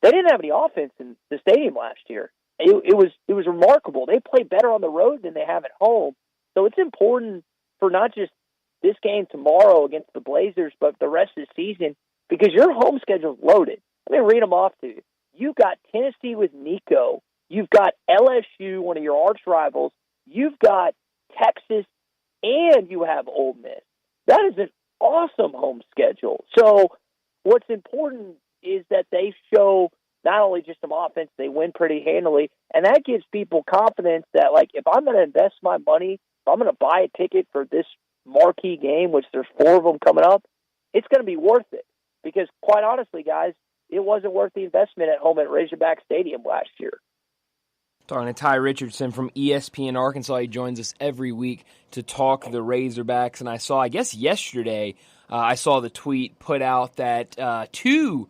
they didn't have any offense in the stadium last year. It was remarkable. They play better on the road than they have at home. So it's important for not just this game tomorrow against the Blazers, but the rest of the season, because your home schedule's loaded. Let me read them off to you. You've got Tennessee with Nico. You've got LSU, one of your arch rivals. You've got Texas, and you have Ole Miss. That is an awesome home schedule. So what's important is that they show not only just some offense, they win pretty handily, and that gives people confidence that, like, if I'm going to invest my money, if I'm going to buy a ticket for this marquee game, which there's 4 of them coming up, it's going to be worth it. Because quite honestly, guys, it wasn't worth the investment at home at Razorback Stadium last year. Talking to Ty Richardson from ESPN Arkansas. He joins us every week to talk the Razorbacks. And I saw, I guess yesterday, I saw the tweet put out that 2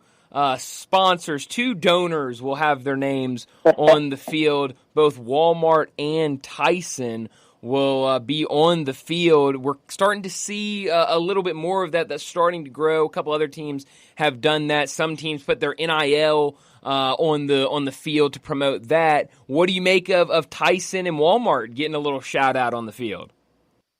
sponsors, 2 donors will have their names on the field. Both Walmart and Tyson will be on the field. We're starting to see a little bit more of that. That's starting to grow. A couple other teams have done that. Some teams put their NIL on the field to promote that. What do you make of Tyson and Walmart getting a little shout out on the field?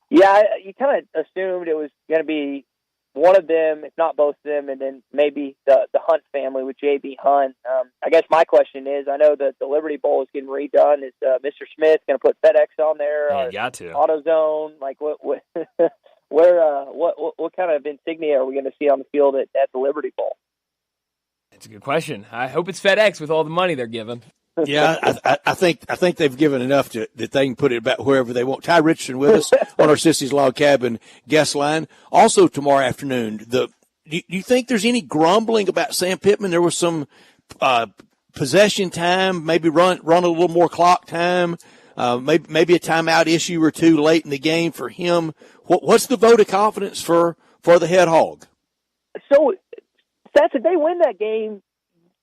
Yeah, you kind of assumed it was going to be one of them, if not both of them, and then maybe the Hunt family with J.B. Hunt. I guess my question is, I know that the Liberty Bowl is getting redone. Is Mr. Smith going to put FedEx on there? Yeah, or you got to. AutoZone? Like what what kind of insignia are we going to see on the field at the Liberty Bowl? It's a good question. I hope it's FedEx with all the money they're giving. Yeah, I think they've given enough that they can put it about wherever they want. Ty Richardson with us on our Sissy's Log Cabin guest line. Also tomorrow afternoon, do you think there's any grumbling about Sam Pittman? There was some possession time, maybe run a little more clock time, maybe a timeout issue or two late in the game for him. What's the vote of confidence for the head hog? So, Stats, if they win that game,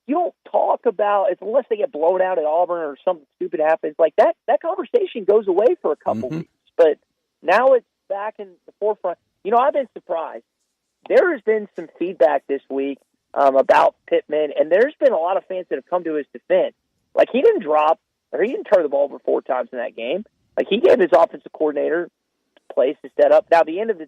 you don't talk about it unless they get blown out at Auburn or something stupid happens. Like that conversation goes away for a couple weeks. But now it's back in the forefront. You know, I've been surprised. There has been some feedback this week about Pittman, and there's been a lot of fans that have come to his defense. Like, he didn't drop or he didn't turn the ball over 4 times in that game. Like, he gave his offensive coordinator place to set up. Now, the end of the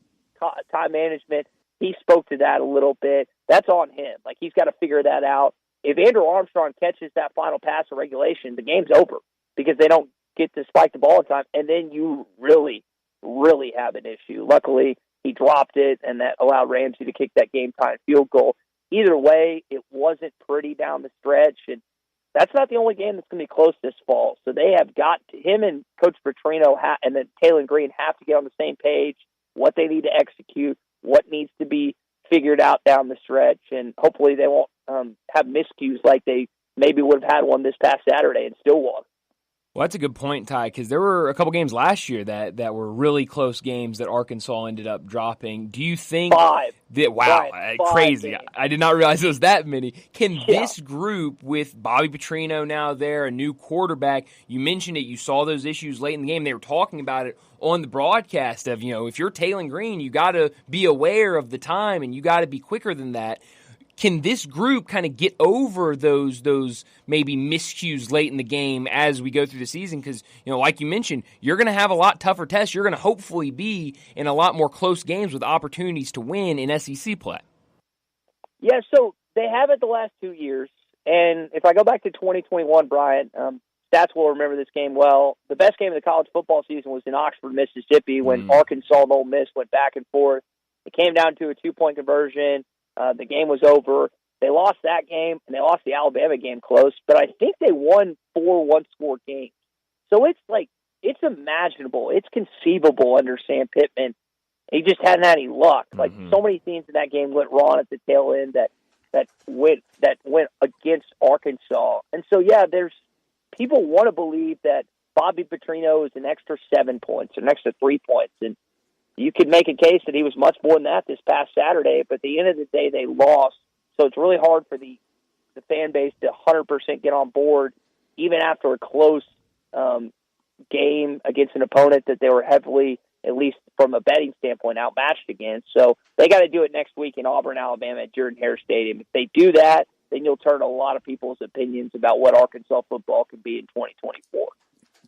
time management, he spoke to that a little bit. That's on him. Like, he's got to figure that out. If Andrew Armstrong catches that final pass of regulation, the game's over because they don't get to spike the ball in time, and then you really, really have an issue. Luckily, he dropped it, and that allowed Ramsey to kick that game-time field goal. Either way, it wasn't pretty down the stretch, and that's not the only game that's going to be close this fall. So they have got him and Coach Petrino and then Taylor Green have to get on the same page, what they need to execute, what needs to be figured out down the stretch, and hopefully they won't have miscues like they maybe would have had one this past Saturday in Stillwater. Well, that's a good point, Ty, because there were a couple games last year that were really close games that Arkansas ended up dropping. Do you think 5? Wow, crazy. Games. I did not realize it was that many. Can this group with Bobby Petrino now there, a new quarterback, you mentioned it, you saw those issues late in the game. They were talking about it on the broadcast of, if you're Taylor Green, you got to be aware of the time and you got to be quicker than that. Can this group kind of get over those maybe miscues late in the game as we go through the season? Because, like you mentioned, you're going to have a lot tougher tests. You're going to hopefully be in a lot more close games with opportunities to win in SEC play. Yeah, so they have it the last 2 years. And if I go back to 2021, Brian, Stats will remember this game well. The best game of the college football season was in Oxford, Mississippi, when Arkansas and Ole Miss went back and forth. It came down to a 2-point conversion. The game was over. They lost that game, and they lost the Alabama game close, but I think they won 4 one-score games. So it's imaginable. It's conceivable under Sam Pittman. He just hadn't had any luck. Like, so many things in that game went wrong at the tail end that went against Arkansas. And so, yeah, there's people want to believe that Bobby Petrino is an extra 7 points, an extra 3 points, and you could make a case that he was much more than that this past Saturday, but at the end of the day, they lost. So it's really hard for the fan base to 100% get on board, even after a close game against an opponent that they were heavily, at least from a betting standpoint, outmatched against. So they got to do it next week in Auburn, Alabama at Jordan-Hare Stadium. If they do that, then you'll turn a lot of people's opinions about what Arkansas football can be in 2024.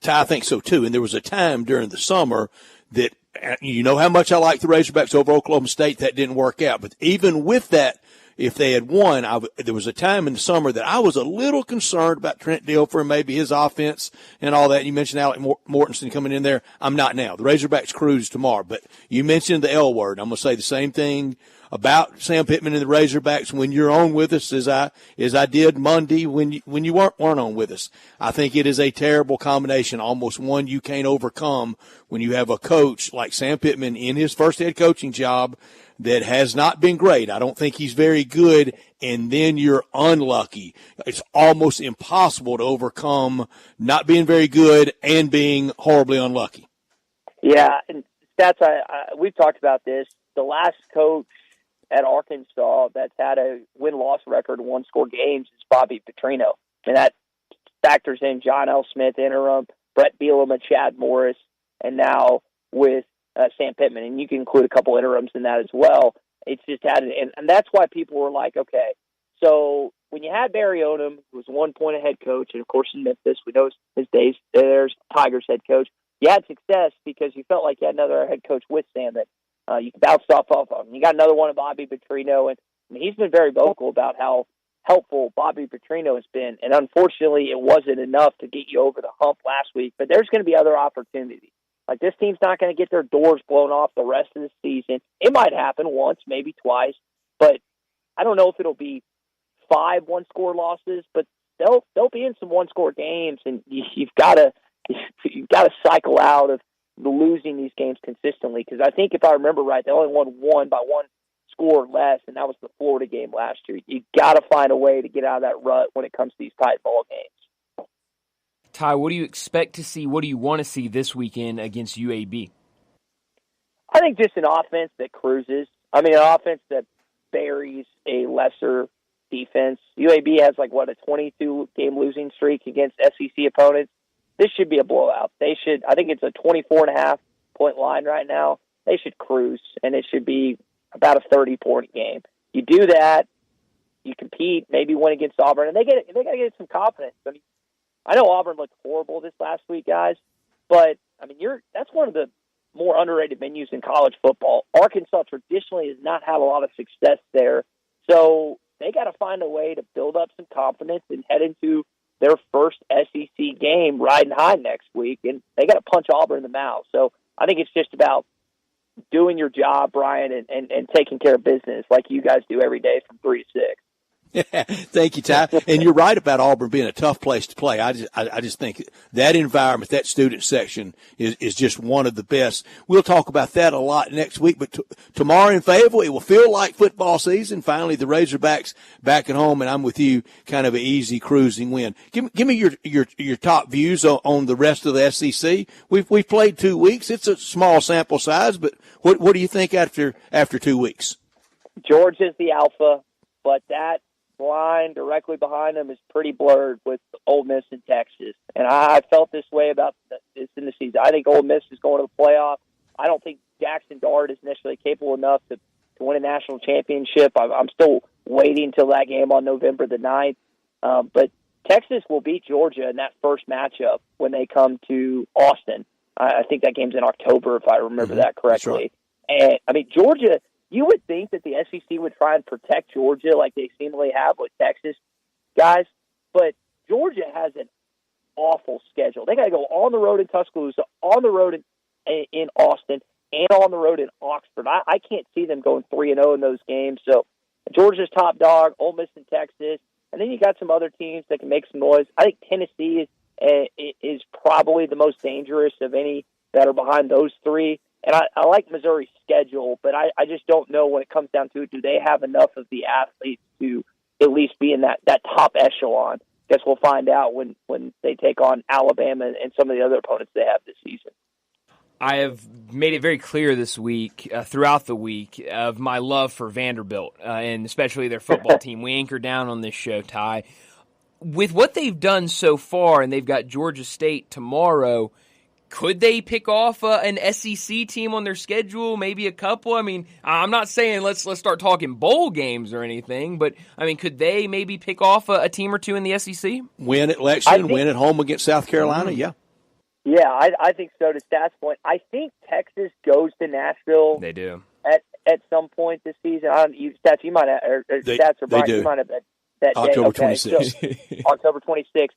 I think so, too. And there was a time during the summer that, you know how much I like the Razorbacks over Oklahoma State. That didn't work out. But even with that, if they had won, there was a time in the summer that I was a little concerned about Trent Dilfer and maybe his offense and all that. You mentioned Alec Mortensen coming in there. I'm not now. The Razorbacks cruise tomorrow. But you mentioned the L word. I'm going to say the same thing about Sam Pittman and the Razorbacks when you're on with us as I did Monday when you weren't on with us. I think it is a terrible combination, almost one you can't overcome when you have a coach like Sam Pittman in his first head coaching job that has not been great. I don't think he's very good, and then you're unlucky. It's almost impossible to overcome not being very good and being horribly unlucky. Yeah, and Stats, we've talked about this. The last coach at Arkansas that's had a win-loss record in one-score games is Bobby Petrino. And that factors in John L. Smith, interim, Brett Bielema, Chad Morris, and now with Sam Pittman. And you can include a couple interims in that as well. It's just had and that's why people were like, okay, so when you had Barry Odom, who was 1 point head coach, and of course in Memphis, we know his days there's Tigers head coach, you had success because you felt like you had another head coach with Sam that You can bounce off of him. You got another one of Bobby Petrino, and I mean, he's been very vocal about how helpful Bobby Petrino has been. And unfortunately, it wasn't enough to get you over the hump last week. But there's going to be other opportunities. Like, this team's not going to get their doors blown off the rest of the season. It might happen once, maybe twice, but I don't know if it'll be 5 one-score losses. But they'll be in some one-score games, and you've got to cycle out of losing these games consistently. Because I think if I remember right, they only won one by one score less, and that was the Florida game last year. You got to find a way to get out of that rut when it comes to these tight ball games. Ty, what do you expect to see? What do you want to see this weekend against UAB? I think just an offense that cruises. I mean, an offense that buries a lesser defense. UAB has a 22-game losing streak against SEC opponents. This should be a blowout. I think it's a 24.5-point line right now. They should cruise, and it should be about a 30-point game. You do that, you compete, maybe win against Auburn, and they got to get some confidence. I mean, I know Auburn looked horrible this last week, guys, but I mean, that's one of the more underrated venues in college football. Arkansas traditionally has not had a lot of success there, so they got to find a way to build up some confidence and head into their first SEC game riding high next week, and they got to punch Auburn in the mouth. So I think it's just about doing your job, Brian, and taking care of business like you guys do every day from 3 to 6. Thank you, Ty. And you're right about Auburn being a tough place to play. I just think that environment, that student section is just one of the best. We'll talk about that a lot next week, but tomorrow in Fayetteville, it will feel like football season. Finally, the Razorbacks back at home, and I'm with you, kind of an easy cruising win. Give me your top views on the rest of the SEC. We've played 2 weeks. It's a small sample size, but what do you think after 2 weeks? Georgia's the alpha, but that line directly behind them is pretty blurred with Ole Miss and Texas. And I felt this way about this in the season. I think Ole Miss is going to the playoff. I don't think Jackson Dart is necessarily capable enough to win a national championship. I'm still waiting until that game on November the 9th. But Texas will beat Georgia in that first matchup when they come to Austin. I think that game's in October, if I remember that correctly. Right. And, I mean, Georgia, you would think that the SEC would try and protect Georgia like they seemingly have with Texas guys, but Georgia has an awful schedule. They got to go on the road in Tuscaloosa, on the road in Austin, and on the road in Oxford. I can't see them going 3-0 in those games. So Georgia's top dog, Ole Miss and Texas, and then you got some other teams that can make some noise. I think Tennessee is probably the most dangerous of any that are behind those three. And I like Missouri's schedule, but I just don't know when it comes down to it, do they have enough of the athletes to at least be in that top echelon? Guess we'll find out when they take on Alabama and some of the other opponents they have this season. I have made it very clear this week, throughout the week, of my love for Vanderbilt, and especially their football team. We anchor down on this show, Ty. With what they've done so far, and they've got Georgia State tomorrow, could they pick off an SEC team on their schedule? Maybe a couple. I mean, I'm not saying let's start talking bowl games or anything, but I mean, could they maybe pick off a team or two in the SEC? Win at Lexington, win at home against South Carolina. Yeah. Yeah, I think so. To Stats' point, I think Texas goes to Nashville. They do at some point this season. Stats, you might have, or Stats or Brian, you might have that October day. Okay, 26th. So, October 26th.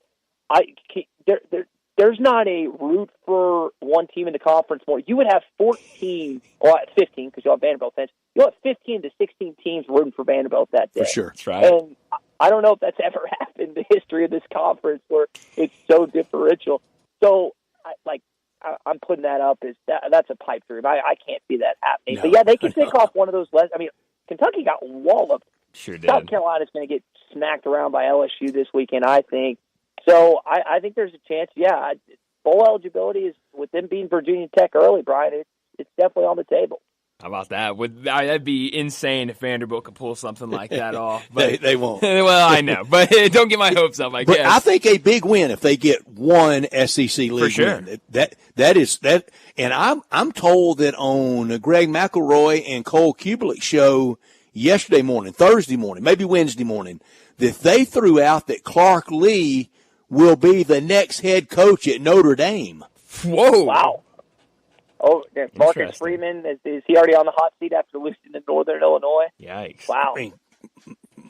There's not a root for one team in the conference more. You would have 15, because you'll have Vanderbilt fans. You'll have 15 to 16 teams rooting for Vanderbilt that day. For sure. That's right. And I don't know if that's ever happened in the history of this conference where it's so differential. So, I'm putting that up as that's a pipe dream. I can't see that happening. No. But, yeah, they can pick off one of those. I mean, Kentucky got walloped. Sure did. South Carolina's going to get smacked around by LSU this weekend, I think. So I think there's a chance, bowl eligibility is, with them being Virginia Tech early, Brian, it's definitely on the table. How about that? That'd be insane if Vanderbilt could pull something like that off. But they won't. Well, I know, but don't get my hopes up, I guess. But I think a big win if they get one SEC league For sure. win. That is, and I'm told that on Greg McElroy and Cole Kubelik's show Thursday morning, maybe Wednesday morning, that they threw out that Clark Lee will be the next head coach at Notre Dame. Whoa. Wow. Oh, Marcus Interesting. Freeman, is he already on the hot seat after losing to Northern Illinois? Yikes. Wow. I mean,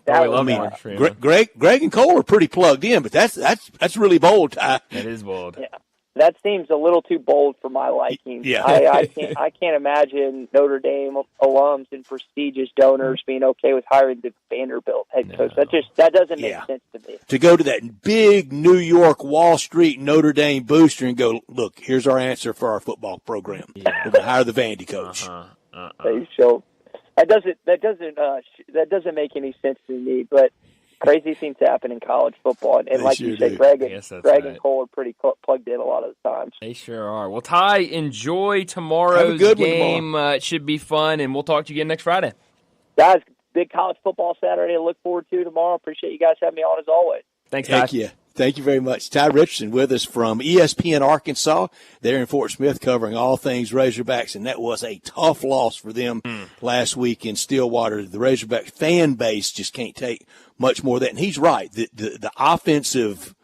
That love was, Marcus Freeman. Greg and Cole are pretty plugged in, but that's really bold, Ty. That is bold. yeah, that seems a little too bold for my liking. Yeah. I can't imagine Notre Dame alums and prestigious donors being okay with hiring the Vanderbilt head coach. That doesn't make sense to me. To go to that big New York Wall Street Notre Dame booster and go, look, here's our answer for our football program. Yeah. We're going to hire the Vandy coach. So that doesn't make any sense to me. But crazy things happen in college football, and like sure you said, do. Greg Yes, that's and right. Cole are pretty plugged in a lot of the times. They sure are. Well, Ty, enjoy Have tomorrow's a good one game. It should be fun, and we'll talk to you again next Friday. Guys, big college football Saturday to look forward to tomorrow. Appreciate you guys having me on as always. Thanks, Ty. Thank you. Thank you very much. Ty Richardson with us from ESPN Arkansas. They're in Fort Smith covering all things Razorbacks, and that was a tough loss for them last week in Stillwater. The Razorback fan base just can't take much more of that. And he's right. The offensive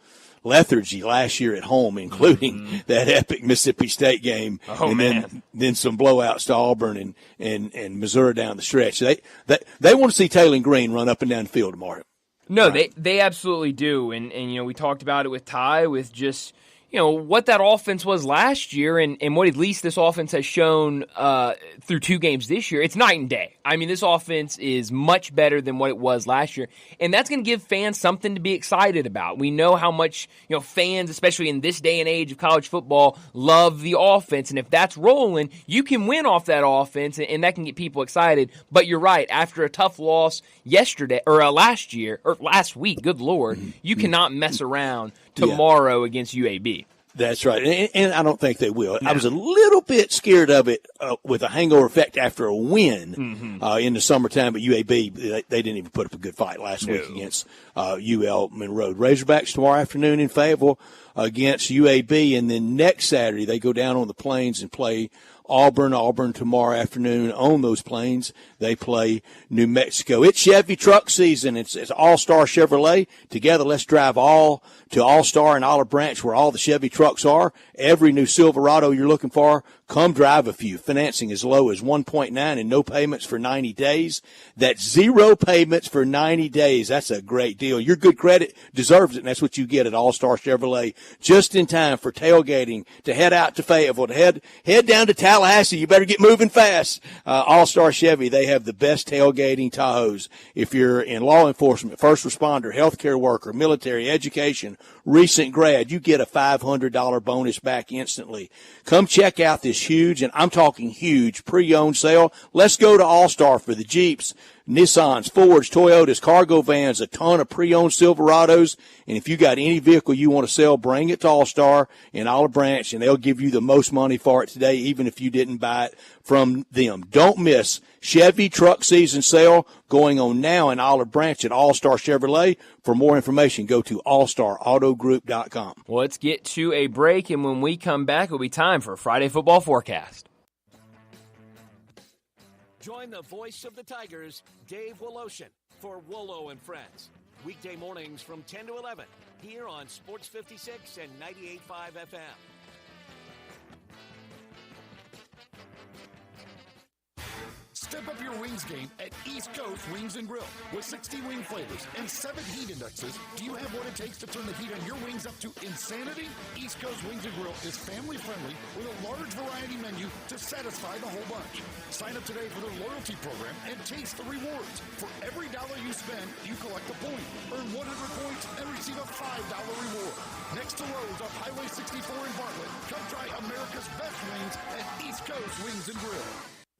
lethargy last year at home, including that epic Mississippi State game, then some blowouts to Auburn and Missouri down the stretch. They want to see Taylor Green run up and down the field tomorrow. No, they absolutely do. And we talked about it with Ty, with just, what that offense was last year and what at least this offense has shown through 2 games this year. It's night and day. I mean, this offense is much better than what it was last year. And that's going to give fans something to be excited about. We know how much, fans, especially in this day and age of college football, love the offense. And if that's rolling, you can win off that offense, and that can get people excited. But you're right. After a tough loss yesterday, or last week, good Lord, you cannot mess around tomorrow against UAB. That's right, and I don't think they will. No. I was a little bit scared of it with a hangover effect after a win in the summertime, but UAB, they didn't even put up a good fight last week against UL Monroe. Razorbacks tomorrow afternoon in Fayetteville against UAB, and then next Saturday they go down on the plains and play Auburn tomorrow afternoon on those plains. They play New Mexico. It's Chevy truck season. It's All-Star Chevrolet. Together, let's drive all to All-Star and Olive Branch where all the Chevy trucks are. Every new Silverado you're looking for, come drive a few. Financing as low as 1.9 and no payments for 90 days. That's 0 payments for 90 days. That's a great deal. Your good credit deserves it, and that's what you get at All-Star Chevrolet. Just in time for tailgating to head out to Fayetteville, to head down to Tallahassee. You better get moving fast. All-Star Chevy, they have the best tailgating Tahoes. If you're in law enforcement, first responder, healthcare worker, military, education, recent grad, you get a $500 bonus back instantly. Come check out this huge, and I'm talking huge, pre-owned sale. Let's go to All-Star for the Jeeps, Nissans, Fords, Toyotas, cargo vans, a ton of pre-owned Silverados. And if you got any vehicle you want to sell, bring it to All-Star in Olive Branch, and they'll give you the most money for it today, even if you didn't buy it from them. Don't miss Chevy truck season sale going on now in Olive Branch at All-Star Chevrolet. For more information, go to allstarautogroup.com. Well, let's get to a break, and when we come back, it'll be time for a Friday football forecast. Join the voice of the Tigers, Dave Woloshin, for Wolo and Friends. Weekday mornings from 10 to 11 here on Sports 56 and 98.5 FM. Step up your wings game at East Coast Wings and Grill. With 60 wing flavors and 7 heat indexes, do you have what it takes to turn the heat on your wings up to insanity? East Coast Wings and Grill is family friendly with a large variety menu to satisfy the whole bunch. Sign up today for their loyalty program and taste the rewards. For every dollar you spend, you collect a point. Earn 100 points and receive a $5 reward. Next to Lowe's on Highway 64 in Bartlett, come try America's best wings at East Coast Wings and Grill.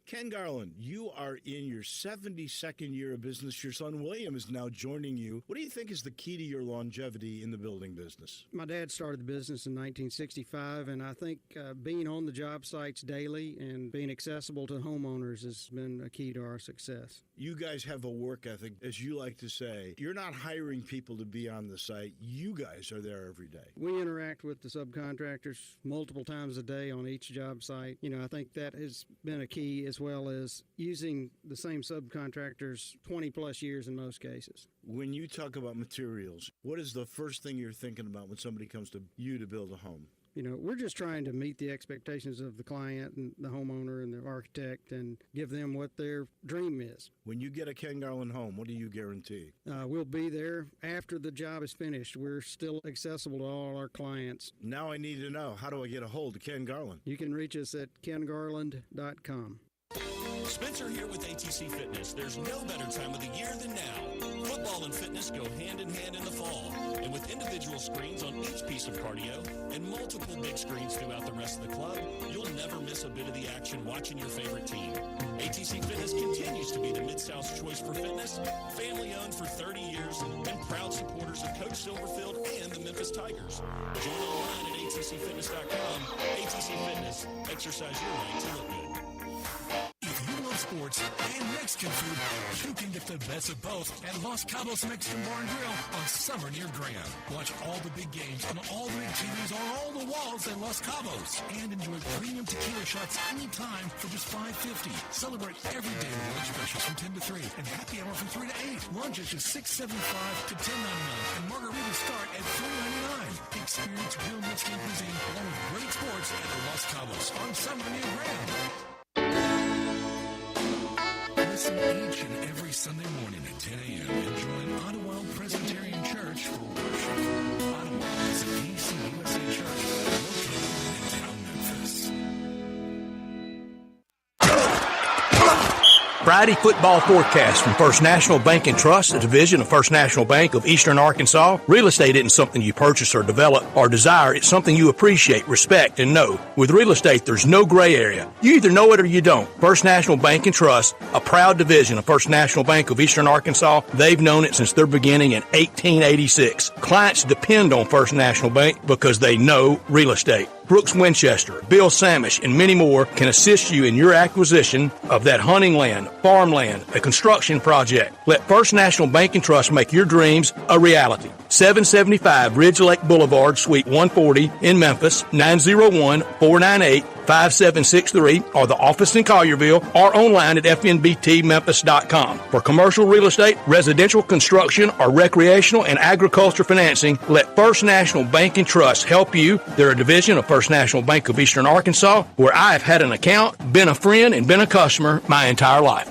Ken Garland, you are in your 72nd year of business. Your son William is now joining you. What do you think is the key to your longevity in the building business? My dad started the business in 1965, and I think being on the job sites daily and being accessible to homeowners has been a key to our success. You guys have a work ethic, as you like to say. You're not hiring people to be on the site. You guys are there every day. We interact with the subcontractors multiple times a day on each job site. I think that has been a key, as well as using the same subcontractors 20-plus years in most cases. When you talk about materials, what is the first thing you're thinking about when somebody comes to you to build a home? We're just trying to meet the expectations of the client and the homeowner and the architect and give them what their dream is. When you get a Ken Garland home, what do you guarantee? We'll be there after the job is finished. We're still accessible to all our clients. Now I need to know, how do I get a hold of Ken Garland? You can reach us at kengarland.com. Spencer here with ATC Fitness. There's no better time of the year than now. Football and fitness go hand in hand in the fall. And with individual screens on each piece of cardio and multiple big screens throughout the rest of the club, you'll never miss a bit of the action watching your favorite team. ATC Fitness continues to be the Mid-South's choice for fitness, family-owned for 30 years, and proud supporters of Coach Silverfield and the Memphis Tigers. Join online at atcfitness.com. ATC Fitness. Exercise your right to look good. If you love sports and Mexican food, you can get the best of both at Los Cabos Mexican Bar and Grill on Summer near Graham. Watch all the big games on all the big TVs on all the walls at Los Cabos. And enjoy premium tequila shots anytime for just $5.50. Celebrate every day with lunch specials from 10 to 3 and happy hour from 3 to 8. Lunch is just $6.75 to $10.99 and margaritas start at $4.99. Experience real Mexican cuisine along with great sports at the Los Cabos on Summer near Graham. Listen each and every Sunday morning at 10 a.m. and join Ottawa Presbyterian Church for worship. Ottawa is a PCUSA church located in town Memphis. Friday football forecast from First National Bank and Trust, a division of First National Bank of Eastern Arkansas. Real estate isn't something you purchase or develop or desire. It's something you appreciate, respect, and know. With real estate, there's no gray area. You either know it or you don't. First National Bank and Trust, a proud division of First National Bank of Eastern Arkansas. They've known it since their beginning in 1886. Clients depend on First National Bank because they know real estate. Brooks Winchester, Bill Samish, and many more can assist you in your acquisition of that hunting land, farmland, a construction project. Let First National Bank and Trust make your dreams a reality. 775 Ridge Lake Boulevard, Suite 140 in Memphis, 901-498-5763, or the office in Collierville, or online at fnbtmemphis.com. For commercial real estate, residential construction, or recreational and agriculture financing, let First National Bank and Trust help you. They're a division of First National Bank of Eastern Arkansas, where I have had an account, been a friend, and been a customer my entire life.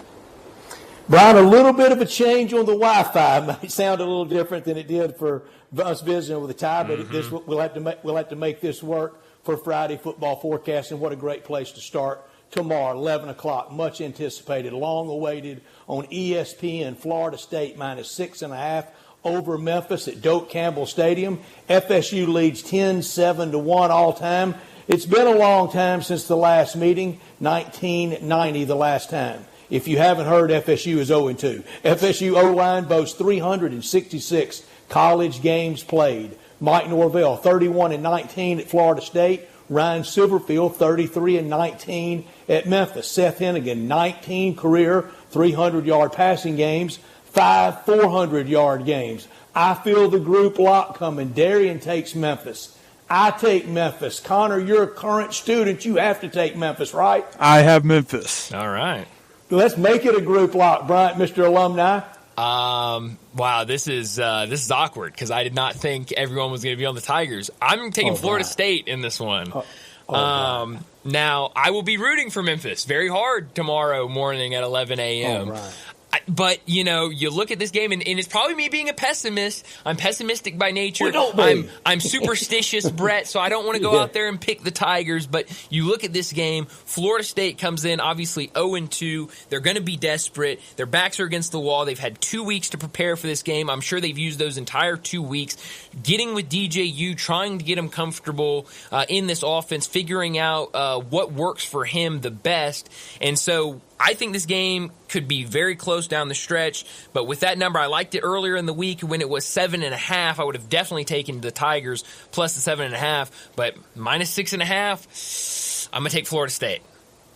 Brian, a little bit of a change on the Wi-Fi. It might sound a little different than it did for us visiting with the tie, but this, we'll have to make this work for Friday football forecast, and what a great place to start tomorrow, 11 o'clock, much anticipated, long awaited on ESPN, Florida State -6.5 over Memphis at Doak Campbell Stadium. FSU leads 10-7-1 all time. It's been a long time since the last meeting, 1990 the last time. If you haven't heard, FSU is 0-2. FSU O-line boasts 366 college games played. Mike Norvell, 31-19 at Florida State. Ryan Silverfield, 33-19 at Memphis. Seth Hennigan, 19 career 300-yard passing games, 5 400-yard games. I feel the group lock coming. Darian takes Memphis. I take Memphis. Connor, you're a current student. You have to take Memphis, right? I have Memphis. All right. Let's make it a group lock, Bryant, Mr. Alumni. Wow, this is awkward because I did not think everyone was going to be on the Tigers. I'm taking Florida State in this one. Now, I will be rooting for Memphis very hard tomorrow morning at 11 a.m. But, you know, you look at this game, and it's probably me being a pessimist. I'm pessimistic by nature. I'm superstitious, Brett, so I don't want to go out there and pick the Tigers. But you look at this game, Florida State comes in, obviously 0-2. They're going to be desperate. Their backs are against the wall. They've had 2 weeks to prepare for this game. I'm sure they've used those entire 2 weeks, getting with DJU, trying to get him comfortable in this offense, figuring out what works for him the best. And so I think this game could be very close down the stretch, but with that number, I liked it earlier in the week when it was 7.5. I would have definitely taken the Tigers plus the 7.5, but -6.5, I'm going to take Florida State.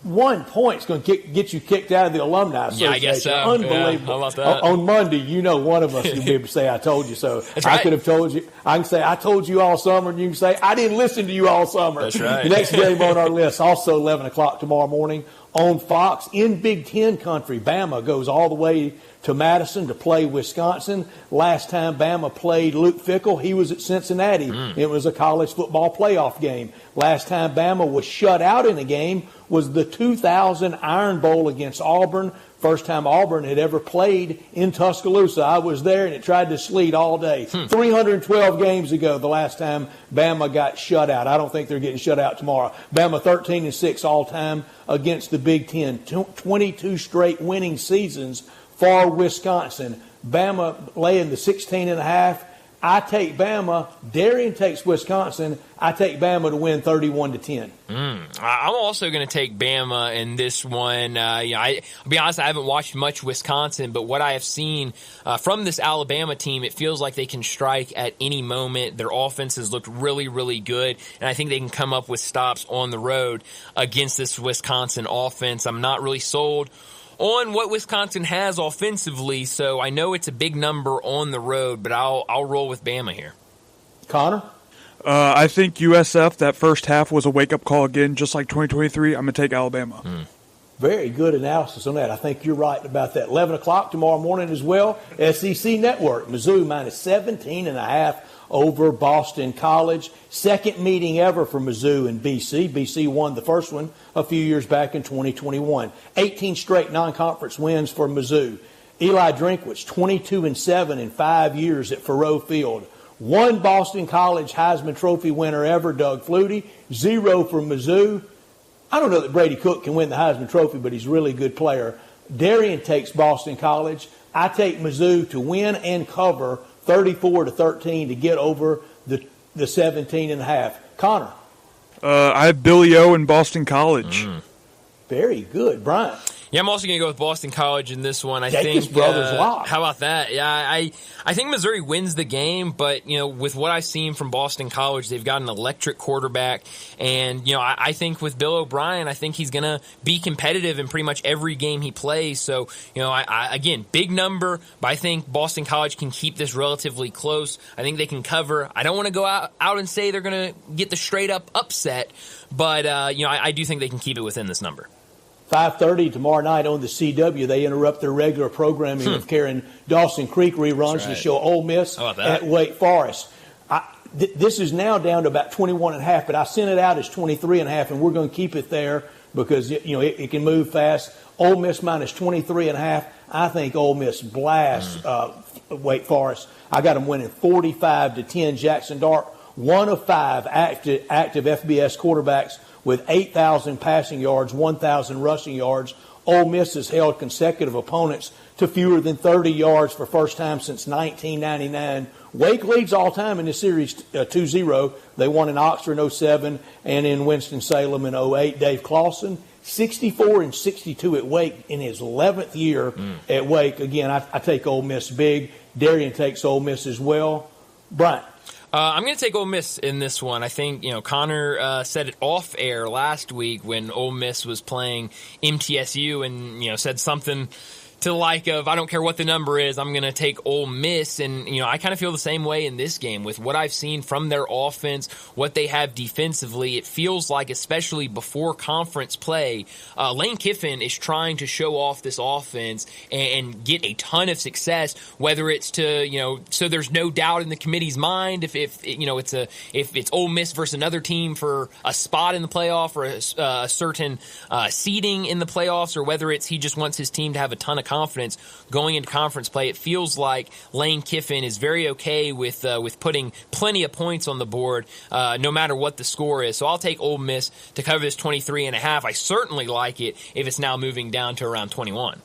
1 point's going to get you kicked out of the Alumni Association. Yeah, I guess so. Unbelievable. Yeah, how about that? On Monday, you know one of us will be able to say, I told you so. That's right. I could have told you. I can say, I told you all summer, and you can say, I didn't listen to you all summer. That's right. The next game on our list, also 11 o'clock tomorrow morning on Fox. In Big Ten country, Bama goes all the way to Madison to play Wisconsin. Last time Bama played Luke Fickell, he was at Cincinnati. It was a college football playoff game. Last time Bama was shut out in a game was the 2000 Iron Bowl against Auburn. First time Auburn had ever played in Tuscaloosa. I was there, and it tried to sleet all day. 312 games ago, the last time Bama got shut out. I don't think they're getting shut out tomorrow. Bama 13-6 all time against the Big Ten. 22 straight winning seasons for Wisconsin. Bama laying the 16.5. I take Bama. Darian takes Wisconsin. I take Bama to win 31-10. I'm also going to take Bama in this one. I'll be honest, I haven't watched much Wisconsin, but what I have seen from this Alabama team, it feels like they can strike at any moment. Their offense has looked really, really good, and I think they can come up with stops on the road against this Wisconsin offense. I'm not really sold on what Wisconsin has offensively, so I know it's a big number on the road, but I'll roll with Bama here. Connor? I think USF, that first half was a wake-up call again, just like 2023. I'm going to take Alabama. Very good analysis on that. I think you're right about that. 11 o'clock tomorrow morning as well. SEC Network, Mizzou minus 17.5 over Boston College. Second meeting ever for Mizzou and BC. BC won the first one a few years back in 2021. 18 straight non-conference wins for Mizzou. Eli Drinkwitz, 22-7 in 5 years at Faurot Field. One Boston College Heisman Trophy winner ever, Doug Flutie. 0 for Mizzou. I don't know that Brady Cook can win the Heisman Trophy, but he's a really good player. Darian takes Boston College. I take Mizzou to win and cover 34-13 to get over the 17.5. Connor? I have Billy O in Boston College. Very good. Brian? Yeah, I'm also going to go with Boston College in this one. I Jacobs think brothers lock. How about that? Yeah, I think Missouri wins the game, but with what I've seen from Boston College, they've got an electric quarterback, and I think with Bill O'Brien, I think he's going to be competitive in pretty much every game he plays. So again, big number, but I think Boston College can keep this relatively close. I think they can cover. I don't want to go out and say they're going to get the straight up upset, but I do think they can keep it within this number. 5:30 tomorrow night on the CW. They interrupt their regular programming of carrying Dawson Creek reruns to show Ole Miss at Wake Forest. This is now down to about 21.5, but I sent it out as 23.5, and we're going to keep it there because it can move fast. Ole Miss minus 23.5. I think Ole Miss blasts Wake Forest. I got them winning 45-10. Jackson Dart, one of 5 active FBS quarterbacks with 8,000 passing yards, 1,000 rushing yards. Ole Miss has held consecutive opponents to fewer than 30 yards for first time since 1999. Wake leads all time in this series 2-0. They won in Oxford in 07 and in Winston-Salem in 08. Dave Clawson, 64-62 at Wake in his 11th year at Wake. Again, I take Ole Miss big. Darian takes Ole Miss as well. Brian? I'm going to take Ole Miss in this one. I think, Connor said it off air last week when Ole Miss was playing MTSU and, said something to the like of, I don't care what the number is, I'm going to take Ole Miss. And, I kind of feel the same way in this game with what I've seen from their offense, what they have defensively. It feels like, especially before conference play, Lane Kiffin is trying to show off this offense and get a ton of success, whether it's to, so there's no doubt in the committee's mind if it's Ole Miss versus another team for a spot in the playoff or a certain seeding in the playoffs, or whether it's he just wants his team to have a ton of confidence going into conference play. It feels like Lane Kiffin is very okay with putting plenty of points on the board, no matter what the score is. So I'll take Ole Miss to cover this 23.5. I certainly like it if it's now moving down to around 21.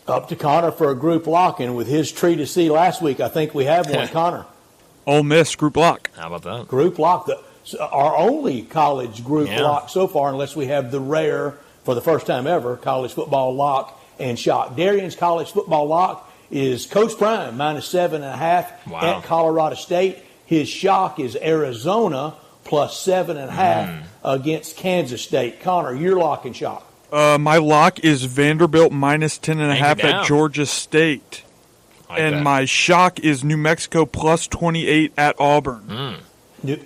Up to Connor for a group lock, and with his tree to see last week, I think we have one. Connor? Ole Miss group lock. How about that? Group lock, our only college group lock so far, unless we have the rare, for the first time ever, college football lock and shock. Darian's college football lock is Coach Prime, minus 7.5 at Colorado State. His shock is Arizona, plus 7.5 against Kansas State. Connor, your lock and shock. My lock is Vanderbilt minus 10.5 at Georgia State. And my shock is New Mexico plus 28 at Auburn.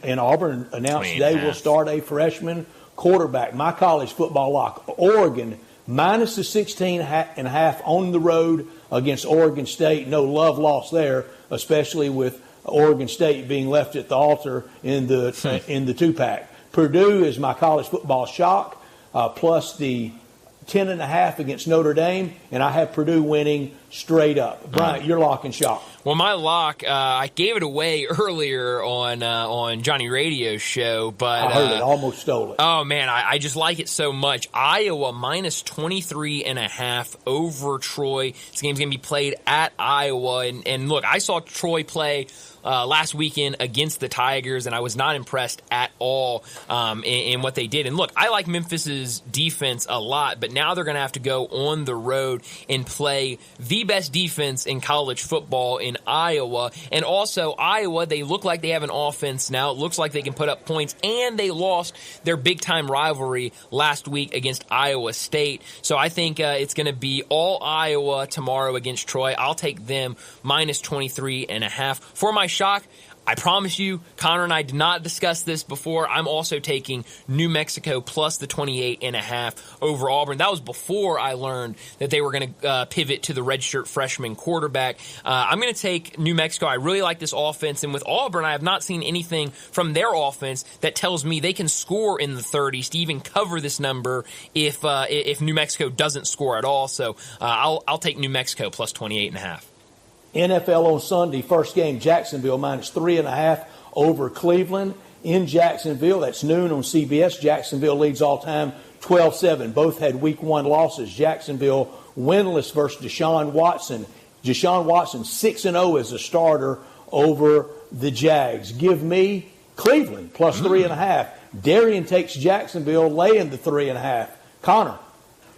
And Auburn announced today will start a freshman quarterback. My college football lock, Oregon minus the 16.5 on the road against Oregon State. No love lost there, especially with Oregon State being left at the altar in the two-pack. Purdue is my college football shock, plus the 10.5 against Notre Dame, and I have Purdue winning straight up. Bryant, your lock and shock. Well, my lock, I gave it away earlier on Johnny Radio's show, but I heard it, almost stole it. Oh man, I just like it so much. Iowa minus 23.5 over Troy. This game's gonna be played at Iowa, and look, I saw Troy play last weekend against the Tigers, and I was not impressed at all in what they did. And look, I like Memphis's defense a lot, but now they're going to have to go on the road and play the best defense in college football in Iowa. And also, Iowa, they look like they have an offense now. It looks like they can put up points, and they lost their big-time rivalry last week against Iowa State. So I think it's going to be all Iowa tomorrow against Troy. I'll take them minus 23.5. For my shock, I promise you, Connor and I did not discuss this before. I'm also taking New Mexico plus the 28.5 over Auburn. That was before I learned that they were going to pivot to the redshirt freshman quarterback. I'm going to take New Mexico. I really like this offense. And with Auburn, I have not seen anything from their offense that tells me they can score in the 30s to even cover this number if New Mexico doesn't score at all. So I'll take New Mexico plus 28.5. NFL on Sunday, first game, Jacksonville minus 3.5 over Cleveland in Jacksonville. That's noon on CBS. Jacksonville leads all time 12-7. Both had week 1 losses. Jacksonville winless versus Deshaun Watson. Deshaun Watson 6-0 as a starter over the Jags. Give me Cleveland plus 3.5. Darian takes Jacksonville laying the 3.5. Connor.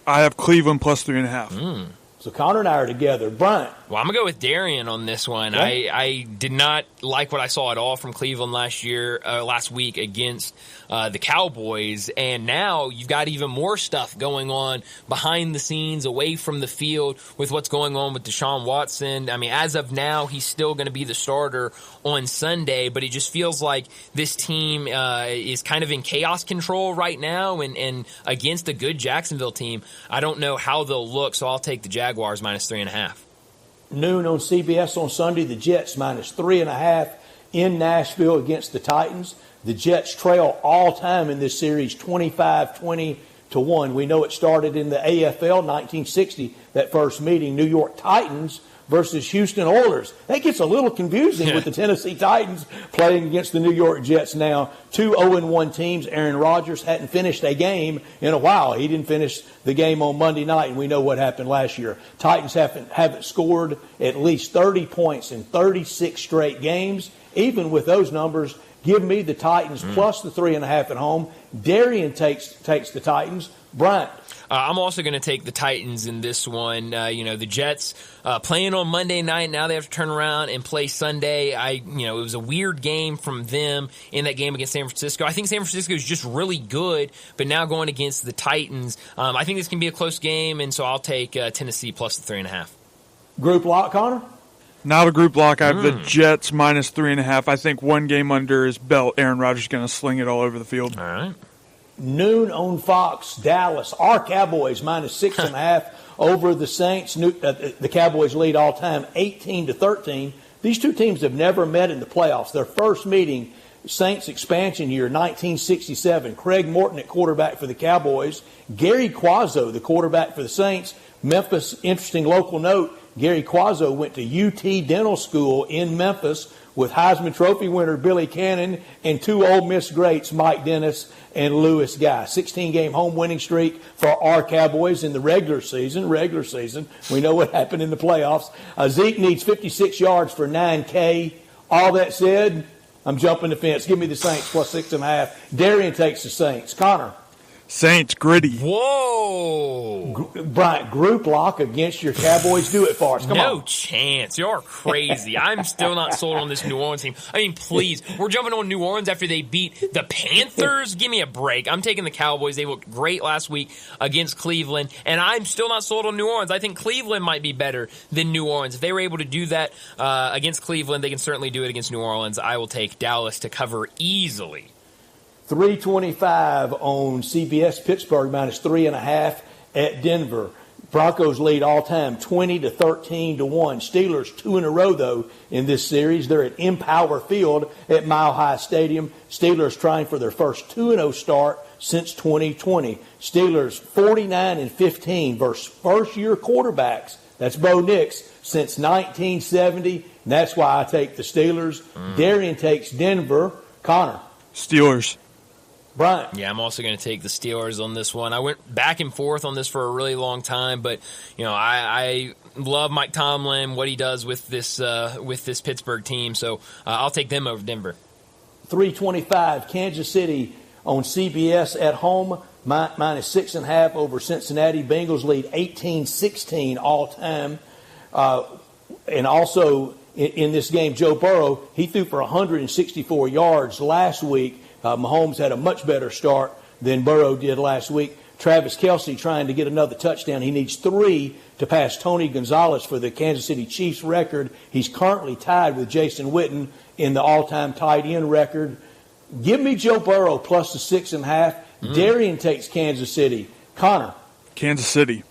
I have Cleveland plus 3.5. So Connor and I are together. Bryant. Well, I'm going to go with Darian on this one. Okay. I did not like what I saw at all from Cleveland last week against the Cowboys. And now you've got even more stuff going on behind the scenes, away from the field with what's going on with Deshaun Watson. I mean, as of now, he's still going to be the starter on Sunday, but it just feels like this team is kind of in chaos control right now. And against a good Jacksonville team, I don't know how they'll look, so I'll take the Jaguars minus 3.5. Noon on CBS on Sunday, the Jets minus 3.5 in Nashville against the Titans. The Jets trail all time in this series 25-20 to 1. We know it started in the AFL 1960, that first meeting, New York Titans versus Houston Oilers. That gets a little confusing with the Tennessee Titans playing against the New York Jets now. 2 0-1 teams. Aaron Rodgers hadn't finished a game in a while. He didn't finish the game on Monday night, and we know what happened last year. Titans haven't scored at least 30 points in 36 straight games. Even with those numbers, give me the Titans plus the 3.5 at home. Darian takes the Titans. Bryant. I'm also going to take the Titans in this one. The Jets playing on Monday night. Now they have to turn around and play Sunday. It was a weird game from them in that game against San Francisco. I think San Francisco is just really good, but now going against the Titans, I think this can be a close game, and so I'll take Tennessee plus the 3.5. Group lock, Connor? Not a group lock. I have the Jets minus 3.5. I think one game under his belt, Aaron Rodgers is going to sling it all over the field. All right. Noon on Fox, Dallas. Our Cowboys minus 6.5 over the Saints. The Cowboys lead all time 18-13. These two teams have never met in the playoffs. Their first meeting, Saints expansion year, 1967. Craig Morton at quarterback for the Cowboys. Gary Quazzo, the quarterback for the Saints. Memphis, interesting local note, Gary Quazzo went to UT Dental School in Memphis with Heisman Trophy winner Billy Cannon and 2 Ole Miss greats, Mike Dennis and Louis Guy. 16-game home winning streak for our Cowboys in the regular season. We know what happened in the playoffs. Zeke needs 56 yards for 9K. All that said, I'm jumping the fence. Give me the Saints plus 6.5. Darian takes the Saints. Connor. Saints, gritty. Whoa. Bryant, group lock against your Cowboys. Do it for us. Come on. No chance. You're crazy. I'm still not sold on this New Orleans team. I mean, please. We're jumping on New Orleans after they beat the Panthers? Give me a break. I'm taking the Cowboys. They looked great last week against Cleveland, and I'm still not sold on New Orleans. I think Cleveland might be better than New Orleans. If they were able to do that against Cleveland, they can certainly do it against New Orleans. I will take Dallas to cover easily. 325 on CBS. Pittsburgh minus 3.5 at Denver. Broncos lead all time 20-13-1. Steelers 2 in a row, though, in this series. They're at Empower Field at Mile High Stadium. Steelers trying for their first 2-0 start since 2020. Steelers 49-15 versus first-year quarterbacks. That's Bo Nix since 1970. And that's why I take the Steelers. Darian takes Denver. Connor. Steelers. Brian. Yeah, I'm also going to take the Steelers on this one. I went back and forth on this for a really long time, but I love Mike Tomlin, what he does with this Pittsburgh team, so I'll take them over Denver. 325, Kansas City on CBS at home, minus 6.5 over Cincinnati. Bengals lead 18-16 all time. And also in this game, Joe Burrow, he threw for 164 yards last week. Mahomes had a much better start than Burrow did last week. Travis Kelce trying to get another touchdown. He needs 3 to pass Tony Gonzalez for the Kansas City Chiefs record. He's currently tied with Jason Witten in the all-time tight end record. Give me Joe Burrow plus the 6.5. Darian takes Kansas City. Connor. Kansas City.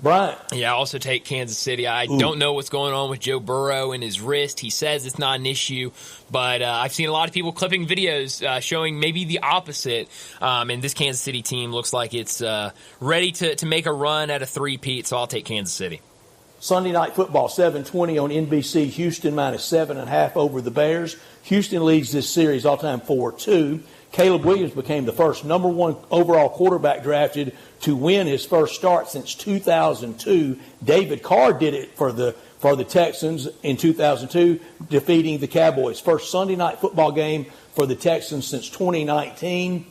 Brian. Yeah, I also take Kansas City. I don't know what's going on with Joe Burrow and his wrist. He says it's not an issue, but I've seen a lot of people clipping videos showing maybe the opposite. And this Kansas City team looks like it's ready to make a run at a three-peat, so I'll take Kansas City. Sunday Night Football, 7:20 on NBC. Houston minus 7.5 over the Bears. Houston leads this series all-time 4-2. Caleb Williams became the first number 1 overall quarterback drafted to win his first start since 2002. David Carr did it for the Texans in 2002, defeating the Cowboys. First Sunday Night Football game for the Texans since 2019.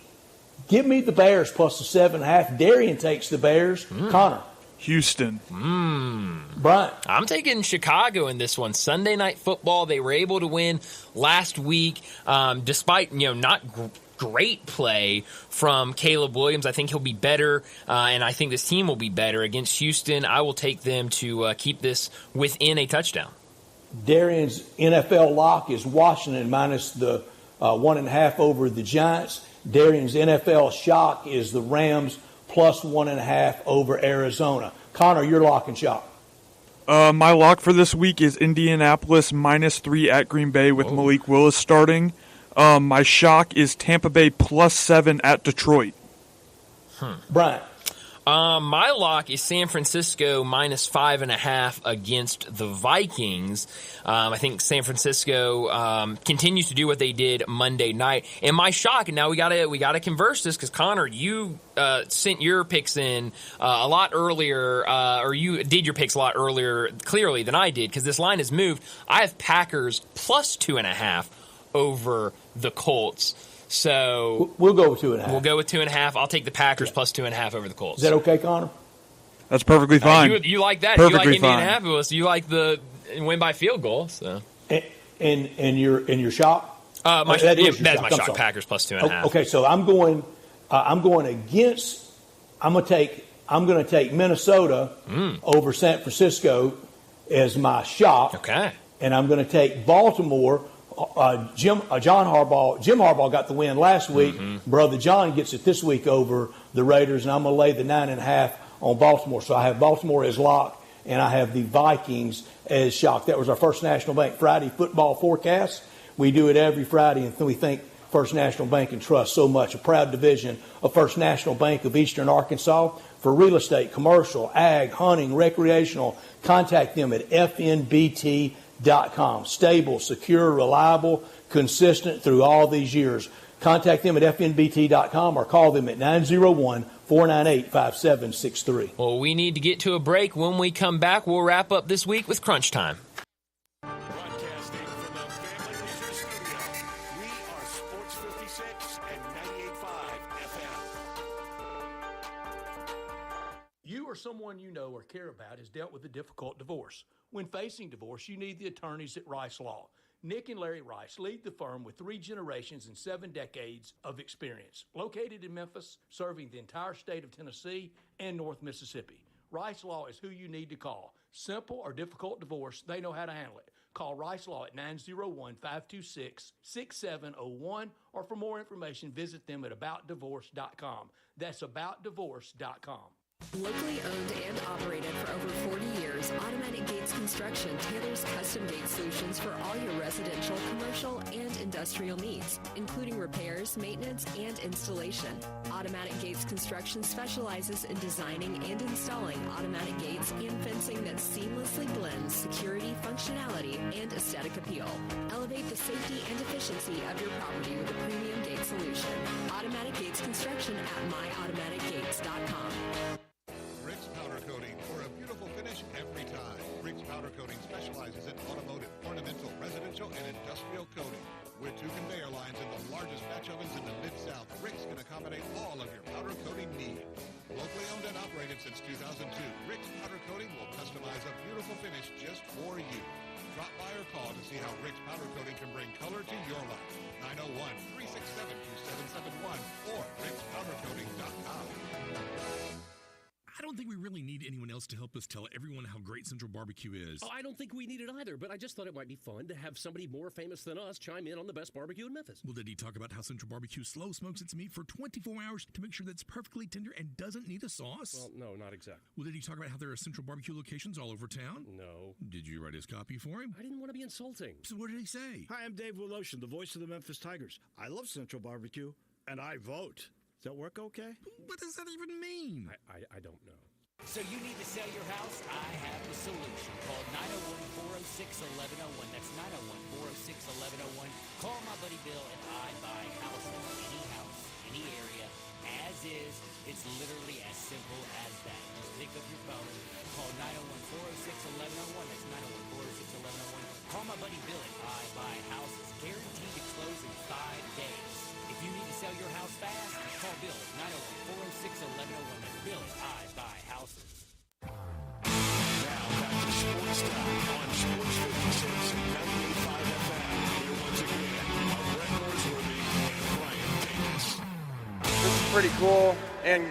Give me the Bears plus the 7.5. Darian takes the Bears. Connor. Houston. Brian. I'm taking Chicago in this one. Sunday Night Football. They were able to win last week, despite not great play from Caleb Williams. I think he'll be better, and I think this team will be better against Houston. I will take them to keep this within a touchdown. Darian's NFL lock is Washington minus the 1.5 over the Giants. Darian's NFL shock is the Rams plus 1.5 over Arizona. Connor, your lock and shock. My lock for this week is Indianapolis minus 3 at Green Bay with Malik Willis starting. My shock is Tampa Bay plus 7 at Detroit. Brian. My lock is San Francisco minus 5.5 against the Vikings. I think San Francisco continues to do what they did Monday night. And my shock, and now we gotta converse this because Connor, you sent your picks in a lot earlier, or you did your picks a lot earlier, clearly than I did because this line has moved. I have Packers plus 2.5 over the Colts. So we'll go with 2.5. We'll go with 2.5. I'll take the Packers plus 2.5 over the Colts. Is that okay, Connor? That's perfectly fine. You like that? Perfectly you like fine. Indianapolis? You like the win by field goal? So and your shock? That's my shock. Packers plus 2.5. Okay, so I'm going against. I'm going to take Minnesota over San Francisco as my shock. Okay, and I'm going to take Baltimore. Jim Harbaugh got the win last week. Brother John gets it this week over the Raiders, and I'm going to lay the 9.5 on Baltimore. So I have Baltimore as lock, and I have the Vikings as shock. That was our First National Bank Friday football forecast. We do it every Friday, and we thank First National Bank and Trust so much. A proud division of First National Bank of Eastern Arkansas. For real estate, commercial, ag, hunting, recreational, contact them at FNBT.com. Stable, secure, reliable, consistent through all these years. Contact them at FNBT.com or call them at 901-498-5763. Well, we need to get to a break. When we come back, we'll wrap up this week with Crunch Time. Broadcasting from the Family Leisure Studio, we are Sports 56 and 98.5 FM. You or someone you know or care about has dealt with a difficult divorce. When facing divorce, you need the attorneys at Rice Law. Nick and Larry Rice lead the firm with 3 generations and 7 decades of experience. Located in Memphis, serving the entire state of Tennessee and North Mississippi. Rice Law is who you need to call. Simple or difficult divorce, they know how to handle it. Call Rice Law at 901-526-6701, or for more information, visit them at aboutdivorce.com. That's aboutdivorce.com. Locally owned and operated for over 40 years, Automatic Gates Construction tailors custom gate solutions for all your residential, commercial, and industrial needs, including repairs, maintenance, and installation. Automatic Gates Construction specializes in designing and installing automatic gates and fencing that seamlessly blends security, functionality, and aesthetic appeal. Elevate the safety and efficiency of your property with a premium gate solution. Automatic Gates Construction at myautomaticgates.com. Rick's Powder Coating for a beautiful finish every time. Rick's Powder Coating specializes in automotive, ornamental, residential, and industrial coating. With 2 conveyor lines and the largest batch ovens in the Mid-South, Rick's can accommodate all of your powder coating needs. Locally owned and operated since 2002, Rick's Powder Coating will customize a beautiful finish just for you. Drop by or call to see how Rick's Powder Coating can bring color to your life. 901-367-2771 or rickspowdercoating.com. I don't think we really need anyone else to help us tell everyone how great Central Barbecue is. Oh, I don't think we need it either, but I just thought it might be fun to have somebody more famous than us chime in on the best barbecue in Memphis. Well, did he talk about how Central Barbecue slow smokes its meat for 24 hours to make sure that it's perfectly tender and doesn't need a sauce? Well, no, not exactly. Well, did he talk about how there are Central Barbecue locations all over town? No. Did you write his copy for him? I didn't want to be insulting. So what did he say? Hi, I'm Dave Woloshin, the voice of the Memphis Tigers. I love Central Barbecue, and I vote. Does that work okay? What does that even mean? I don't know. So you need to sell your house? I have the solution. Call 901-406-1101. That's 901-406-1101. Call my buddy Bill and I buy houses. Any house, any area, as is. It's literally as simple as that. Just pick up your phone. Call 901-406-1101. That's 901-406-1101. Call my buddy Bill and I buy houses. Guaranteed to close in 5 days. If you need to sell your house fast, call Bill at 901-406-1101. That's Bill at I Buy Houses. Now back to Sports Time on Sports 56 and 98.5 FM. Here once again are Brett Norsworthy and Brian Davis. This is pretty cool, and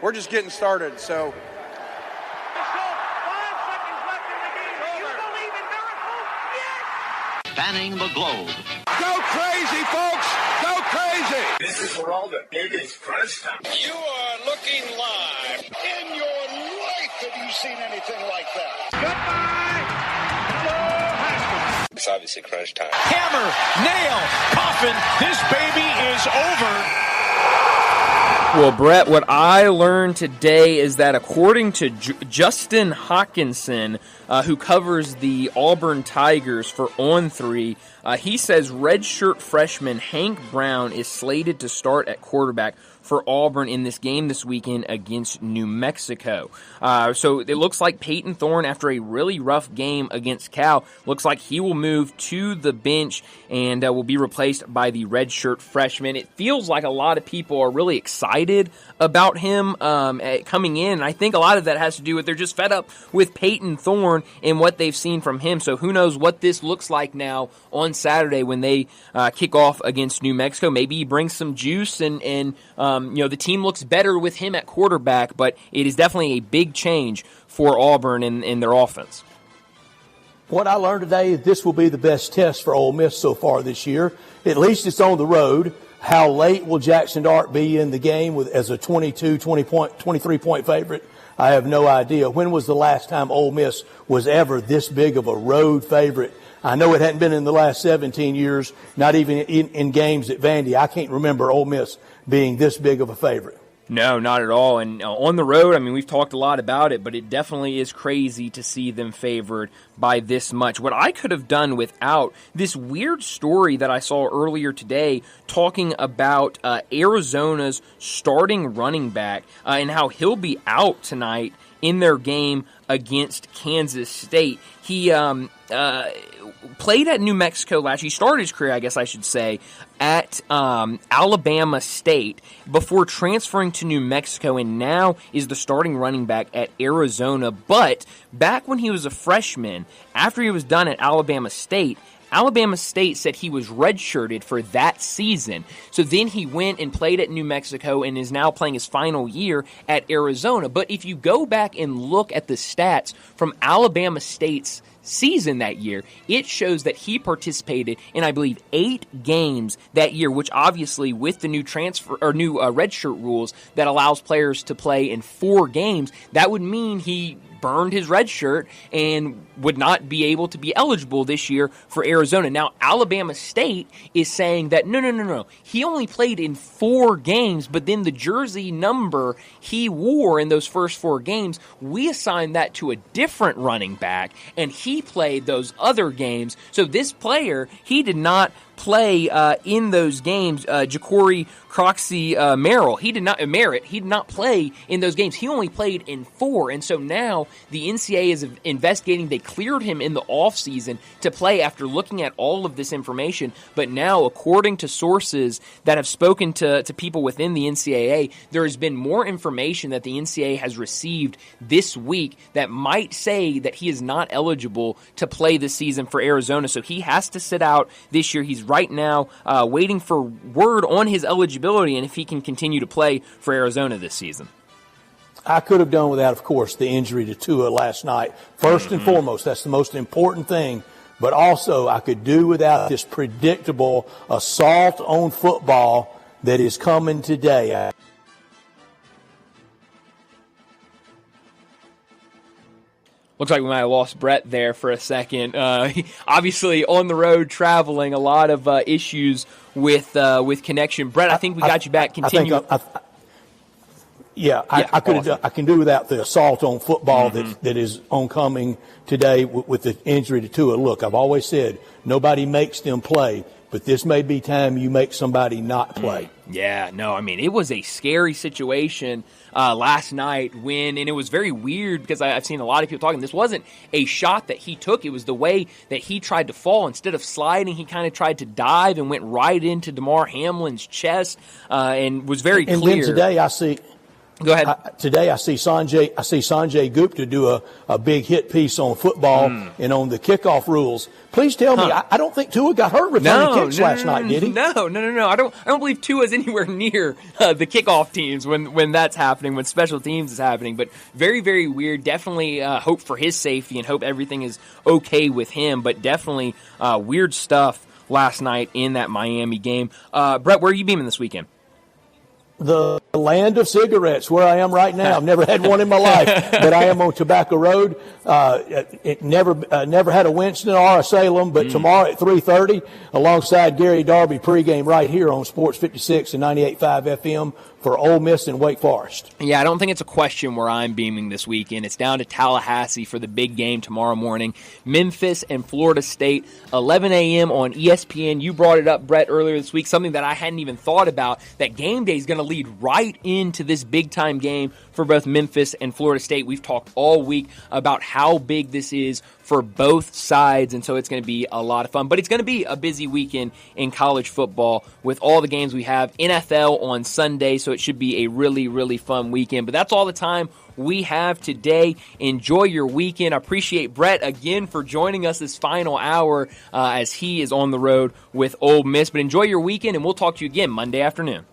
we're just getting started, so. Spanning the globe. Go crazy, folks! Go crazy! This is for all the biggest crunch time. You are looking live. In your life have you seen anything like that? Goodbye, Joe Haskins. It's obviously crunch time. Hammer, nail, coffin. This baby is over. Well, Brett, what I learned today is that according to Justin Hawkinson, who covers the Auburn Tigers for On3, he says redshirt freshman Hank Brown is slated to start at quarterback for Auburn in this game this weekend against New Mexico. So it looks like Peyton Thorne, after a really rough game against Cal, looks like he will move to the bench and will be replaced by the redshirt freshman. It feels like a lot of people are really excited about him coming in. And I think a lot of that has to do with they're just fed up with Peyton Thorne and what they've seen from him. So who knows what this looks like now on Saturday when they kick off against New Mexico. Maybe he brings some juice and the team looks better with him at quarterback, but it is definitely a big change for Auburn in their offense. What I learned today is this will be the best test for Ole Miss so far this year. At least it's on the road. How late will Jackson Dart be in the game as a 23-point favorite? I have no idea. When was the last time Ole Miss was ever this big of a road favorite? I know it hadn't been in the last 17 years, not even in games at Vandy. I can't remember Ole Miss being this big of a favorite. No, not at all. And on the road, I mean, we've talked a lot about it, but it definitely is crazy to see them favored by this much. What I could have done without this weird story that I saw earlier today talking about Arizona's starting running back and how he'll be out tonight in their game against Kansas State. He played at New Mexico last year. He started his career, I guess I should say, at Alabama State before transferring to New Mexico, and now is the starting running back at Arizona. But back when he was a freshman, after he was done at Alabama State, Alabama State said he was redshirted for that season. So then he went and played at New Mexico and is now playing his final year at Arizona. But if you go back and look at the stats from Alabama State's season that year, it shows that he participated in, I believe, 8 games that year, which obviously with the new redshirt rules that allows players to play in 4 games, that would mean he burned his red shirt and would not be able to be eligible this year for Arizona. Now, Alabama State is saying that no. He only played in 4 games, but then the jersey number he wore in those first 4 games, we assigned that to a different running back, and he played those other games. So this player, he did not play in those games. Ja'Cory Merritt, he did not play in those games. He only played in 4, and so now the NCAA is investigating. They cleared him in the offseason to play after looking at all of this information, but now, according to sources that have spoken to people within the NCAA, there has been more information that the NCAA has received this week that might say that he is not eligible to play this season for Arizona, so he has to sit out this year. He's right now waiting for word on his eligibility and if he can continue to play for Arizona this season. I could have done without, of course, the injury to Tua last night. First and foremost, that's the most important thing. But also, I could do without this predictable assault on football that is coming today. Looks like we might have lost Brett there for a second. Obviously, on the road, traveling, a lot of issues with connection. Brett, I think we got you back. Continue. I can do without the assault on football that is oncoming today with the injury to Tua. Look, I've always said nobody makes them play, but this may be time you make somebody not play. Yeah, no, I mean, it was a scary situation last night and it was very weird because I've seen a lot of people talking. This wasn't a shot that he took. It was the way that he tried to fall. Instead of sliding, he kind of tried to dive and went right into Damar Hamlin's chest and was very clear. And then today I see... Go ahead. Today I see Sanjay Gupta do a big hit piece on football and on the kickoff rules. Please tell me, I don't think Tua got hurt returning kicks last night, did he? No. I don't believe Tua's anywhere near the kickoff teams when that's happening, when special teams is happening. But very, very weird. Definitely hope for his safety and hope everything is okay with him. But definitely weird stuff last night in that Miami game. Brett, where are you beaming this weekend? The land of cigarettes, where I am right now. I've never had one in my life, but I am on Tobacco Road. It never had a Winston or a Salem, but tomorrow at 3:30, alongside Gary Darby pregame right here on Sports 56 and 98.5 FM for Ole Miss and Wake Forest. Yeah, I don't think it's a question where I'm beaming this weekend. It's down to Tallahassee for the big game tomorrow morning. Memphis and Florida State, 11 a.m. on ESPN. You brought it up, Brett, earlier this week, something that I hadn't even thought about, that game day is going to lead right into this big-time game for both Memphis and Florida State. We've talked all week about how big this is for both sides, and so it's going to be a lot of fun. But it's going to be a busy weekend in college football with all the games we have. NFL on Sunday, so it should be a really, really fun weekend. But that's all the time we have today. Enjoy your weekend. I appreciate Brett again for joining us this final hour as he is on the road with Ole Miss. But enjoy your weekend, and we'll talk to you again Monday afternoon.